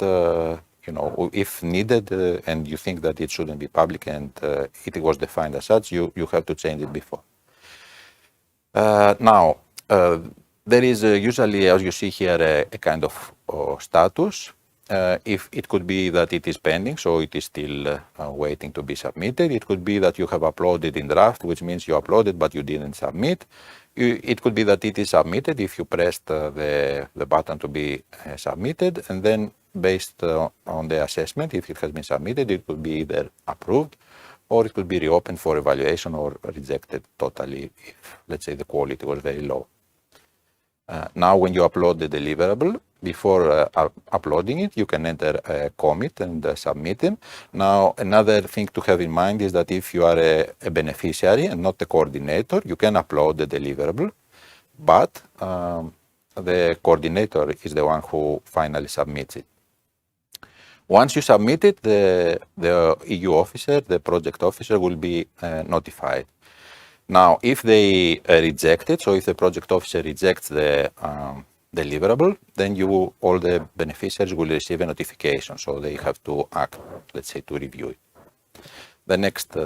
you know, if needed and you think that it shouldn't be public and it was defined as such, you have to change it before. Now, there is usually, as you see here, a kind of status. If it could be that it is pending, so it is still waiting to be submitted. It could be that you have uploaded in draft, which means you uploaded but you didn't submit. It could be that it is submitted if you pressed the button to be submitted, and then based on the assessment, if it has been submitted, it could be either approved or it could be reopened for evaluation or rejected totally if, let's say, the quality was very low. Now, when you upload the deliverable, before uploading it, you can enter a commit and submit them. Now, another thing to have in mind is that if you are a beneficiary and not a coordinator, you can upload the deliverable, but the coordinator is the one who finally submits it. Once you submit it, the EU officer, the project officer, will be notified. Now, if they reject it, so if the project officer rejects the deliverable, then all the beneficiaries will receive a notification, so they have to act, let's say, to review it. The next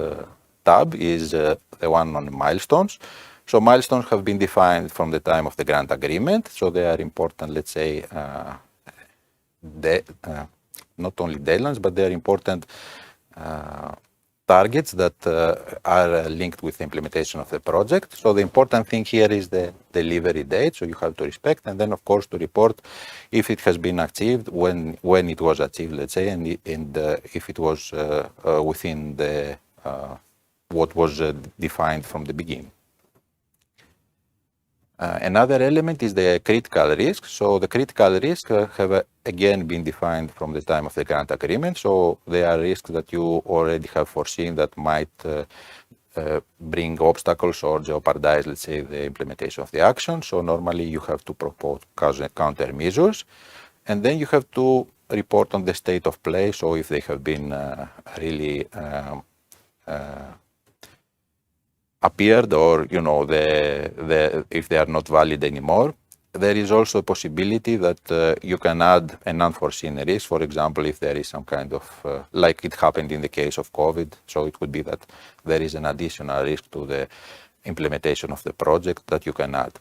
tab is the one on milestones. So milestones have been defined from the time of the grant agreement, so they are important, let's say, not only deadlines, but they are important targets that are linked with the implementation of the project. So the important thing here is the delivery date, so you have to respect, and then of course to report if it has been achieved, when it was achieved, let's say, and if it was within the what was defined from the beginning. Another element is the critical risk. So the critical risks have again been defined from the time of the grant agreement. So they are risks that you already have foreseen that might bring obstacles or jeopardize, let's say, the implementation of the action. So normally you have to propose countermeasures, and then you have to report on the state of play. So if they have been really appeared, or if they are not valid anymore. There is also a possibility that you can add an unforeseen risk. For example, if there is some kind of, like it happened in the case of COVID, so it could be that there is an additional risk to the implementation of the project that you can add.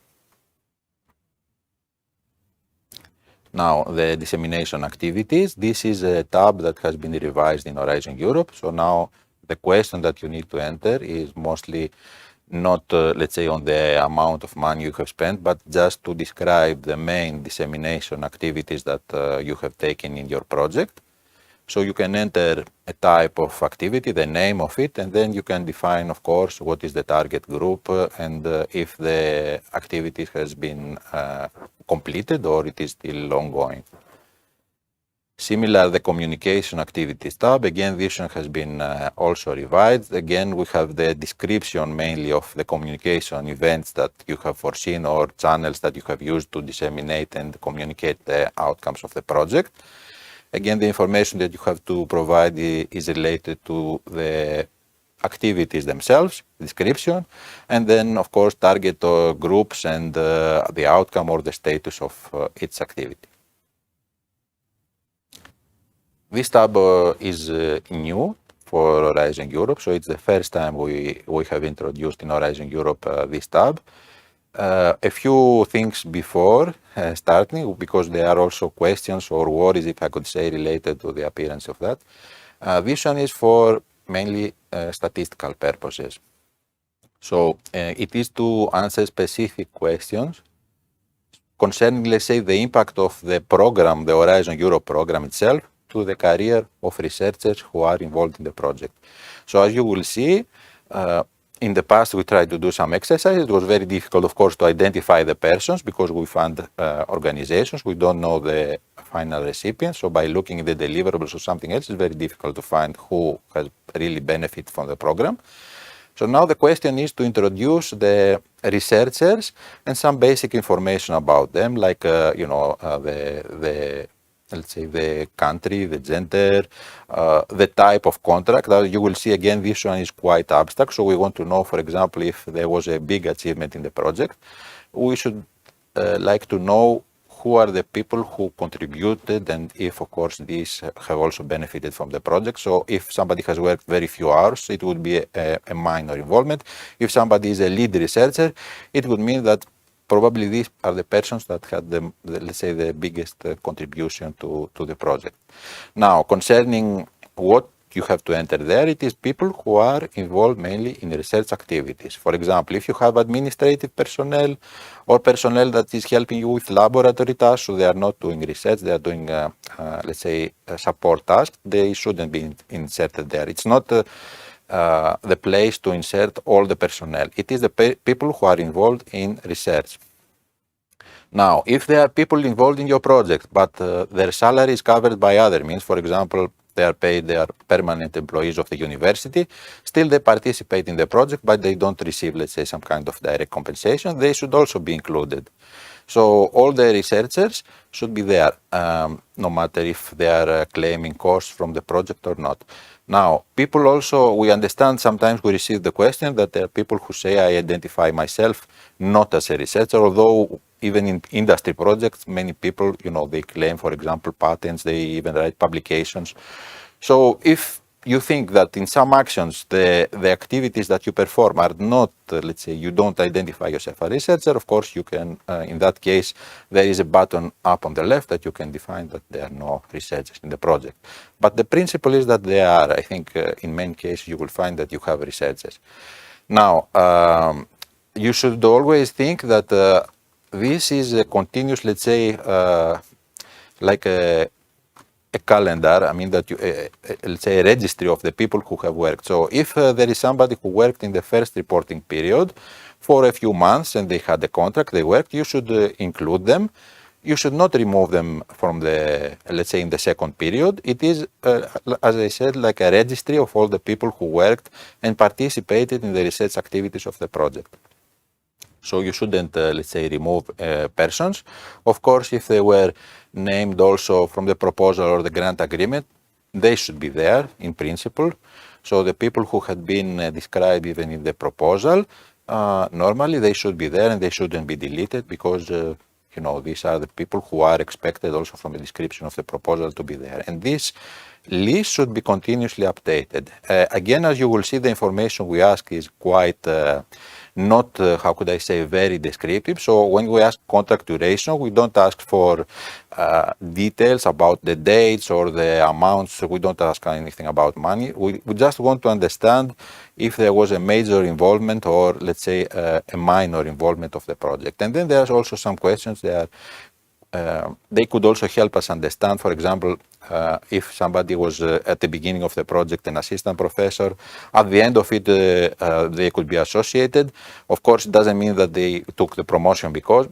Now, the dissemination activities. This is a tab that has been revised in Horizon Europe. So now the question that you need to enter is mostly not, let's say, on the amount of money you have spent, but just to describe the main dissemination activities that you have taken in your project. So you can enter a type of activity, the name of it, and then you can define, of course, what is the target group and if the activity has been completed or it is still ongoing. Similar, the communication activities tab, again, this one has been also revised. Again, we have the description mainly of the communication events that you have foreseen or channels that you have used to disseminate and communicate the outcomes of the project. Again, the information that you have to provide is related to the activities themselves, description, and then, of course, target groups and the outcome or the status of each activity. This tab is new for Horizon Europe, so it's the first time we have introduced in Horizon Europe this tab. A few things before starting, because there are also questions or worries, if I could say, related to the appearance of that. This one is for mainly statistical purposes. So it is to answer specific questions concerning, let's say, the impact of the program, the Horizon Europe program itself, to the career of researchers who are involved in the project. So as you will see, in the past we tried to do some exercises. It was very difficult, of course, to identify the persons because we fund organizations. We don't know the final recipients. So by looking at the deliverables or something else, it's very difficult to find who has really benefited from the program. So now the question is to introduce the researchers and some basic information about them, like let's say the country, the gender, the type of contract. You will see again, this one is quite abstract. So we want to know, for example, if there was a big achievement in the project, we should like to know who are the people who contributed and if, of course, these have also benefited from the project. So if somebody has worked very few hours, it would be a minor involvement. If somebody is a lead researcher, it would mean that probably these are the persons that had let's say, the biggest contribution to the project. Now, concerning what you have to enter there, it is people who are involved mainly in research activities. For example, if you have administrative personnel or personnel that is helping you with laboratory tasks, so they are not doing research, they are doing, let's say, support tasks, they shouldn't be inserted there. It's not the place to insert all the personnel. It is the people who are involved in research. Now, if there are people involved in your project, but their salary is covered by other means, for example, they are paid, they are permanent employees of the university, still they participate in the project, but they don't receive, let's say, some kind of direct compensation, they should also be included. So all the researchers should be there, no matter if they are claiming costs from the project or not. Now, people also, we understand sometimes we receive the question that there are people who say, I identify myself not as a researcher, although even in industry projects, many people, they claim, for example, patents, they even write publications. So if you think that in some actions, the activities that you perform are not, let's say, you don't identify yourself as a researcher, of course, you can, in that case, there is a button up on the left that you can define that there are no researchers in the project. But the principle is that there are, I think, in many cases, you will find that you have researchers. Now, you should always think that this is a continuous, let's say, like a calendar, I mean that you, let's say a registry of the people who have worked. So if there is somebody who worked in the first reporting period for a few months and they had a contract, they worked, you should include them. You should not remove them from the, let's say, in the second period. It is, as I said, like a registry of all the people who worked and participated in the research activities of the project. So you shouldn't, let's say, remove persons. Of course, if they were named also from the proposal or the grant agreement, they should be there in principle. So the people who had been described even in the proposal, normally they should be there and they shouldn't be deleted because, these are the people who are expected also from the description of the proposal to be there. And this list should be continuously updated. Again, as you will see, the information we ask is quite not, how could I say, very descriptive. So when we ask contract duration, we don't ask for details about the dates or the amounts. We don't ask anything about money. We just want to understand if there was a major involvement or, let's say, a minor involvement of the project. And then there's also some questions that they could also help us understand, for example, if somebody was at the beginning of the project an assistant professor, at the end of it they could be associated. Of course, it doesn't mean that they took the promotion because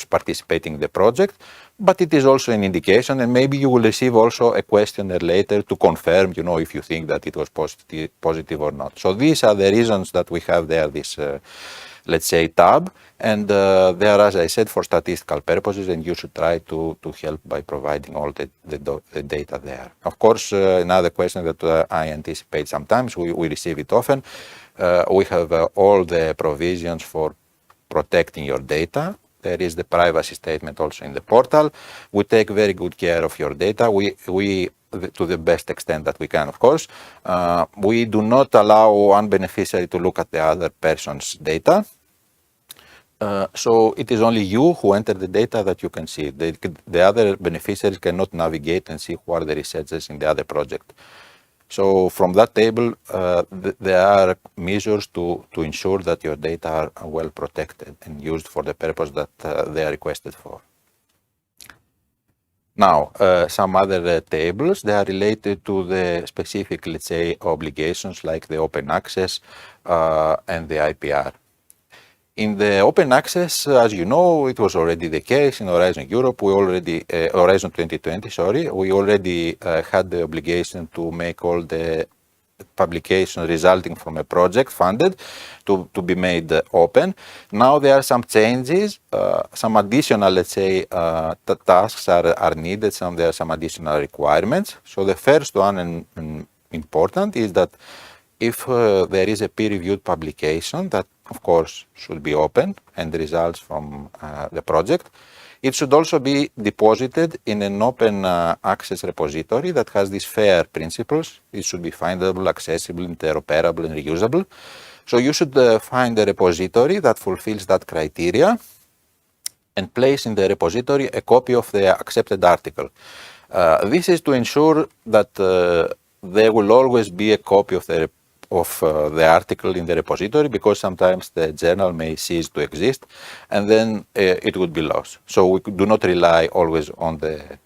participating in the project, but it is also an indication, and maybe you will receive also a questionnaire later to confirm, if you think that it was positive or not. So these are the reasons that we have there this let's say, tab, and they are, as I said, for statistical purposes, and you should try to help by providing all the data there. Of course, another question that I anticipate sometimes, we receive it often, we have all the provisions for protecting your data. There is the privacy statement also in the portal. We take very good care of your data. We to the best extent that we can, of course. We do not allow one beneficiary to look at the other person's data. So it is only you who enter the data that you can see. The other beneficiaries cannot navigate and see who are the researchers in the other project. So from that table, there are measures to ensure that your data are well protected and used for the purpose that they are requested for. Now, some other tables, they are related to the specific, let's say, obligations like the open access and the IPR. In the open access, as you know, it was already the case in Horizon Europe. We already, Horizon 2020, sorry, we already had the obligation to make all the publications resulting from a project funded to be made open. Now there are some changes, some additional, let's say, tasks are needed, there are some additional requirements. So the first one and important is that if there is a peer-reviewed publication that, of course, should be open and the results from the project, it should also be deposited in an open access repository that has these FAIR principles. It should be findable, accessible, interoperable, and reusable. So you should find a repository that fulfills that criteria and place in the repository a copy of the accepted article. This is to ensure that there will always be a copy of the article in the repository, because sometimes the journal may cease to exist and then it would be lost. So we do not rely always on the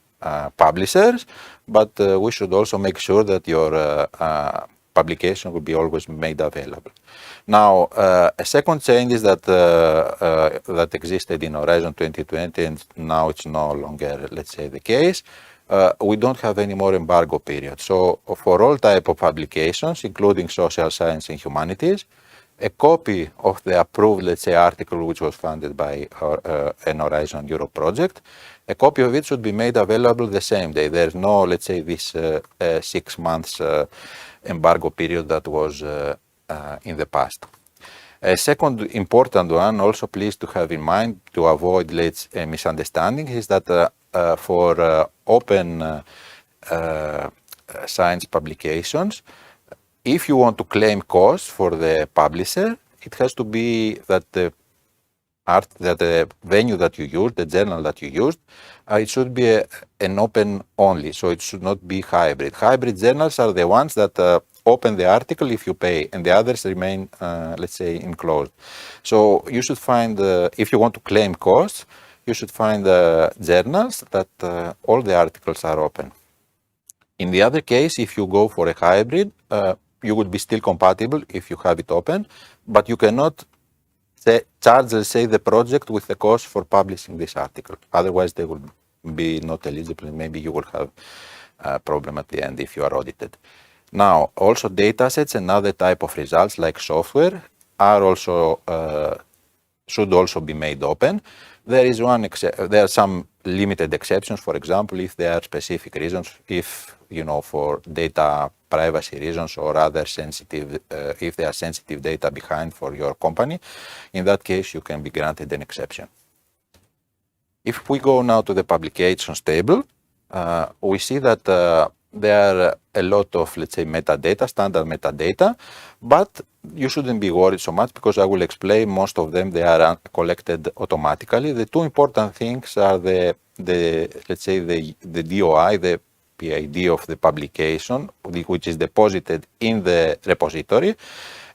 publishers, but we should also make sure that your publication will be always made available. Now, a second change is that that existed in Horizon 2020, and now it's no longer, let's say, the case. We don't have any more embargo period. So for all type of publications, including social science and humanities, a copy of the approved, let's say, article which was funded by an Horizon Europe project, a copy of it should be made available the same day. There's no, let's say, this 6 months embargo period that was in the past. A second important one, also please to have in mind to avoid a misunderstanding, is that for open science publications, if you want to claim costs for the publisher, it has to be that the venue that you use, the journal that you used, it should be an open only, so it should not be hybrid. Hybrid journals are the ones that open the article if you pay, and the others remain, let's say, enclosed. So you should find, if you want to claim costs, you should find journals that all the articles are open. In the other case, if you go for a hybrid, you would be still compatible if you have it open, but you cannot charge, let's say, the project with the cost for publishing this article. Otherwise, they will be not eligible, and maybe you will have a problem at the end if you are audited. Now, also datasets and other type of results like software are also should also be made open. There are some limited exceptions. For example, if there are specific reasons, if for data privacy reasons or other sensitive, if there are sensitive data behind for your company, in that case you can be granted an exception. If we go now to the publications table, we see that there are a lot of, let's say, metadata, standard metadata, but you shouldn't be worried so much because I will explain most of them, they are collected automatically. The two important things are let's say, the DOI, the PID of the publication, which is deposited in the repository,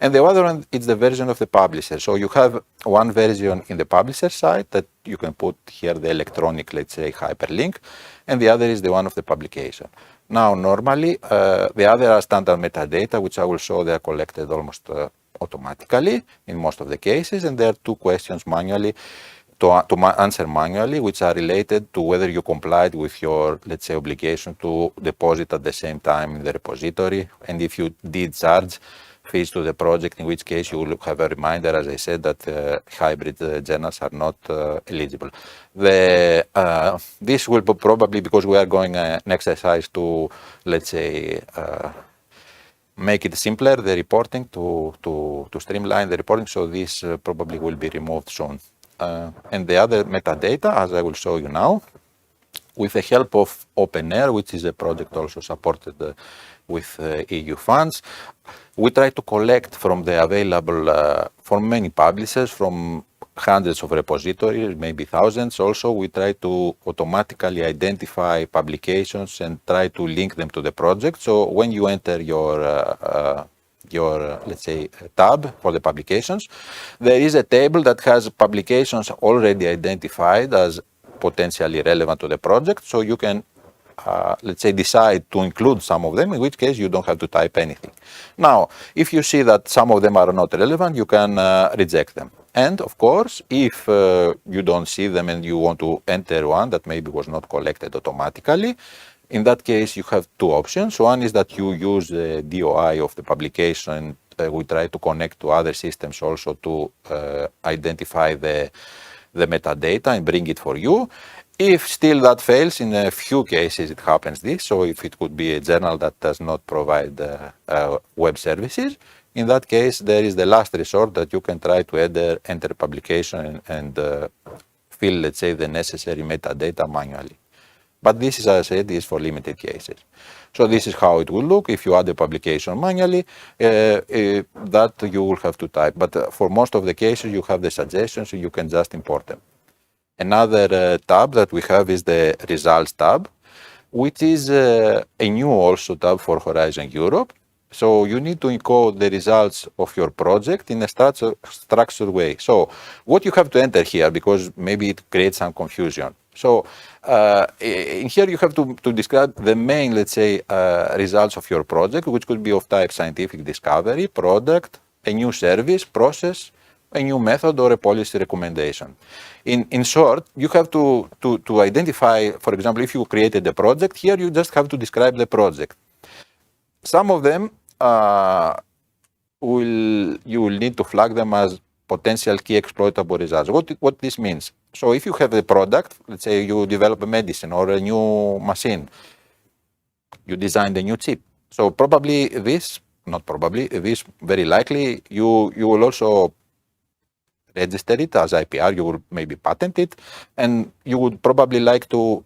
and the other one is the version of the publisher. So you have one version in the publisher side that you can put here the electronic, let's say, hyperlink, and the other is the one of the publication. Now, normally, the other are standard metadata, which I will show they are collected almost automatically in most of the cases, and there are two questions manually to answer manually, which are related to whether you complied with your, let's say, obligation to deposit at the same time in the repository, and if you did charge fees to the project, in which case you will have a reminder, as I said, that hybrid journals are not eligible. This will be probably, because we are going an exercise to, let's say, make it simpler, the reporting, to streamline the reporting, so this probably will be removed soon. And the other metadata, as I will show you now, with the help of OpenAir, which is a project also supported with EU funds, we try to collect from the available, from many publishers, from hundreds of repositories, maybe thousands also. We try to automatically identify publications and try to link them to the project. So when you enter your let's say, tab for the publications, there is a table that has publications already identified as potentially relevant to the project. So you can, let's say, decide to include some of them, in which case you don't have to type anything. Now, if you see that some of them are not relevant, you can reject them. And of course, if you don't see them and you want to enter one that maybe was not collected automatically, in that case, you have two options. One is that you use the DOI of the publication. We try to connect to other systems also to identify the metadata and bring it for you. If still that fails, in a few cases it happens this. So if it could be a journal that does not provide web services, in that case, there is the last resort that you can try to enter publication and fill, let's say, the necessary metadata manually. But this is, as I said, is for limited cases. So this is how it will look if you add the publication manually, that you will have to type. But for most of the cases, you have the suggestions, so you can just import them. Another tab that we have is the results tab, which is a new also tab for Horizon Europe. So you need to encode the results of your project in a structured way. So what you have to enter here, because maybe it creates some confusion. So in here you have to describe the main, let's say, results of your project, which could be of type scientific discovery, product, a new service, process, a new method, or a policy recommendation. In short, you have to identify, for example, if you created a project, here you just have to describe the project. Some of them you will need to flag them as potential key exploitable results. What this means? So if you have a product, let's say you develop a medicine or a new machine, you designed a new chip. So probably this, not probably, this very likely, you will also register it as IPR, you will maybe patent it, and you would probably like to,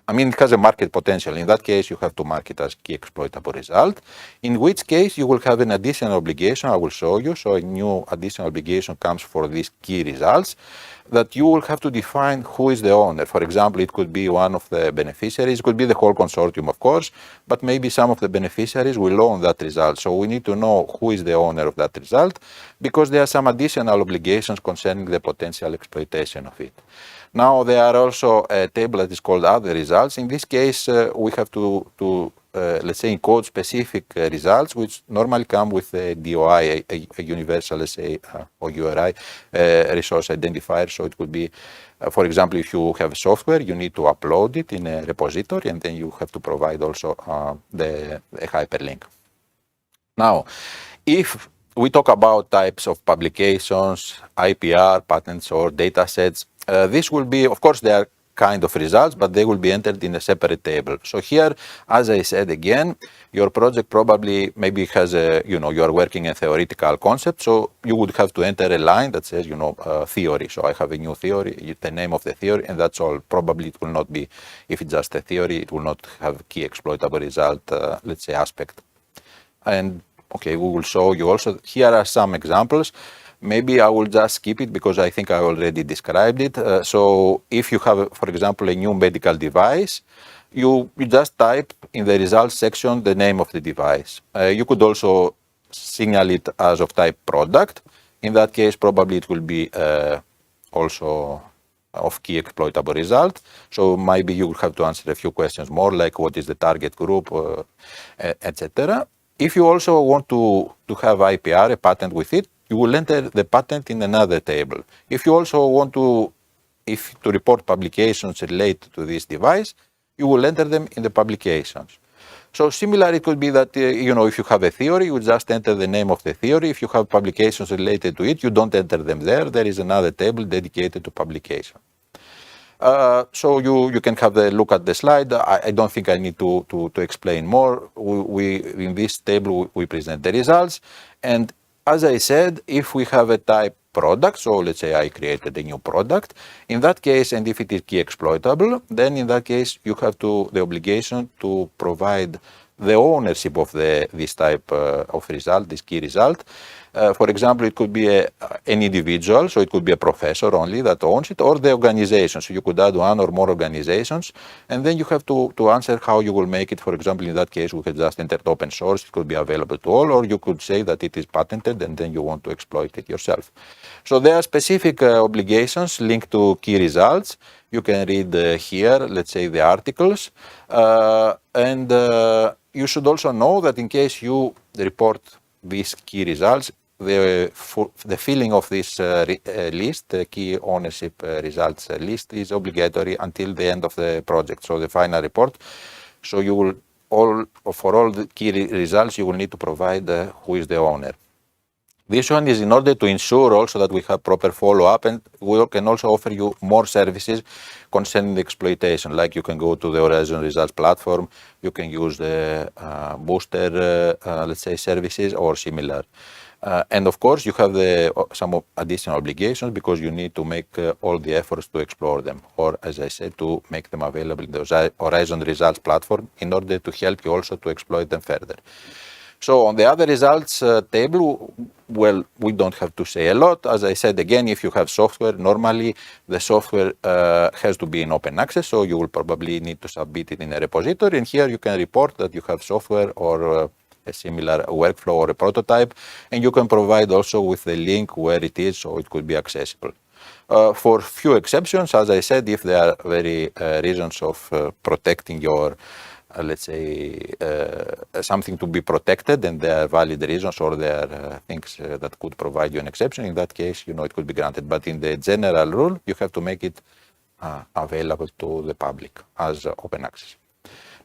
I mean, it has a market potential. In that case, you have to mark it as key exploitable result, in which case you will have an additional obligation, I will show you. So a new additional obligation comes for these key results, that you will have to define who is the owner. For example, it could be one of the beneficiaries, it could be the whole consortium, of course, but maybe some of the beneficiaries will own that result. So we need to know who is the owner of that result, because there are some additional obligations concerning the potential exploitation of it. Now, there are also a table that is called other results. In this case, we have to let's say, encode specific results, which normally come with a DOI, a universal, let's say, or URI resource identifier. So it could be, for example, if you have software, you need to upload it in a repository, and then you have to provide also a hyperlink. Now, if we talk about types of publications, IPR, patents, or data sets, this will be, of course, there are kind of results, but they will be entered in a separate table. So here, as I said again, your project probably maybe has a, you are working a theoretical concept, so you would have to enter a line that says, theory. So I have a new theory, the name of the theory, and that's all. Probably it will not be, if it's just a theory, it will not have key exploitable result, let's say, aspect. And okay, we will show you also, here are some examples. Maybe I will just skip it because I think I already described it. So if you have, for example, a new medical device, you just type in the results section the name of the device. You could also signal it as of type product. In that case, probably it will be also of key exploitable result. So maybe you will have to answer a few questions more, like what is the target group, etc. If you also want to have IPR, a patent with it, you will enter the patent in another table. If you also want to report publications related to this device, you will enter them in the publications. So similar, it could be that, if you have a theory, you just enter the name of the theory. If you have publications related to it, you don't enter them there. There is another table dedicated to publication. So you can have a look at the slide. I don't think I need to explain more. In this table, we present the results. And as I said, if we have a type product, so let's say I created a new product, in that case, and if it is key exploitable, then in that case, you have the obligation to provide the ownership of this type of result, this key result. For example, it could be an individual, so it could be a professor only that owns it, or the organization. So you could add one or more organizations, and then you have to answer how you will make it. For example, in that case, we could just enter open source. It could be available to all, or you could say that it is patented, and then you want to exploit it yourself. So there are specific obligations linked to key results. You can read here, let's say, the articles. And you should also know that in case you report these key results, the filling of this list, the key ownership results list, is obligatory until the end of the project, so the final report. So you will, for all the key results, you will need to provide who is the owner. This one is in order to ensure also that we have proper follow-up, and we can also offer you more services concerning the exploitation. Like you can go to the Horizon Results platform, you can use the booster, let's say, services or similar. And of course, you have some additional obligations because you need to make all the efforts to explore them, or as I said, to make them available in the Horizon Results platform in order to help you also to exploit them further. So on the other results table, well, we don't have to say a lot. As I said, again, if you have software, normally the software has to be in open access, so you will probably need to submit it in a repository. And here you can report that you have software or a similar workflow or a prototype, and you can provide also with the link where it is, so it could be accessible. For few exceptions, as I said, if there are very reasons of protecting your, let's say, something to be protected and there are valid reasons or there are things that could provide you an exception, in that case, it could be granted. But in the general rule, you have to make it available to the public as open access.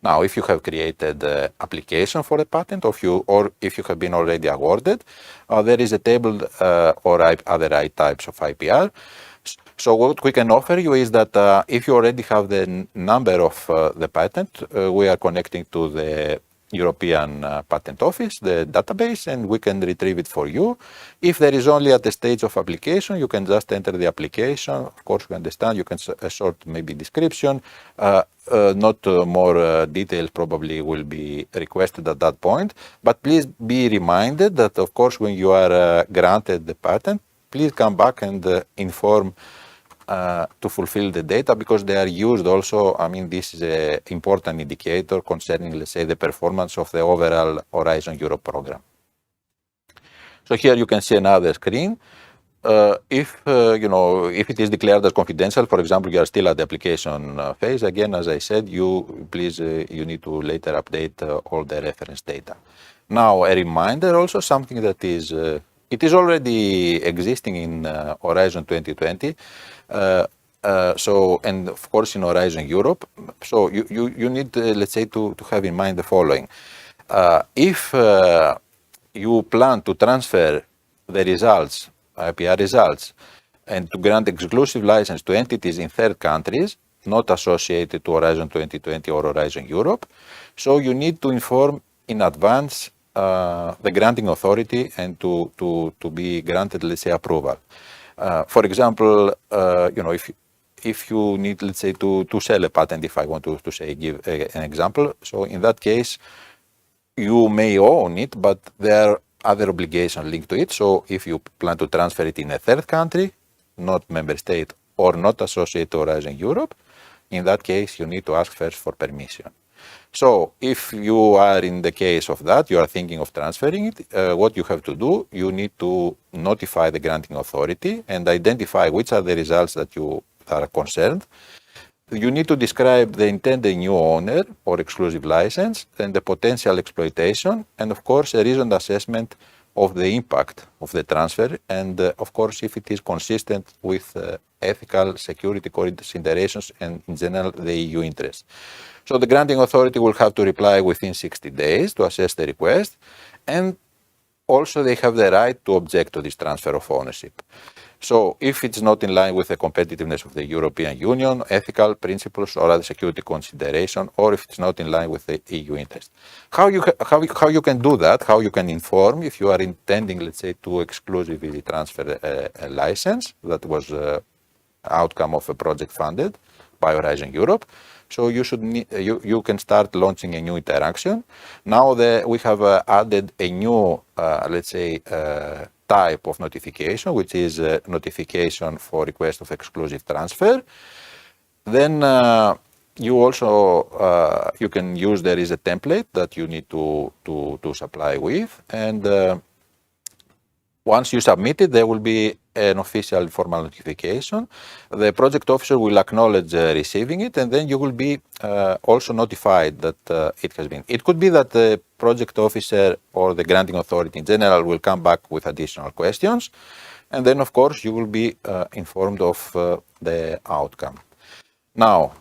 Now, if you have created an application for a patent or if you have been already awarded, there is a table or other types of IPR. So what we can offer you is that if you already have the number of the patent, we are connecting to the European Patent Office, the database, and we can retrieve it for you. If there is only at the stage of application, you can just enter the application. Of course, we understand you can sort maybe description. Not more details probably will be requested at that point. But please be reminded that, of course, when you are granted the patent, please come back and inform to fulfill the data, because they are used also. I mean, this is an important indicator concerning, let's say, the performance of the overall Horizon Europe program. So here you can see another screen. If it is declared as confidential, for example, you are still at the application phase, again, as I said, you need to later update all the reference data. Now, a reminder also, something that is it is already existing in Horizon 2020. And of course in Horizon Europe. So you need, let's say, to have in mind the following. If you plan to transfer the results, IPR results, and to grant exclusive license to entities in third countries, not associated to Horizon 2020 or Horizon Europe, so you need to inform in advance the granting authority and to be granted, let's say, approval. For example, if you need, let's say, to sell a patent, if I want to say, give an example, so in that case, you may own it, but there are other obligations linked to it. So if you plan to transfer it in a third country, not member state or not associated to Horizon Europe, in that case, you need to ask first for permission. So if you are in the case of that, you are thinking of transferring it, what you have to do, you need to notify the granting authority and identify which are the results that you are concerned. You need to describe the intended new owner or exclusive license and the potential exploitation, and of course a reasoned assessment of the impact of the transfer, and of course if it is consistent with ethical security considerations and in general the EU interest. So the granting authority will have to reply within 60 days to assess the request, and also they have the right to object to this transfer of ownership. So if it's not in line with the competitiveness of the European Union, ethical principles or other security consideration, or if it's not in line with the EU interest. How you can do that, how you can inform if you are intending, let's say, to exclusively transfer a license that was outcome of a project funded by Horizon Europe. So you can start launching a new interaction. Now we have added a new, let's say, type of notification, which is a notification for request of exclusive transfer. Then you also you can use, there is a template that you need to supply with, and once you submit it, there will be an official formal notification. The project officer will acknowledge receiving it, and then you will be also notified that it has been. It could be that the project officer or the granting authority in general will come back with additional questions, and then of course you will be informed of the outcome. Now,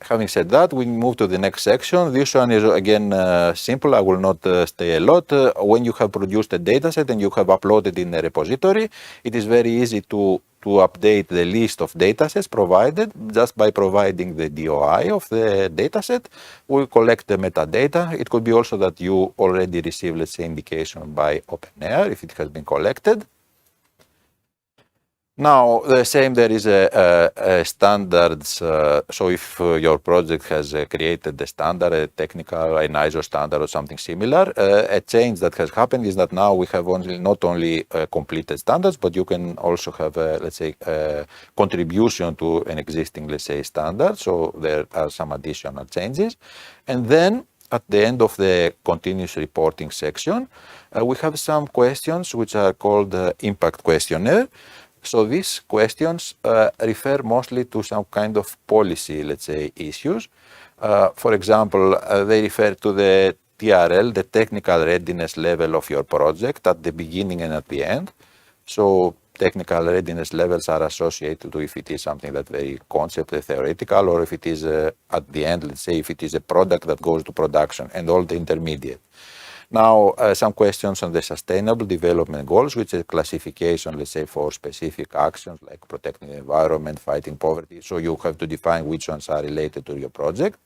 having said that, we move to the next section. This one is again simple. I will not stay a lot. When you have produced a dataset and you have uploaded in a repository, it is very easy to update the list of datasets provided just by providing the DOI of the dataset. We collect the metadata. It could be also that you already received, let's say, indication by OpenAir if it has been collected. Now, the same, there is a standards. So if your project has created a standard, a technical, an ISO standard or something similar, a change that has happened is that now we have not only completed standards, but you can also have, let's say, contribution to an existing, let's say, standard. So there are some additional changes. And then at the end of the continuous reporting section, we have some questions which are called impact questionnaire. So these questions refer mostly to some kind of policy, let's say, issues. For example, they refer to the TRL, the technical readiness level of your project at the beginning and at the end. So technical readiness levels are associated to if it is something that's very concept theoretical, or if it is at the end, let's say, if it is a product that goes to production, and all the intermediate. Now, some questions on the sustainable development goals, which is a classification, let's say, for specific actions like protecting the environment, fighting poverty. So you have to define which ones are related to your project.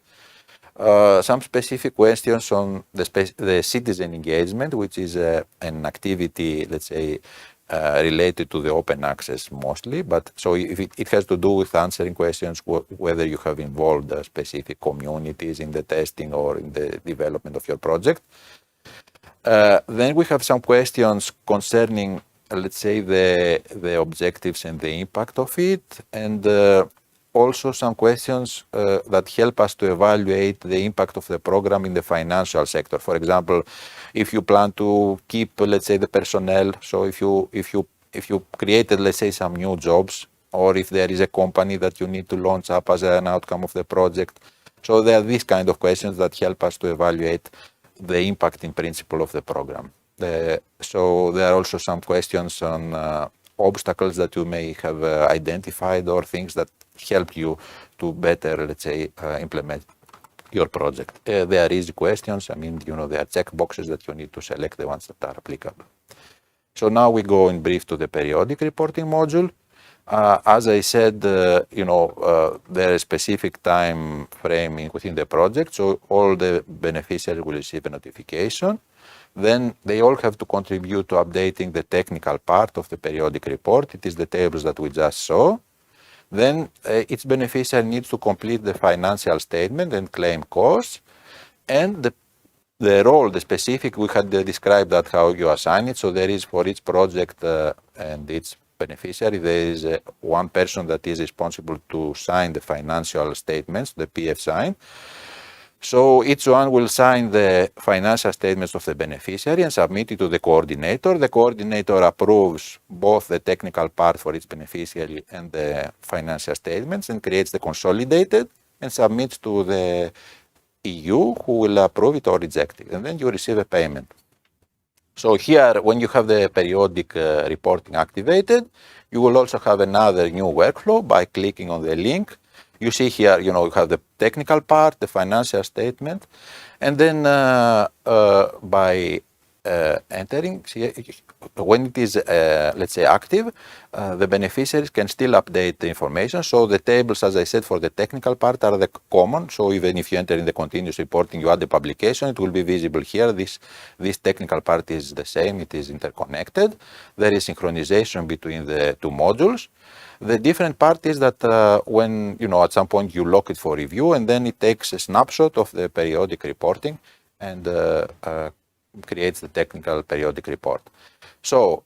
Some specific questions on the citizen engagement, which is an activity, let's say, related to the open access mostly. But so if it has to do with answering questions whether you have involved specific communities in the testing or in the development of your project. Then we have some questions concerning, let's say, the objectives and the impact of it, and also some questions that help us to evaluate the impact of the program in the financial sector. For example, if you plan to keep, let's say, the personnel, so if you created, let's say, some new jobs, or if there is a company that you need to launch up as an outcome of the project. So there are these kind of questions that help us to evaluate the impact in principle of the program. So there are also some questions on obstacles that you may have identified, or things that help you to better, let's say, implement your project. They are easy questions. I mean, there are check boxes that you need to select the ones that are applicable. So now we go in brief to the periodic reporting module. As I said, there is a specific time frame within the project, so all the beneficiaries will receive a notification. Then they all have to contribute to updating the technical part of the periodic report. It is the tables that we just saw. Then each beneficiary needs to complete the financial statement and claim costs. And the role, the specific, we had described that how you assign it. So there is for each project and each beneficiary, there is one person that is responsible to sign the financial statements, the PF sign. So each one will sign the financial statements of the beneficiary and submit it to the coordinator. The coordinator approves both the technical part for each beneficiary and the financial statements and creates the consolidated and submits to the EU, who will approve it or reject it. And then you receive a payment. So here, when you have the periodic reporting activated, you will also have another new workflow by clicking on the link. You see here, you have the technical part, the financial statement, and then by entering, when it is, let's say, active, the beneficiaries can still update the information. So the tables, as I said, for the technical part are the common. So even if you enter in the continuous reporting, you add the publication, it will be visible here. This technical part is the same. It is interconnected. There is synchronization between the two modules. The different part is that when, at some point you lock it for review, and then it takes a snapshot of the periodic reporting and creates the technical periodic report. So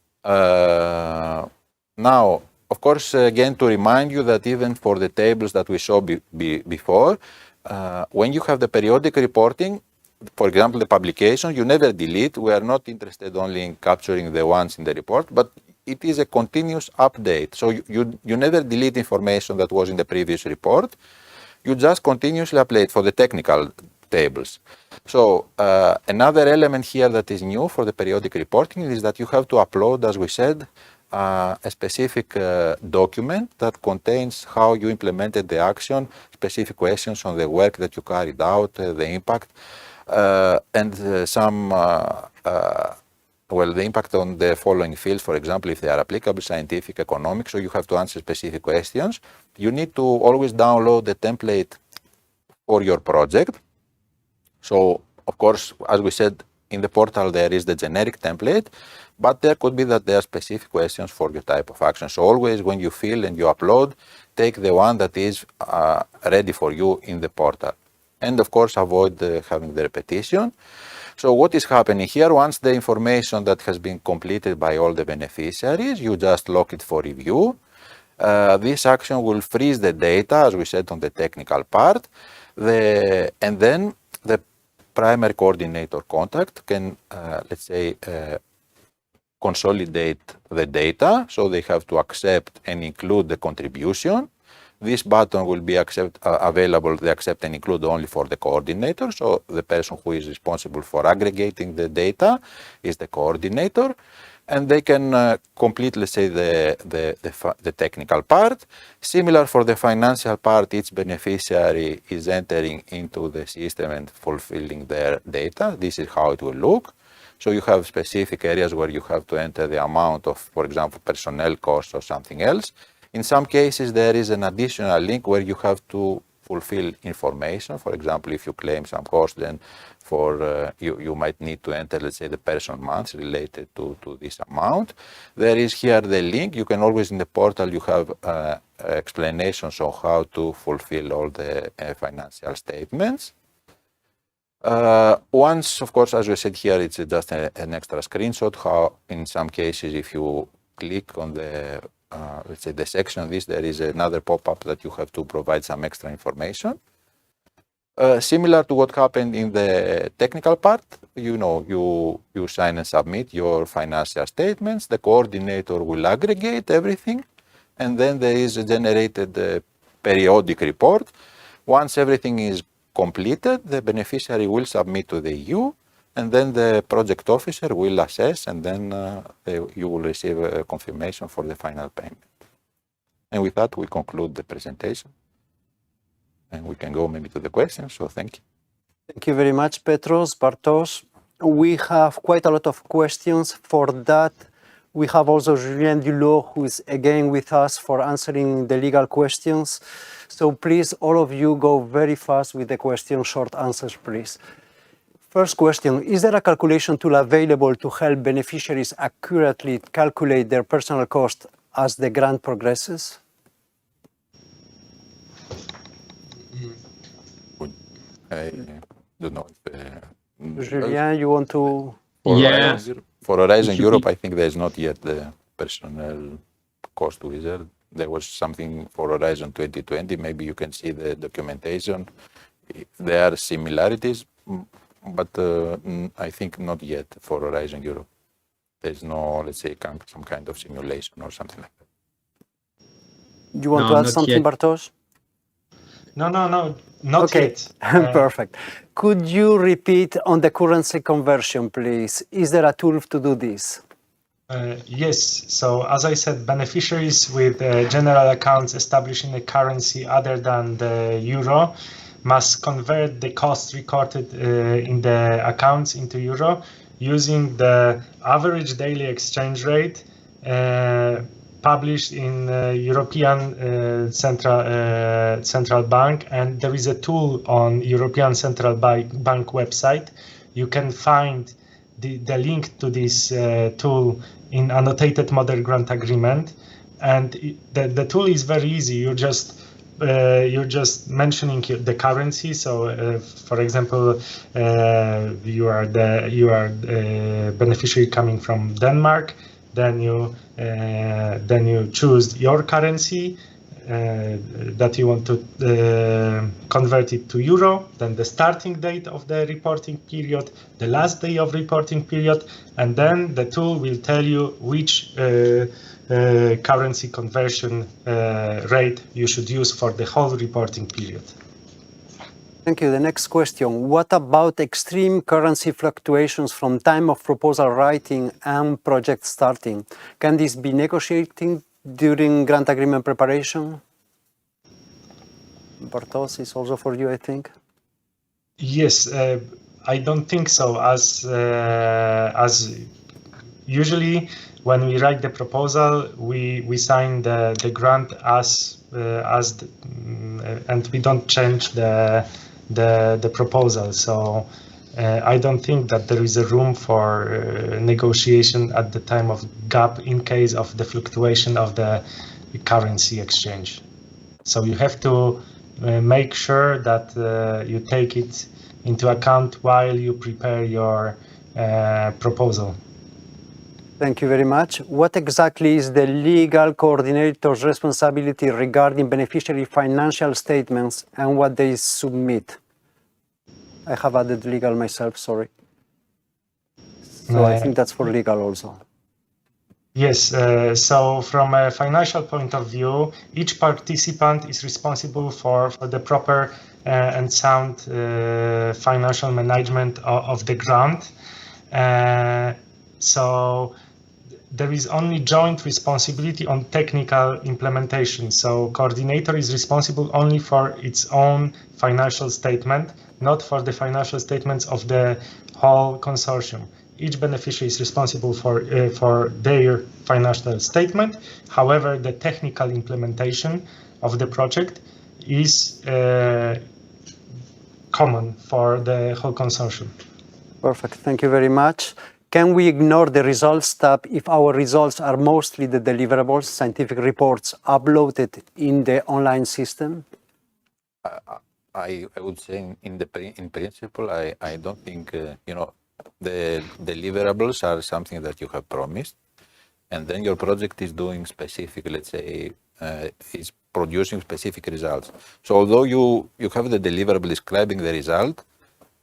now, of course, again, to remind you that even for the tables that we saw before, when you have the periodic reporting, for example, the publication, you never delete. We are not interested only in capturing the ones in the report, but it is a continuous update. So you never delete information that was in the previous report. You just continuously update for the technical tables. So another element here that is new for the periodic reporting is that you have to upload, as we said, a specific document that contains how you implemented the action, specific questions on the work that you carried out, the impact, and the impact on the following fields, for example, if they are applicable, scientific, economic, so you have to answer specific questions. You need to always download the template for your project. So, of course, as we said, in the portal there is the generic template, but there could be that there are specific questions for your type of action. So always when you fill and you upload, take the one that is ready for you in the portal. And of course, avoid having the repetition. So what is happening here, once the information that has been completed by all the beneficiaries, you just lock it for review. This action will freeze the data, as we said, on the technical part. And then the primary coordinator contact can, let's say, consolidate the data, so they have to accept and include the contribution. This button will be available, they accept and include only for the coordinator, so the person who is responsible for aggregating the data is the coordinator, and they can complete, let's say, the technical part. Similar for the financial part, each beneficiary is entering into the system and fulfilling their data. This is how it will look. So you have specific areas where you have to enter the amount of, for example, personnel costs or something else. In some cases, there is an additional link where you have to fulfill information. For example, if you claim some cost, then for you might need to enter, let's say, the person months related to this amount. There is here the link. You can always, in the portal, you have explanations on how to fulfill all the financial statements. Once, of course, as we said here, it's just an extra screenshot. How, in some cases, if you click on the, let's say, the section of this, there is another pop-up that you have to provide some extra information. Similar to what happened in the technical part, you sign and submit your financial statements. The coordinator will aggregate everything, and then there is a generated periodic report. Once everything is completed, the beneficiary will submit to the EU, and then the project officer will assess, and then you will receive a confirmation for the final payment. And with that, we conclude the presentation. And we can go maybe to the questions, so thank you. Thank you very much, Petros, Bartosz. We have quite a lot of questions. For that, we have also Julien Dulot, who is again with us for answering the legal questions. So please, all of you, go very fast with the question, short answers, please. First question, is there a calculation tool available to help beneficiaries accurately calculate their personal cost as the grant progresses? I don't know if... Julien, you want to... For Horizon Europe, I think there's not yet the personnel cost wizard. There was something for Horizon 2020. Maybe you can see the documentation. There are similarities, but I think not yet for Horizon Europe. There's no, let's say, some kind of simulation or something like that. You want to add something, Bartosz? No, not yet. Perfect. Could you repeat on the currency conversion, please? Is there a tool to do this? Yes. So, as I said, beneficiaries with general accounts establishing a currency other than the euro must convert the costs recorded in the accounts into euro using the average daily exchange rate published in European Central Bank, and there is a tool on European Central Bank website. You can find the link to this tool in annotated model grant agreement, and the tool is very easy. You're just mentioning the currency. So, for example, you are beneficiary coming from Denmark. Then you choose your currency that you want to convert it to euro, then the starting date of the reporting period, the last day of reporting period, and then the tool will tell you which currency conversion rate you should use for the whole reporting period. Thank you. The next question. What about extreme currency fluctuations from time of proposal writing and project starting? Can this be negotiated during grant agreement preparation? Bartosz, is also for you, I think. Yes, I don't think so. As usually when we write the proposal, we sign the grant and we don't change the proposal. So I don't think that there is a room for negotiation at the time of gap in case of the fluctuation of the currency exchange. So you have to make sure that you take it into account while you prepare your proposal. Thank you very much. What exactly is the legal coordinator's responsibility regarding beneficiary financial statements and what they submit? I have added legal myself, sorry. So I think that's for legal also. Yes, so from a financial point of view, each participant is responsible for the proper and sound financial management of the grant. So there is only joint responsibility on technical implementation. So coordinator is responsible only for its own financial statement, not for the financial statements of the whole consortium. Each beneficiary is responsible for their financial statement. However, the technical implementation of the project is common for the whole consortium. Perfect, thank you very much. Can we ignore the results tab if our results are mostly the deliverables, scientific reports uploaded in the online system? I would say in principle, I don't think, you know, the deliverables are something that you have promised, and then your project is doing specific, let's say, is producing specific results. So although you have the deliverable describing the result,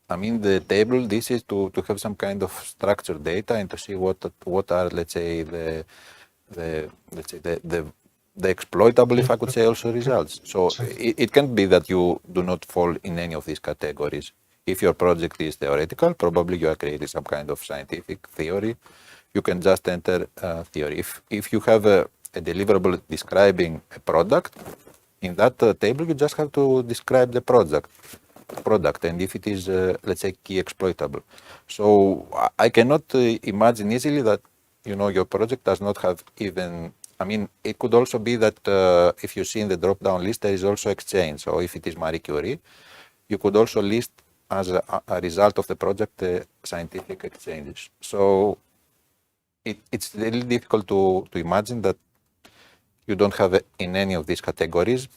I mean, the table, this is to have some kind of structured data and to see what are, let's say, the exploitable, if I could say, also results. So it can be that you do not fall in any of these categories. If your project is theoretical, probably you are creating some kind of scientific theory. You can just enter theory. If you have a deliverable describing a product, in that table you just have to describe the product, and if it is, let's say, key exploitable. So I cannot imagine easily that, you know, your project does not have even, I mean, it could also be that if you see in the drop-down list, there is also exchange. So if it is Marie Curie, you could also list as a result of the project scientific exchanges. So it's really difficult to imagine that you don't have in any of these categories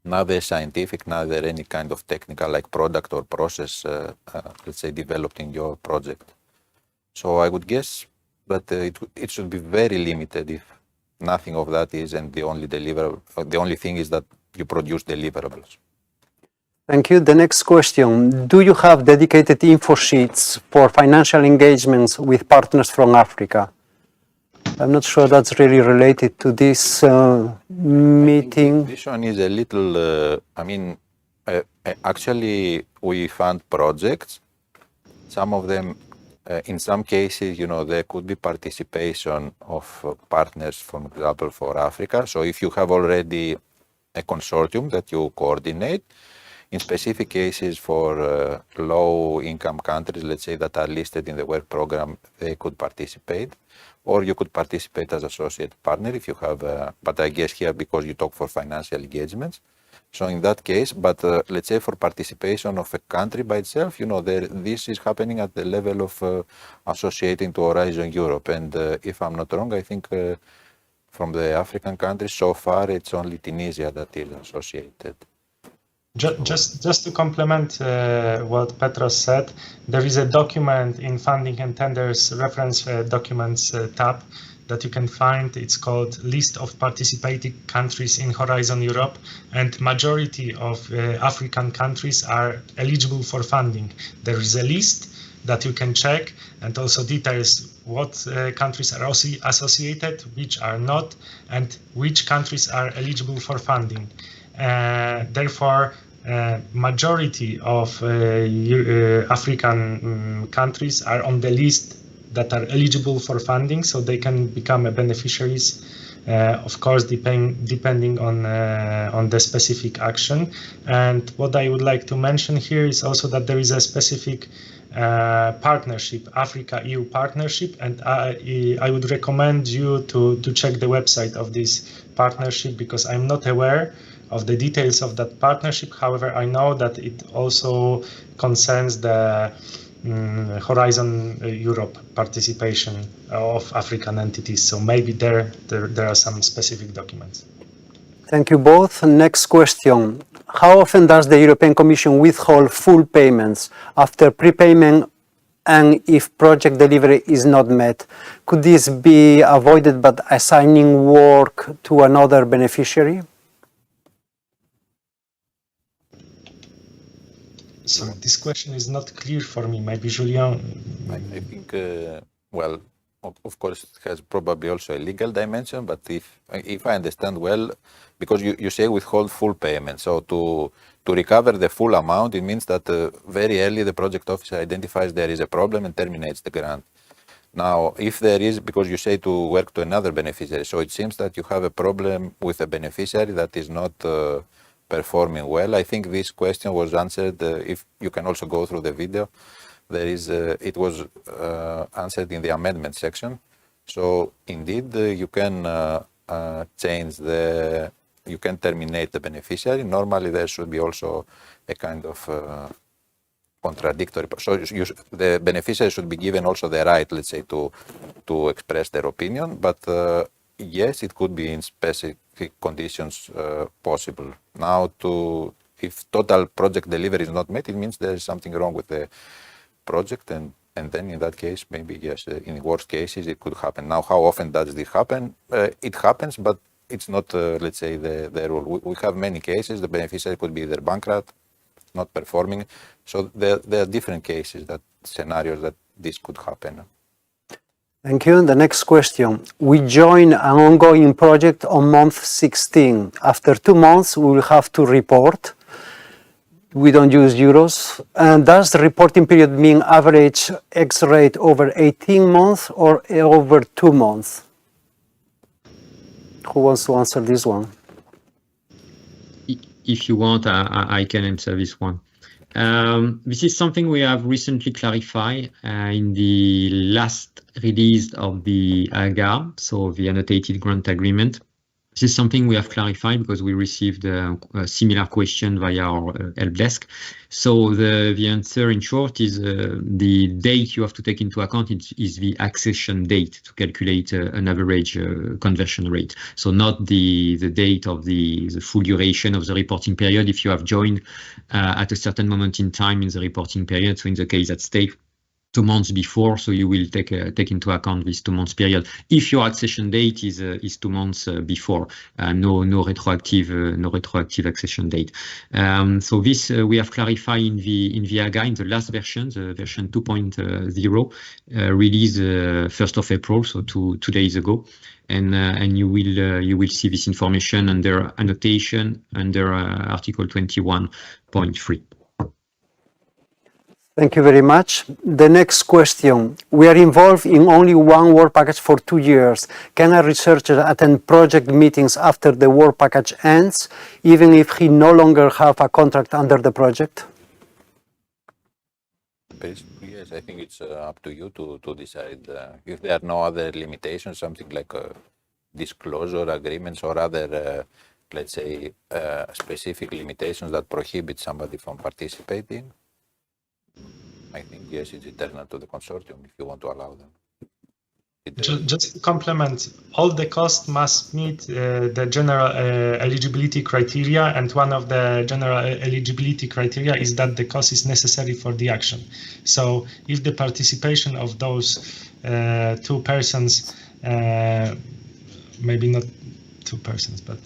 neither scientific, neither any kind of technical, like product or process, let's say, developed in your project. So I would guess that it should be very limited if nothing of that is, and the only thing is that you produce deliverables. Thank you. The next question, do you have dedicated info sheets for financial engagements with partners from Africa? I'm not sure that's really related to this meeting. This one is a little, I mean, actually we fund projects. Some of them, in some cases, you know, there could be participation of partners, for example, for Africa. So if you have already a consortium that you coordinate, in specific cases for low-income countries, let's say, that are listed in the work program, they could participate. Or you could participate as associate partner if you have, but I guess here because you talk for financial engagements. So in that case, but let's say for participation of a country by itself, you know, this is happening at the level of associating to Horizon Europe. And if I'm not wrong, I think from the African countries, so far it's only Tunisia that is associated. Just to complement what Petros said, there is a document in Funding and Tenders Reference Documents tab that you can find. It's called List of Participating Countries in Horizon Europe, and majority of African countries are eligible for funding. There is a list that you can check, and also details what countries are also associated, which are not, and which countries are eligible for funding. Therefore, majority of African countries are on the list that are eligible for funding, so they can become beneficiaries, of course, depending on the specific action. And what I would like to mention here is also that there is a specific partnership, Africa-EU partnership, and I would recommend you to check the website of this partnership, because I'm not aware of the details of that partnership. However, I know that it also concerns the Horizon Europe participation of African entities. So maybe there are some specific documents. Thank you both. Next question. How often does the European Commission withhold full payments after prepayment, and if project delivery is not met? Could this be avoided by assigning work to another beneficiary? So this question is not clear for me. Maybe Julien. I think, well, of course, it has probably also a legal dimension, but if I understand well, because you say withhold full payment, so to recover the full amount, it means that very early the project officer identifies there is a problem and terminates the grant. Now, if there is, because you say to work to another beneficiary, so it seems that you have a problem with a beneficiary that is not performing well. I think this question was answered, if you can also go through the video, there is, it was answered in the amendment section. So indeed, you can change you can terminate the beneficiary. Normally, there should be also a kind of contradictory. So the beneficiary should be given also the right, let's say, to express their opinion. But yes, it could be in specific conditions possible. Now, if total project delivery is not met, it means there is something wrong with the project, and then in that case, maybe yes, in worst cases, it could happen. Now, how often does this happen? It happens, but it's not, let's say, the rule. We have many cases. The beneficiary could be either bankrupt, not performing. So there are different cases, scenarios that this could happen. Thank you. The next question. We join an ongoing project on month 16. After 2 months, we will have to report. We don't use euros. And does the reporting period mean average X rate over 18 months or over 2 months? Who wants to answer this one? If you want, I can answer this one. This is something we have recently clarified in the last release of the AGA, so the annotated grant agreement. This is something we have clarified because we received a similar question via our help desk. So the answer in short is the date you have to take into account is the accession date to calculate an average conversion rate. So not the date of the full duration of the reporting period if you have joined at a certain moment in time in the reporting period. So in the case at stake, 2 months before, so you will take into account this 2 months period. If your accession date is 2 months before, no retroactive accession date. So this we have clarified in the AGA in the last version, the version 2.0, released 1st of April, so two days ago, and you will see this information under annotation under Article 21.3. Thank you very much. The next question. We are involved in only one work package for 2 years. Can a researcher attend project meetings after the work package ends, even if he no longer have a contract under the project? Basically, yes, I think it's up to you to decide if there are no other limitations, something like disclosure agreements or other, let's say, specific limitations that prohibit somebody from participating. I think, yes, it's internal to the consortium if you want to allow them. Just to complement, all the costs must meet the general eligibility criteria, and one of the general eligibility criteria is that the cost is necessary for the action. So if the participation of those 2 persons, maybe not 2 persons, but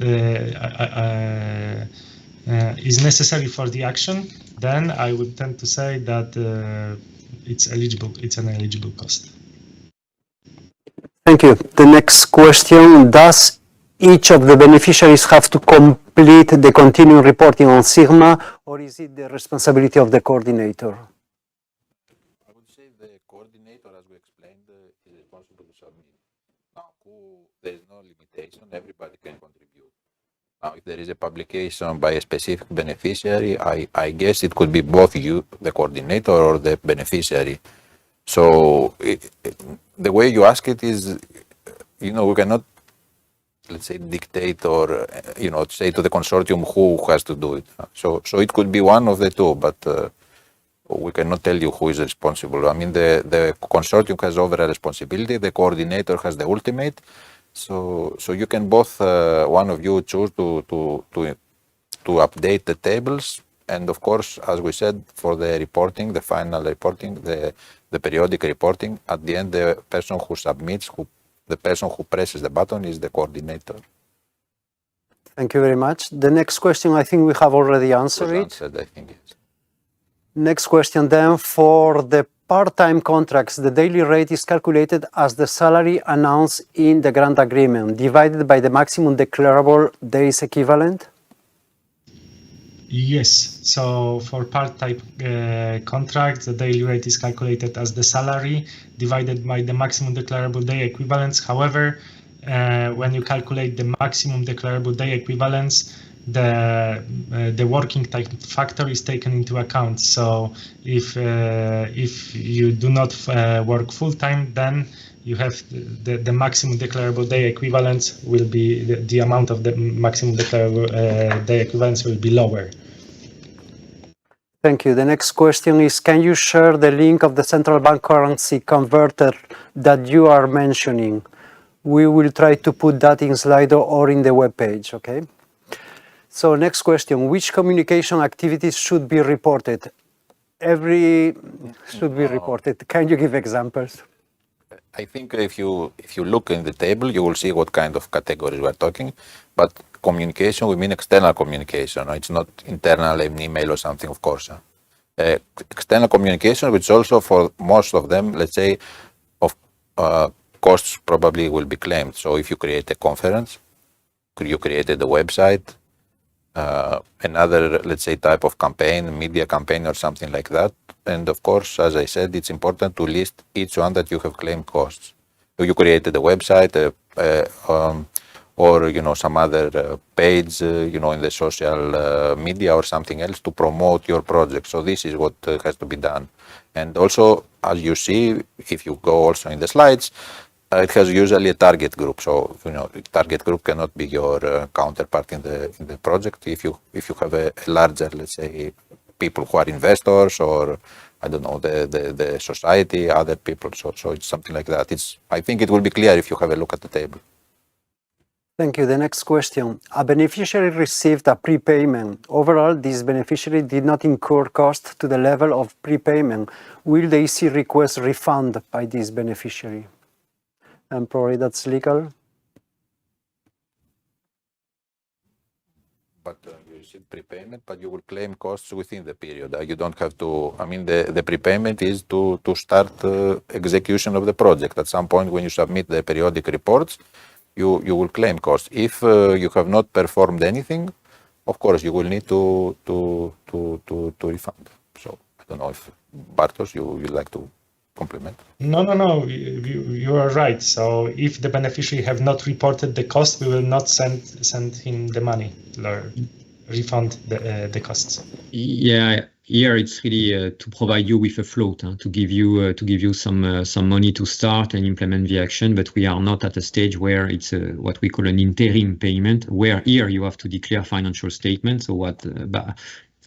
is necessary for the action, then I would tend to say that it's an eligible cost. Thank you. The next question, does each of the beneficiaries have to complete the continuing reporting on Sigma, or is it the responsibility of the coordinator? I would say the coordinator, as we explained, is responsible to submit. Now, there is no limitation, everybody can contribute. Now, if there is a publication by a specific beneficiary, I guess it could be both you, the coordinator, or the beneficiary. So the way you ask it is, we cannot, let's say, dictate or, say to the consortium who has to do it. So it could be one of the two, but we cannot tell you who is responsible. I mean, the consortium has overall responsibility, the coordinator has the ultimate. So you can both, one of you choose to update the tables, and of course, as we said, for the reporting, the final reporting, the periodic reporting, at the end, the person who submits, the person who presses the button is the coordinator. Thank you very much. The next question, I think we have already answered it. I think, yes. Next question then, for the part-time contracts, the daily rate is calculated as the salary announced in the grant agreement, divided by the maximum declarable days equivalent? Yes, so for part-time contracts, the daily rate is calculated as the salary divided by the maximum declarable day equivalence. However, when you calculate the maximum declarable day equivalence, the working time factor is taken into account. So if you do not work full-time, then you have the maximum declarable day equivalence will be the amount of the maximum declarable day equivalence will be lower. Thank you. The next question is, can you share the link of the central bank currency converter that you are mentioning? We will try to put that in Slido or in the web page, okay? So next question, which communication activities should be reported? Should be reported. Can you give examples? I think if you look in the table, you will see what kind of categories we're talking. But communication, we mean external communication. It's not internal, an email or something, of course. External communication, which also for most of them, let's say, of costs probably will be claimed. So if you create a conference, you created a website, another, let's say, type of campaign, media campaign or something like that. And of course, as I said, it's important to list each one that you have claimed costs. So you created a website or, some other page, in the social media or something else to promote your project. So this is what has to be done. And also, as you see, if you go also in the slides, it has usually a target group. So, target group cannot be your counterpart in the project. If you have a larger, let's say, people who are investors or, I don't know, the society, other people. So it's something like that. I think it will be clear if you have a look at the table. Thank you. The next question. A beneficiary received a prepayment. Overall, this beneficiary did not incur cost to the level of prepayment. Will the EC request refund by this beneficiary? And probably that's legal. But you receive prepayment, but you will claim costs within the period. You don't have to, the prepayment is to start execution of the project. At some point when you submit the periodic reports, you will claim costs. If you have not performed anything, of course, you will need to refund. So I don't know if, Bartosz, you would like to complement? No, you are right. So if the beneficiary have not reported the cost, we will not send him the money or refund the costs. Yeah, here it's really to provide you with a float, to give you some money to start and implement the action. But we are not at a stage where it's what we call an interim payment, where here you have to declare financial statements. So what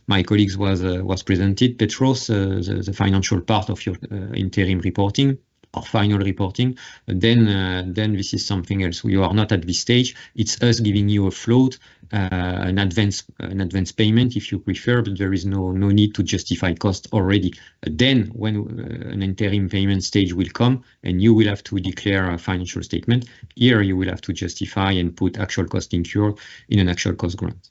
my colleagues was presented, Petros, the financial part of your interim reporting or final reporting. Then this is something else. You are not at this stage. It's us giving you a float, an advance payment if you prefer, but there is no need to justify cost already. Then when an interim payment stage will come and you will have to declare a financial statement, here you will have to justify and put actual cost incurred in an actual cost grant.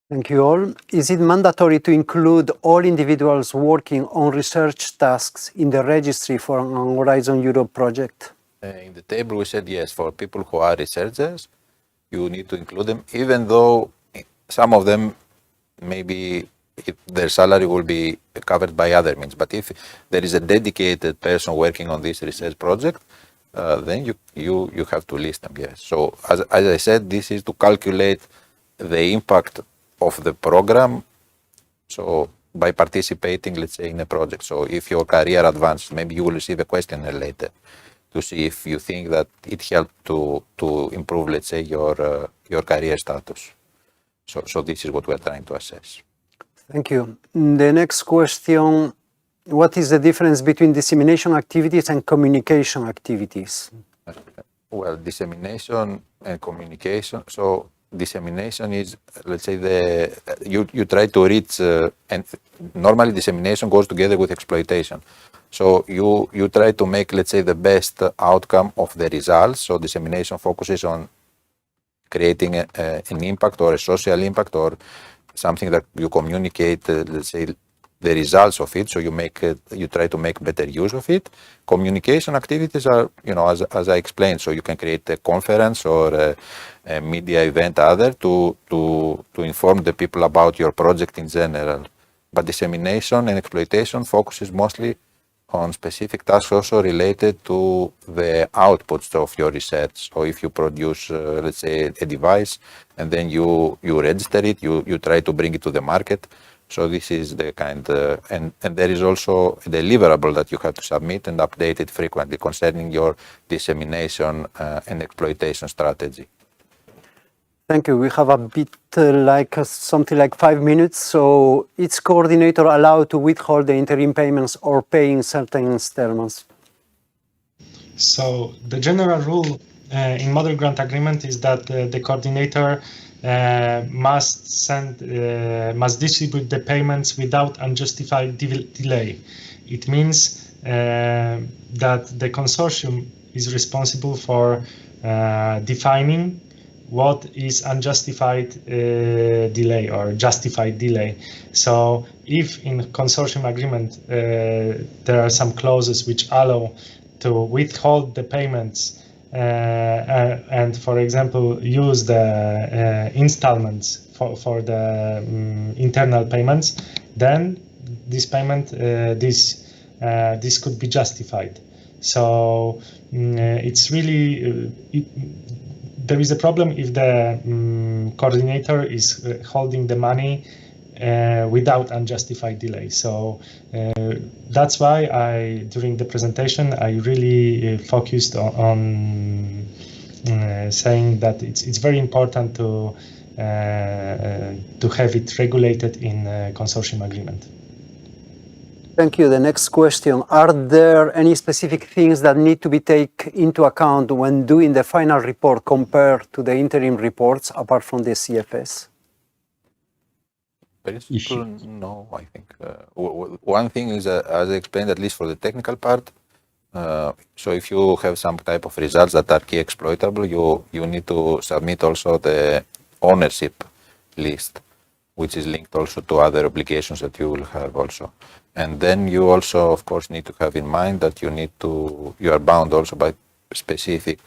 Thank you all. Is it mandatory to include all individuals working on research tasks in the registry for an Horizon Europe project? In the table we said yes, for people who are researchers, you need to include them, even though some of them maybe their salary will be covered by other means. But if there is a dedicated person working on this research project, then you have to list them, yes. So as I said, this is to calculate the impact of the program, so by participating, let's say, in a project. So if your career advances, maybe you will receive a questionnaire later to see if you think that it helped to improve, let's say, your career status. So this is what we are trying to assess. Thank you. The next question, what is the difference between dissemination activities and communication activities? Well, dissemination and communication, so dissemination is, let's say, you try to reach, and normally dissemination goes together with exploitation. So you try to make, let's say, the best outcome of the results. So dissemination focuses on creating an impact or a social impact or something that you communicate, let's say, the results of it, so you try to make better use of it. Communication activities are, as I explained, so you can create a conference or a media event to inform the people about your project in general. But dissemination and exploitation focuses mostly on specific tasks also related to the outputs of your research. So if you produce, let's say, a device, and then you register it, you try to bring it to the market. So this is the kind, and there is also a deliverable that you have to submit and update it frequently concerning your dissemination and exploitation strategy. Thank you. We have a bit something like 5 minutes. So each coordinator allowed to withhold the interim payments or pay in certain installments? So the general rule in model grant agreement is that the coordinator must distribute the payments without unjustified delay. It means that the consortium is responsible for defining what is unjustified delay or justified delay. So if in consortium agreement there are some clauses which allow to withhold the payments and, for example, use the installments for the internal payments, then this payment, this could be justified. So it's really, there is a problem if the coordinator is holding the money without unjustified delay. So that's why during the presentation, I really focused on saying that it's very important to have it regulated in consortium agreement. Thank you. The next question. Are there any specific things that need to be taken into account when doing the final report compared to the interim reports, apart from the CFS? No, I think one thing is, as I explained, at least for the technical part, so if you have some type of results that are key exploitable, you need to submit also the ownership list, which is linked also to other obligations that you will have also. And then you also, of course, need to have in mind that you are bound also by specific,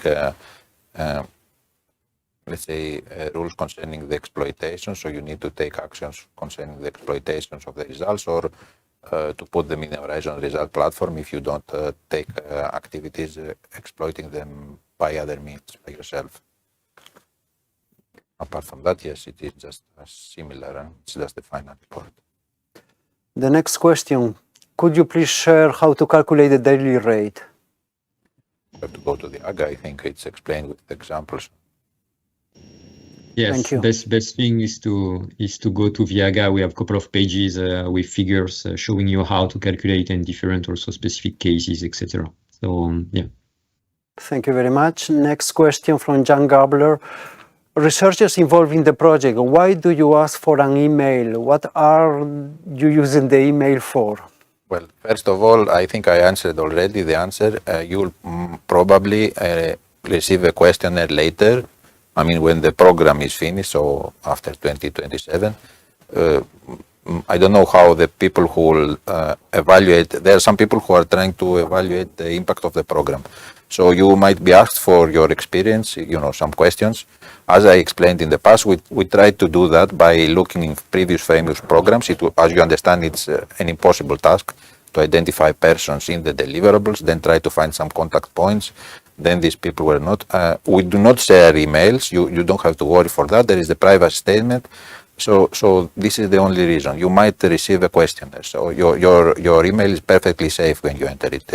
let's say, rules concerning the exploitation. So you need to take actions concerning the exploitations of the results, or to put them in the Horizon Result platform if you don't take activities exploiting them by other means, by yourself. Apart from that, yes, it is just similar. It's just the final report. The next question. Could you please share how to calculate the daily rate? You have to go to the AGA. I think it's explained with examples. Yes, Thank you. best thing is to go to the AGA. We have a couple of pages with figures showing you how to calculate and different also specific cases, etc. So yeah. Thank you very much. Next question from Jan Gabler. Researchers involved in the project, why do you ask for an email? What are you using the email for? Well, first of all, I think I answered already the answer. You'll probably receive a questionnaire later. I mean, when the program is finished, so after 2027. I don't know how the people who will evaluate, there are some people who are trying to evaluate the impact of the program. So you might be asked for your experience, some questions. As I explained in the past, we tried to do that by looking in previous famous programs. As you understand, it's an impossible task to identify persons in the deliverables, then try to find some contact points. Then these people were not. We do not share emails. You don't have to worry for that. There is the privacy statement. So this is the only reason. You might receive a questionnaire. So your email is perfectly safe when you enter it.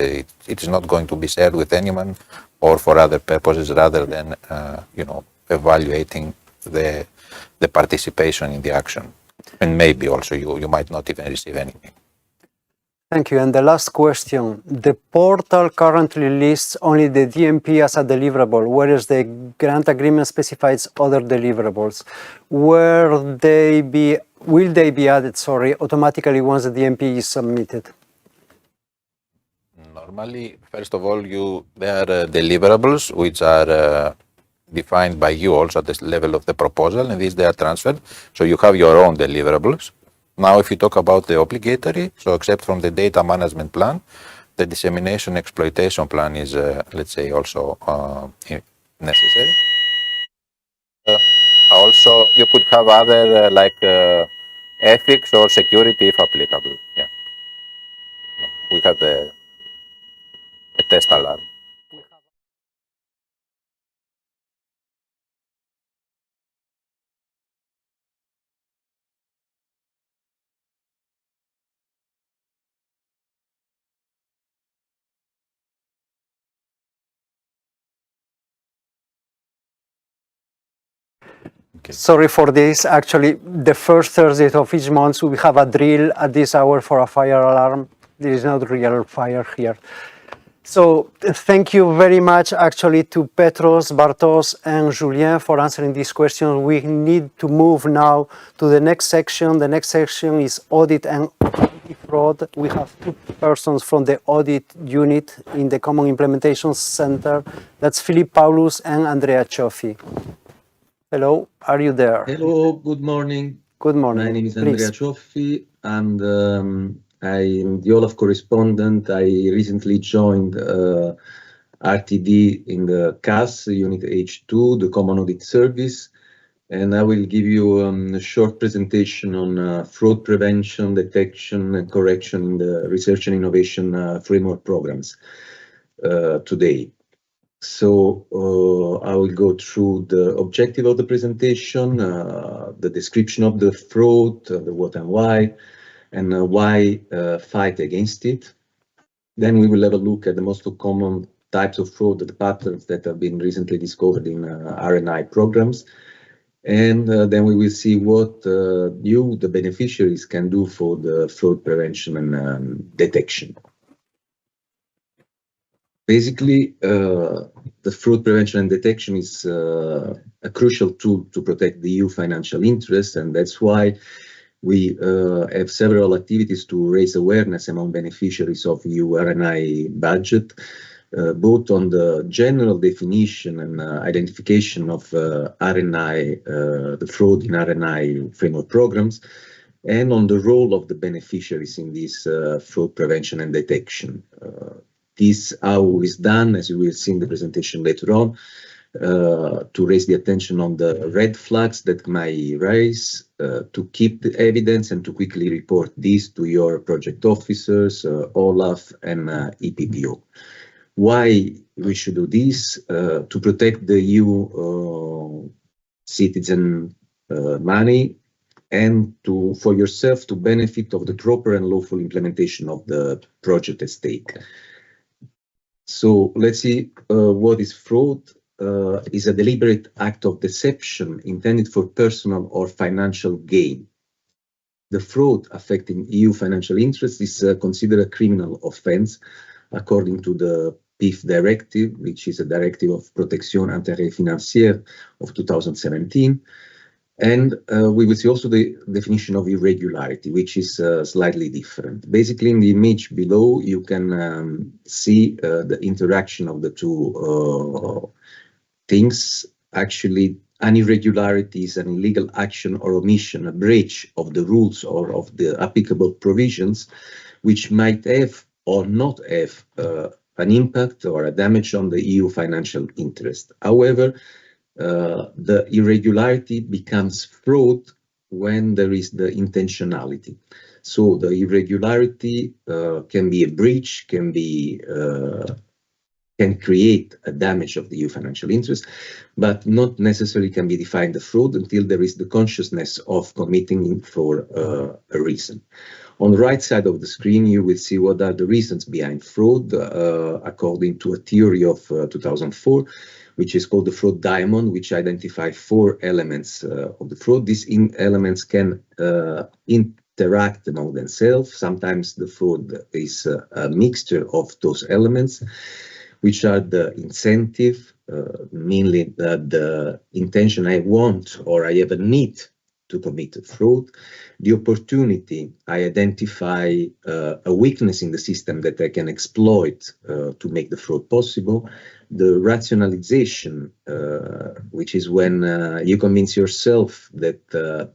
It is not going to be shared with anyone or for other purposes rather than evaluating the participation in the action. And maybe also you might not even receive anything. Thank you. And the last question. The portal currently lists only the DMP as a deliverable, whereas the grant agreement specifies other deliverables. Will they be added, automatically once the DMP is submitted? Normally, first of all, there are deliverables which are defined by you also at the level of the proposal, and these they are transferred. So you have your own deliverables. Now, if you talk about the obligatory, so except from the data management plan, the dissemination exploitation plan is, let's say, also necessary. Also, you could have other like ethics or security if applicable. Yeah, we have a test alarm. Okay. Sorry for this. Actually, the first Thursday of each month, we have a drill at this hour for a fire alarm. There is not real fire here. So thank you very much, actually, to Petros, Bartosz, and Julien for answering these questions. We need to move now to the next section. The next section is audit and fraud. We have two persons from the audit unit in the Common Implementation Center. That's Filip, PAULUS, and Andrea CIOFFI. Hello, are you there? Hello, good morning. Good morning. My name is Andrea CIOFFI, and I'm the Olaf correspondent. I recently joined RTD in the CAS, Unit H2, the Common Audit Service, and I will give you a short presentation on fraud prevention, detection, and correction in the research and innovation framework programs today. So I will go through the objective of the presentation, the description of the fraud, the what and why fight against it. Then we will have a look at the most common types of fraud, the patterns that have been recently discovered in R&I programs. And then we will see what you, the beneficiaries, can do for the fraud prevention and detection. Basically, the fraud prevention and detection is a crucial tool to protect the EU financial interests, and that's why we have several activities to raise awareness among beneficiaries of EU R&I budget, both on the general definition and identification of R&I, the fraud in R&I framework programs, and on the role of the beneficiaries in this fraud prevention and detection. This how is done, as you will see in the presentation later on, to raise the attention on the red flags that might raise, to keep the evidence and to quickly report this to your project officers, Olaf and EPPO. Why we should do this? To protect the EU citizen money and for yourself to benefit of the proper and lawful implementation of the project at stake. So let's see what is fraud. Is a deliberate act of deception intended for personal or financial gain. The fraud affecting EU financial interests is considered a criminal offense according to the PIF directive, which is a directive of Protection Intérêts Financiers of 2017. And we will see also the definition of irregularity, which is slightly different. Basically, in the image below, you can see the interaction of the two things. Actually, an irregularity is an illegal action or omission, a breach of the rules or of the applicable provisions, which might have or not have an impact or a damage on the EU financial interest. However, the irregularity becomes fraud when there is the intentionality. So the irregularity can be a breach, can create a damage of the EU financial interest, but not necessarily can be defined as fraud until there is the consciousness of committing for a reason. On the right side of the screen, you will see what are the reasons behind fraud, according to a theory of 2004, which is called the fraud diamond, which identifies 4 elements of the fraud. These elements can interact among themselves. Sometimes the fraud is a mixture of those elements, which are the incentive, mainly the intention I want or I have a need to commit fraud. The opportunity, I identify a weakness in the system that I can exploit to make the fraud possible. The rationalization, which is when you convince yourself that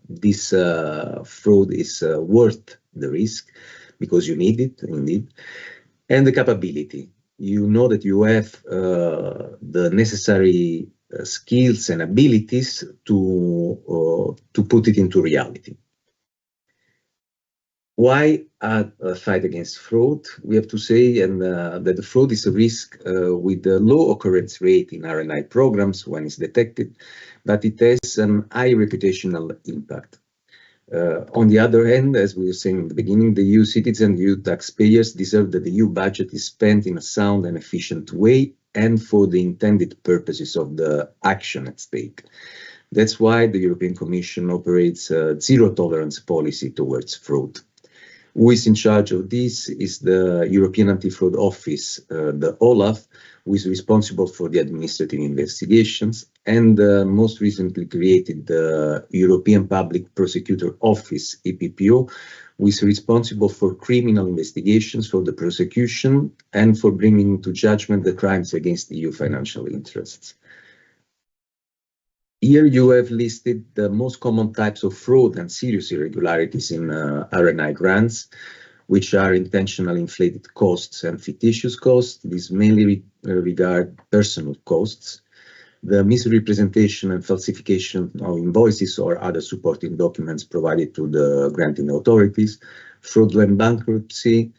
this fraud is worth the risk because you need it, indeed. And the capability. You know that you have the necessary skills and abilities to put it into reality. Why a fight against fraud? We have to say that the fraud is a risk with a low occurrence rate in R&I programs when it's detected, but it has an high reputational impact. On the other hand, as we were saying in the beginning, the EU citizens, EU taxpayers deserve that the EU budget is spent in a sound and efficient way and for the intended purposes of the action at stake. That's why the European Commission operates a zero tolerance policy towards fraud. Who is in charge of this is the European Anti-Fraud Office, the OLAF, who is responsible for the administrative investigations, and most recently created the European Public Prosecutor Office, EPPO, who is responsible for criminal investigations, for the prosecution, and for bringing to judgment the crimes against EU financial interests. Here you have listed the most common types of fraud and serious irregularities in R&I grants, which are intentional inflated costs and fictitious costs. These mainly regard personal costs, the misrepresentation and falsification of invoices or other supporting documents provided to the granting authorities, fraudulent bankruptcy,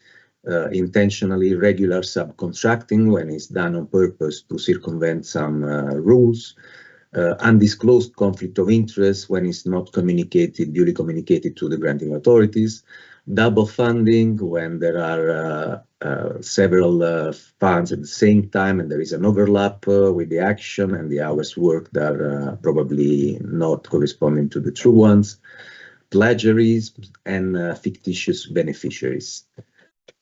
intentionally irregular subcontracting when it's done on purpose to circumvent some rules, undisclosed conflict of interest when it's not duly communicated to the granting authorities, double funding when there are several funds at the same time and there is an overlap with the action and the hours worked are probably not corresponding to the true ones, plagiarism, and fictitious beneficiaries.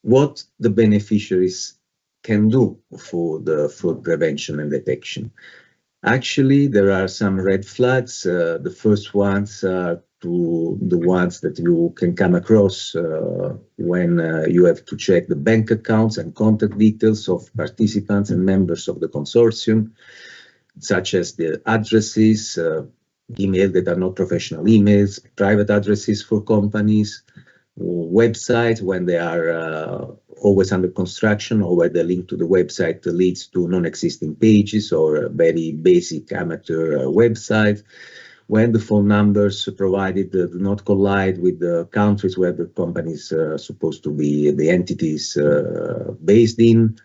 What the beneficiaries can do for the fraud prevention and detection. Actually, there are some red flags. The first ones are the ones that you can come across when you have to check the bank accounts and contact details of participants and members of the consortium, such as the addresses, emails that are not professional emails, private addresses for companies, websites when they are always under construction or where the link to the website leads to non-existing pages or a very basic amateur website, when the phone numbers provided do not collide with the countries where the company is supposed to be, the entities based in.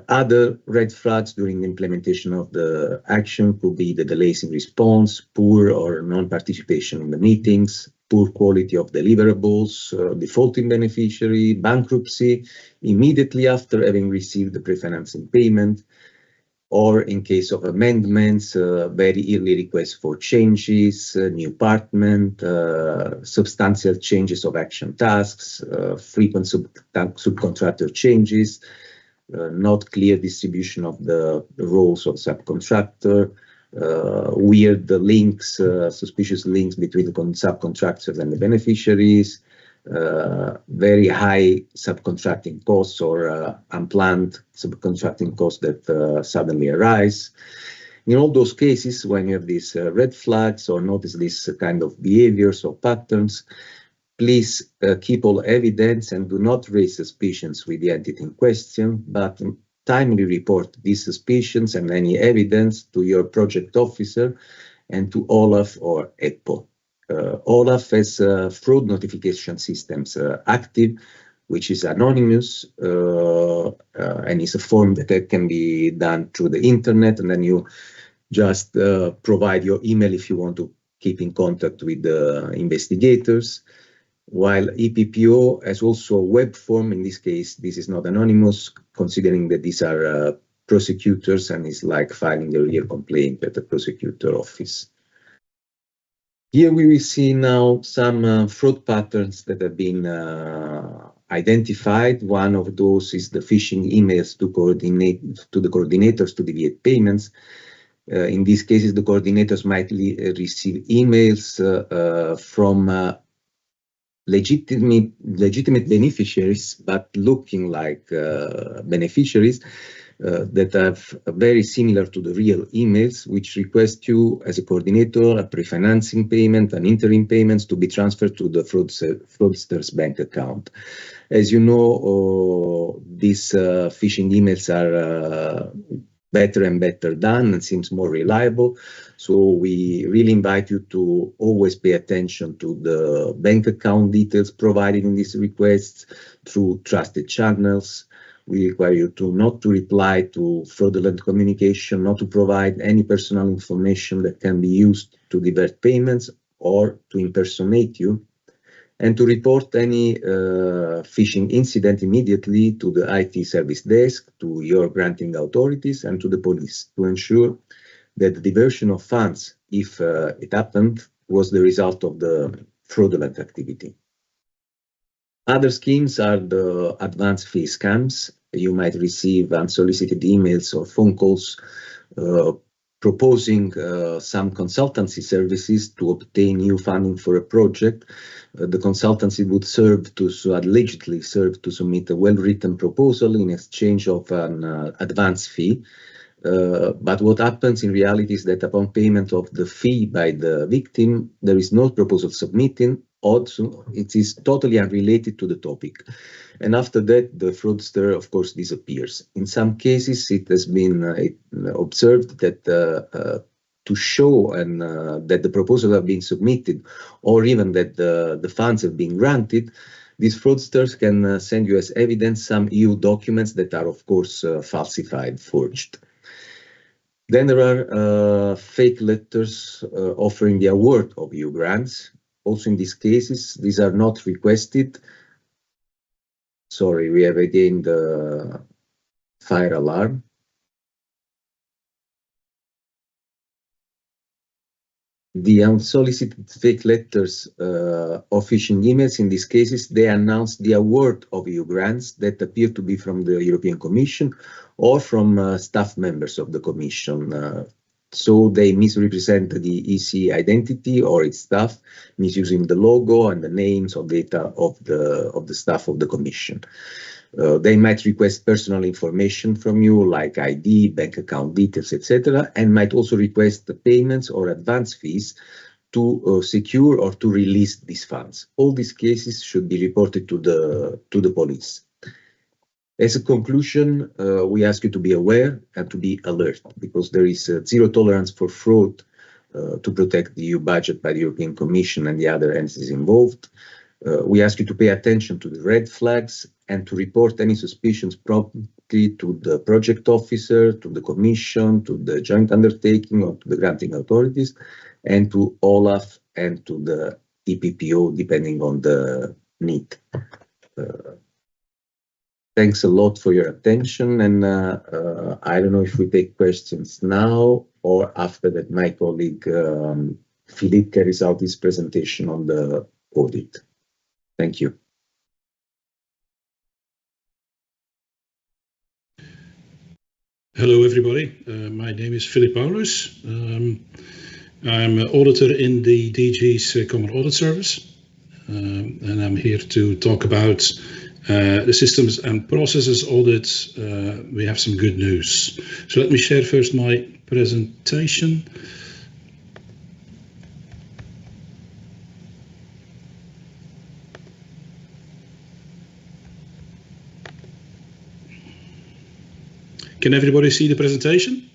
Other red flags during the implementation of the action could be the delays in response, poor or non-participation in the meetings, poor quality of deliverables, defaulting beneficiary, bankruptcy immediately after having received the pre-financing payment, or in case of amendments, very early requests for changes, new apartment, substantial changes of action tasks, frequent subcontractor changes, not clear distribution of the roles of subcontractor, weird links, suspicious links between the subcontractors and the beneficiaries, very high subcontracting costs or unplanned subcontracting costs that suddenly arise. In all those cases, when you have these red flags or notice these kind of behaviors or patterns, please keep all evidence and do not raise suspicions with the entity in question, but timely report these suspicions and any evidence to your project officer and to OLAF or EPPO. OLAF has fraud notification systems active, which is anonymous and is a form that can be done through the internet, and then you just provide your email if you want to keep in contact with the investigators. While EPPO has also a web form. In this case, this is not anonymous, considering that these are prosecutors and it's like filing a real complaint at the prosecutor office. Here we will see now some fraud patterns that have been identified. One of those is the phishing emails to the coordinators to deviate payments. In these cases, the coordinators might receive emails from legitimate beneficiaries, but looking like beneficiaries that are very similar to the real emails, which request you as a coordinator a pre-financing payment and interim payments to be transferred to the fraudster's bank account. As you know, these phishing emails are better and better done and seems more reliable. So we really invite you to always pay attention to the bank account details provided in these requests through trusted channels. We require you to not to reply to fraudulent communication, not to provide any personal information that can be used to divert payments or to impersonate you, and to report any phishing incident immediately to the IT service desk, to your granting authorities, and to the police to ensure that the diversion of funds, if it happened, was the result of the fraudulent activity. Other schemes are the advance fee scams. You might receive unsolicited emails or phone calls proposing some consultancy services to obtain new funding for a project. The consultancy would allegedly serve to submit a well-written proposal in exchange of an advance fee. But what happens in reality is that upon payment of the fee by the victim, there is no proposal submitted. Also, it is totally unrelated to the topic. And after that, the fraudster, of course, disappears. In some cases, it has been observed that to show that the proposal have been submitted, or even that the funds have been granted, these fraudsters can send you as evidence some EU documents that are, of course, falsified, forged. Then there are fake letters offering the award of EU grants. Also in these cases, these are not requested. Sorry, we have again the fire alarm. The unsolicited fake letters or phishing emails, in these cases, they announce the award of EU grants that appear to be from the European Commission or from staff members of the Commission. So they misrepresent the EC identity or its staff, misusing the logo and the names or data of the staff of the Commission. They might request personal information from you, like ID, bank account details, etc., and might also request the payments or advance fees to secure or to release these funds. All these cases should be reported to the police. As a conclusion, we ask you to be aware and to be alert, because there is zero tolerance for fraud to protect the EU budget by the European Commission and the other entities involved. We ask you to pay attention to the red flags and to report any suspicions promptly to the project officer, to the Commission, to the joint undertaking, or to the granting authorities, and to OLAF and to the EPPO, depending on the need. Thanks a lot for your attention, and I don't know if we take questions now or after that my colleague Filip carries out his presentation on the audit. Thank you. Hello, everybody. My name is Filip PAULUS. I'm an auditor in the DG's Common Audit Service, and I'm here to talk about the systems and processes audit. We have some good news. So let me share first my presentation. Can everybody see the presentation?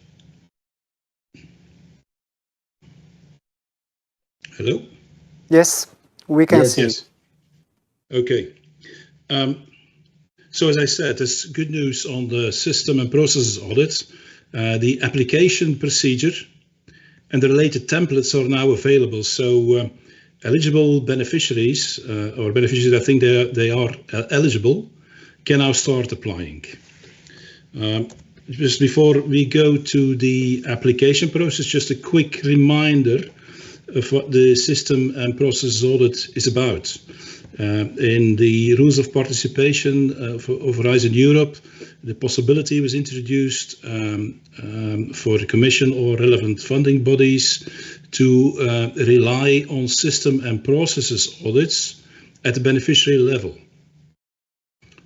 Hello? Yes, we can see. Yes. Okay. So as I said, there's good news on the system and processes audit. The application procedure and the related templates are now available. So eligible beneficiaries or beneficiaries that think they are eligible can now start applying. Just before we go to the application process, just a quick reminder of what the system and process audit is about. In the rules of participation of Horizon Europe, the possibility was introduced for the Commission or relevant funding bodies to rely on system and processes audits at the beneficiary level.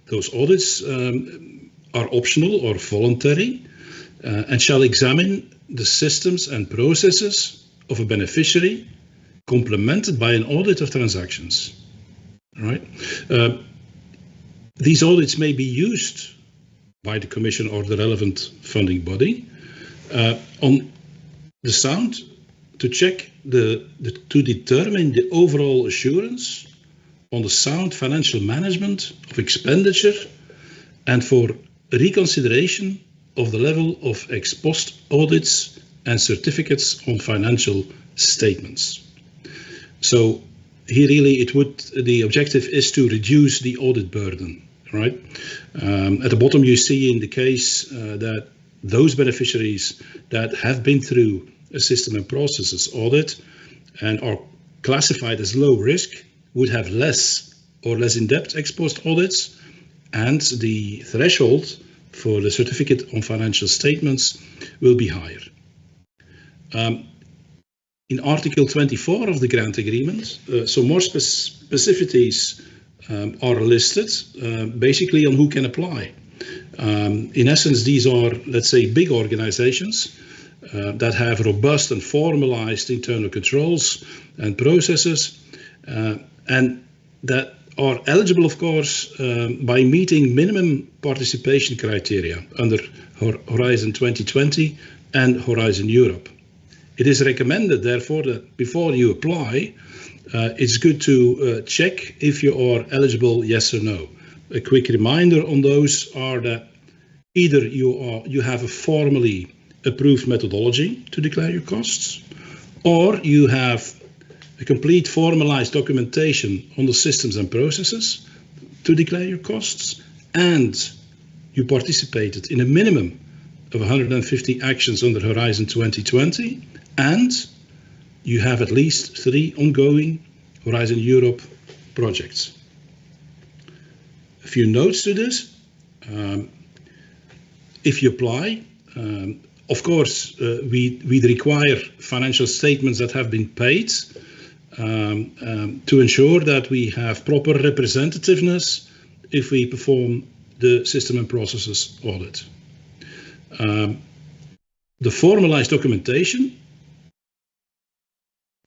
Those audits are optional or voluntary and shall examine the systems and processes of a beneficiary complemented by an audit of transactions. Right? These audits may be used by the Commission or the relevant funding body on the sound to check to determine the overall assurance on the sound financial management of expenditure and for reconsideration of the level of ex post audits and certificates on financial statements. So here really the objective is to reduce the audit burden, right? At the bottom you see in the case that those beneficiaries that have been through a system and processes audit and are classified as low risk would have less or less in-depth ex post audits, and the threshold for the certificate on financial statements will be higher. In Article 24 of the grant agreement, some more specificities are listed, basically on who can apply. In essence, these are, let's say, big organizations that have robust and formalized internal controls and processes, and that are eligible, of course, by meeting minimum participation criteria under Horizon 2020 and Horizon Europe. It is recommended, therefore, that before you apply, it's good to check if you are eligible, yes or no. A quick reminder on those are that either you have a formally approved methodology to declare your costs, or you have a complete formalized documentation on the systems and processes to declare your costs, and you participated in a minimum of 150 actions under Horizon 2020, and you have at least 3 ongoing Horizon Europe projects. A few notes to this. If you apply, of course, we'd require financial statements that have been paid to ensure that we have proper representativeness if we perform the system and processes audit. The formalized documentation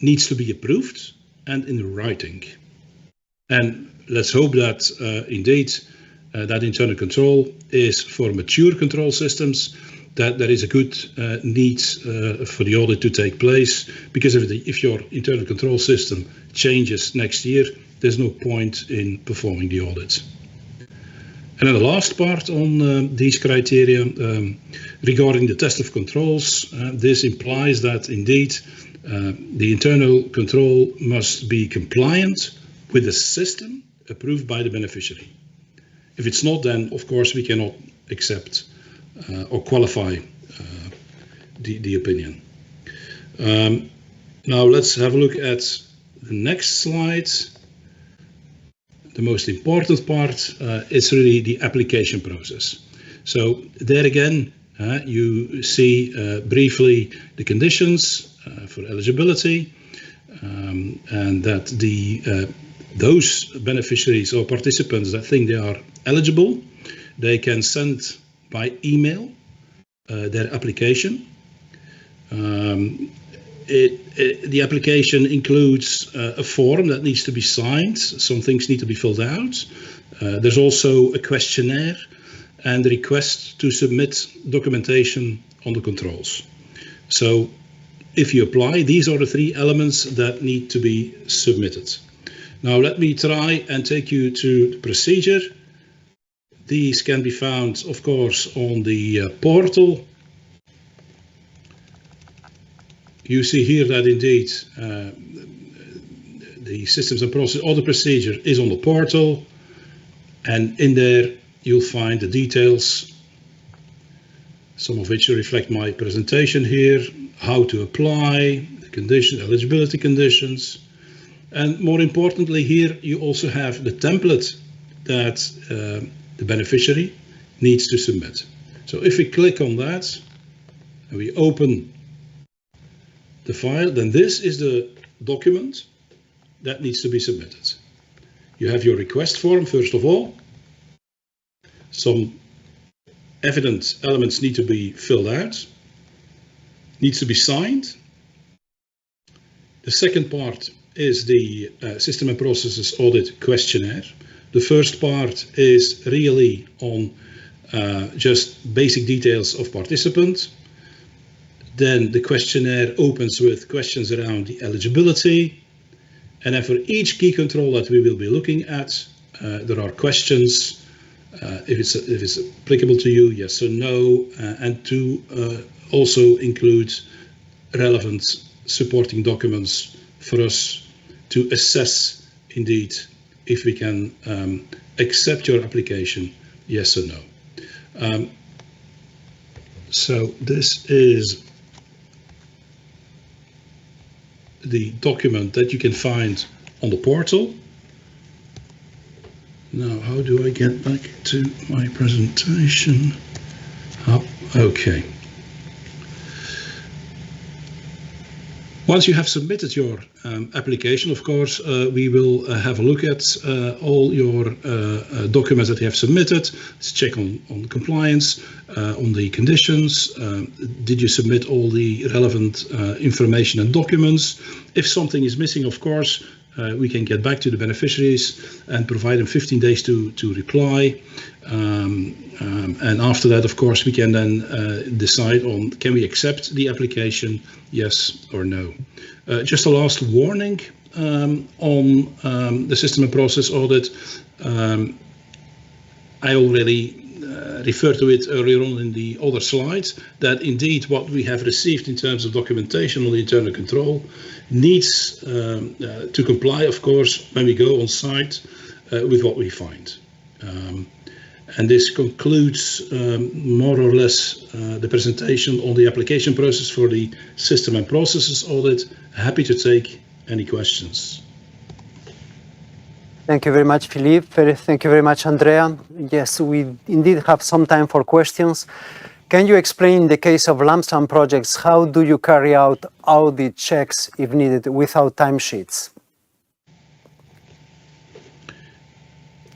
needs to be approved and in writing. And let's hope that indeed that internal control is for mature control systems, that there is a good need for the audit to take place, because if your internal control system changes next year, there's no point in performing the audit. And then the last part on these criteria regarding the test of controls, this implies that indeed the internal control must be compliant with the system approved by the beneficiary. If it's not, then of course we cannot accept or qualify the opinion. Now let's have a look at the next slide. The most important part is really the application process. So there again, you see briefly the conditions for eligibility, and that those beneficiaries or participants that think they are eligible, they can send by email their application. The application includes a form that needs to be signed. Some things need to be filled out. There's also a questionnaire and a request to submit documentation on the controls. So if you apply, these are the 3 elements that need to be submitted. Now let me try and take you to the procedure. These can be found, of course, on the portal. You see here that indeed the systems and process audit procedure is on the portal, and in there you'll find the details some of which reflect my presentation here, how to apply, the condition, eligibility conditions. And more importantly here, you also have the template that the beneficiary needs to submit. So if we click on that and we open the file, then this is the document that needs to be submitted. You have your request form, first of all. Some evident elements need to be filled out, needs to be signed. The second part is the System and Processes Audit Questionnaire. The first part is really on just basic details of participant. Then the questionnaire opens with questions around the eligibility. And then for each key control that we will be looking at, there are questions. If it's applicable to you, yes or no, and to also include relevant supporting documents for us to assess indeed if we can accept your application, yes or no. So this is the document that you can find on the portal. Now, how do I get back to my presentation? Oh, okay. Once you have submitted your application, of course, we will have a look at all your documents that you have submitted. Let's check on compliance, on the conditions. Did you submit all the relevant information and documents? If something is missing, of course, we can get back to the beneficiaries and provide them 15 days to reply. And after that, of course, we can then decide on, can we accept the application, yes or no. Just a last warning on the System and Process Audit. I already referred to it earlier on in the other slides, that indeed what we have received in terms of documentation on the internal control needs to comply, of course, when we go on site with what we find. And this concludes more or less the presentation on the application process for the System and Processes Audit. Happy to take any questions. Thank you very much, Filip. Thank you very much, Andrea. Yes, we indeed have some time for questions. Can you explain, in the case of lump sum projects, how do you carry out audit checks if needed without timesheets?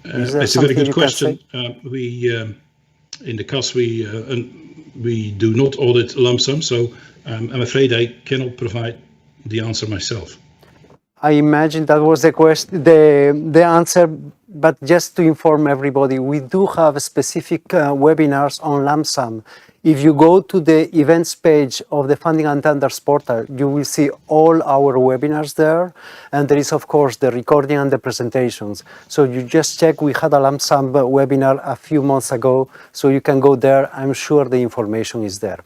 It's a very good question. We, in the CAS, we do not audit lump sum, so I'm afraid I cannot provide the answer myself. I imagine that was the question, the answer, but just to inform everybody, we do have specific webinars on lump sum. If you go to the events page of the Funding and Tenders portal, you will see all our webinars there, and there is of course the recording and the presentations. So you just check, we had a lump sum webinar a few months ago, so you can go there. I'm sure the information is there.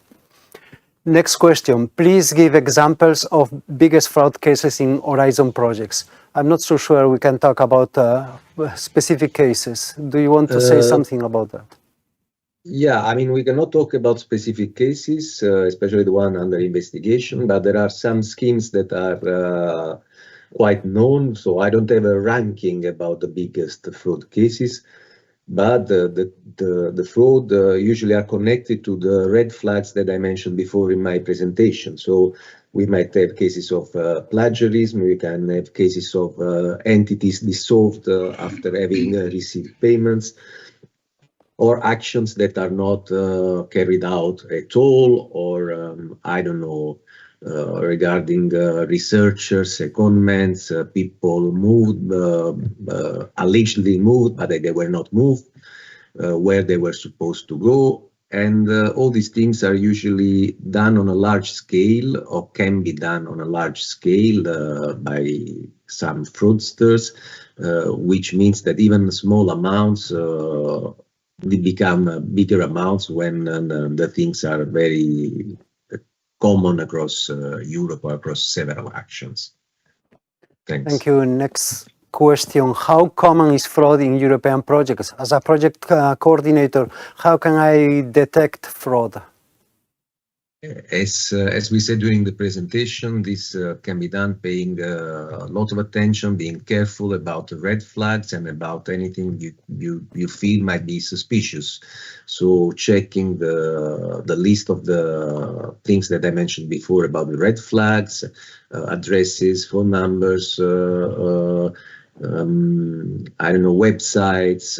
Next question, please give examples of biggest fraud cases in Horizon projects. I'm not so sure we can talk about specific cases. Do you want to say something about that? Yeah, I mean, we cannot talk about specific cases, especially the one under investigation, but there are some schemes that are quite known. So I don't have a ranking about the biggest fraud cases, but the fraud usually are connected to the red flags that I mentioned before in my presentation. So we might have cases of plagiarism, we can have cases of entities dissolved after having received payments, or actions that are not carried out at all, or I don't know, regarding researchers, secondments, people moved, allegedly moved, but they were not moved, where they were supposed to go. And all these things are usually done on a large scale, or can be done on a large scale by some fraudsters, which means that even small amounts they become bigger amounts when the things are very common across Europe or across several actions. Thanks. Thank you. Next question. How common is fraud in European projects? As a project coordinator, how can I detect fraud? As we said during the presentation, this can be done paying a lot of attention, being careful about the red flags and about anything you feel might be suspicious. So checking the list of the things that I mentioned before about the red flags, addresses, phone numbers, I don't know, websites,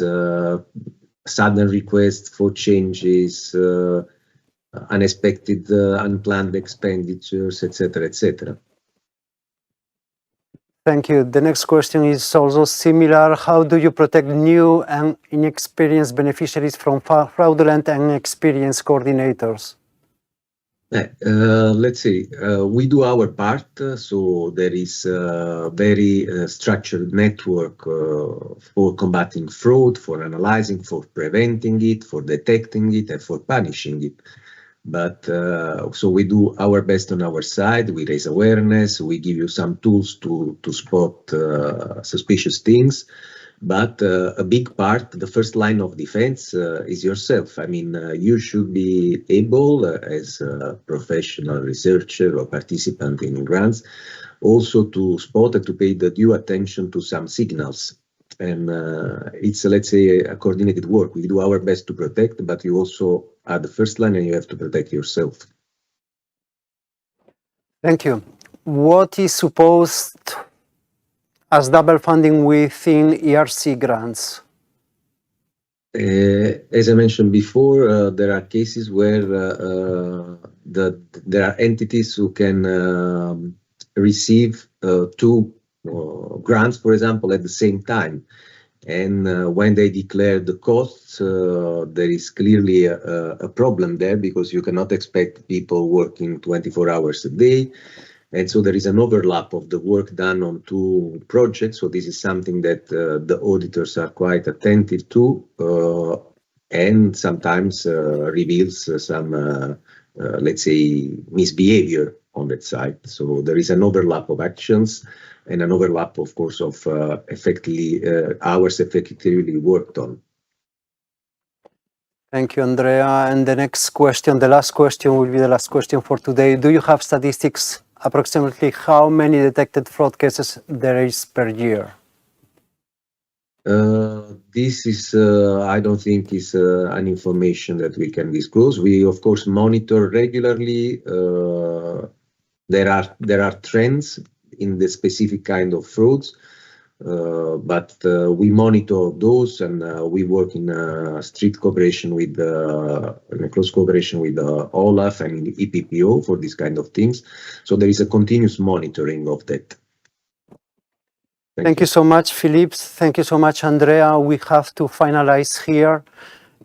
sudden requests for changes, unexpected, unplanned expenditures, etc., etc. Thank you. The next question is also similar. How do you protect new and inexperienced beneficiaries from fraudulent and experienced coordinators? Let's say we do our part, so there is a very structured network for combating fraud, for analyzing, for preventing it, for detecting it, and for punishing it. But so we do our best on our side. We raise awareness. We give you some tools to spot suspicious things. But a big part, the first line of defense is yourself. I mean, you should be able, as a professional researcher or participant in grants, also to spot and to pay the due attention to some signals. And it's, let's say, a coordinated work. We do our best to protect, but you also are the first line and you have to protect yourself. Thank you. What is supposed as double funding within ERC grants? As I mentioned before, there are cases where there are entities who can receive two grants, for example, at the same time. And when they declare the costs, there is clearly a problem there, because you cannot expect people working 24 hours a day. And so there is an overlap of the work done on two projects. So this is something that the auditors are quite attentive to, and sometimes reveals some, let's say, misbehavior on that side. So there is an overlap of actions and an overlap, of course, of hours effectively worked on. Thank you, Andrea. And the next question, the last question, will be the last question for today. Do you have statistics approximately how many detected fraud cases there is per year? This is, I don't think, is an information that we can disclose. We, of course, monitor regularly. There are trends in the specific kind of frauds, but we monitor those, and we work in strict cooperation with, in close cooperation with OLAF and EPPO for these kind of things. So there is a continuous monitoring of that. Thank you so much, Filip. Thank you so much, Andrea. We have to finalize here.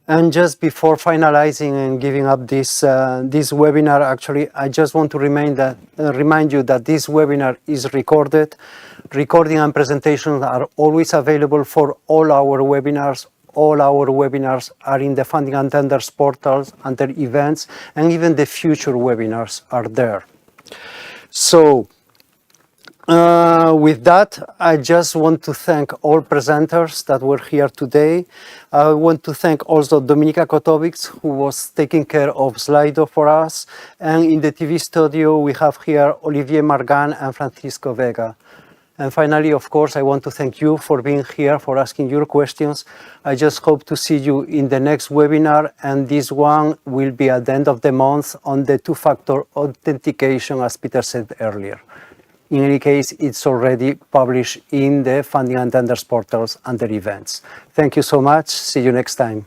And just before finalizing and giving up this webinar, actually, I just want to remind you that this webinar is recorded. Recording and presentations are always available for all our webinars. All our webinars are in the Funding and Tenders portals under events, and even the future webinars are there. So, with that, I just want to thank all presenters that were here today. I want to thank also Dominika Kotovics, who was taking care of Slido for us. And in the TV studio, we have here Olivier Margan and Francisco Vega. And finally, of course, I want to thank you for being here, for asking your questions. I just hope to see you in the next webinar, and this one will be at the end of the month on the two-factor authentication, as Peter said earlier. In any case, it's already published in the Funding and Tenders portals under events. Thank you so much. See you next time.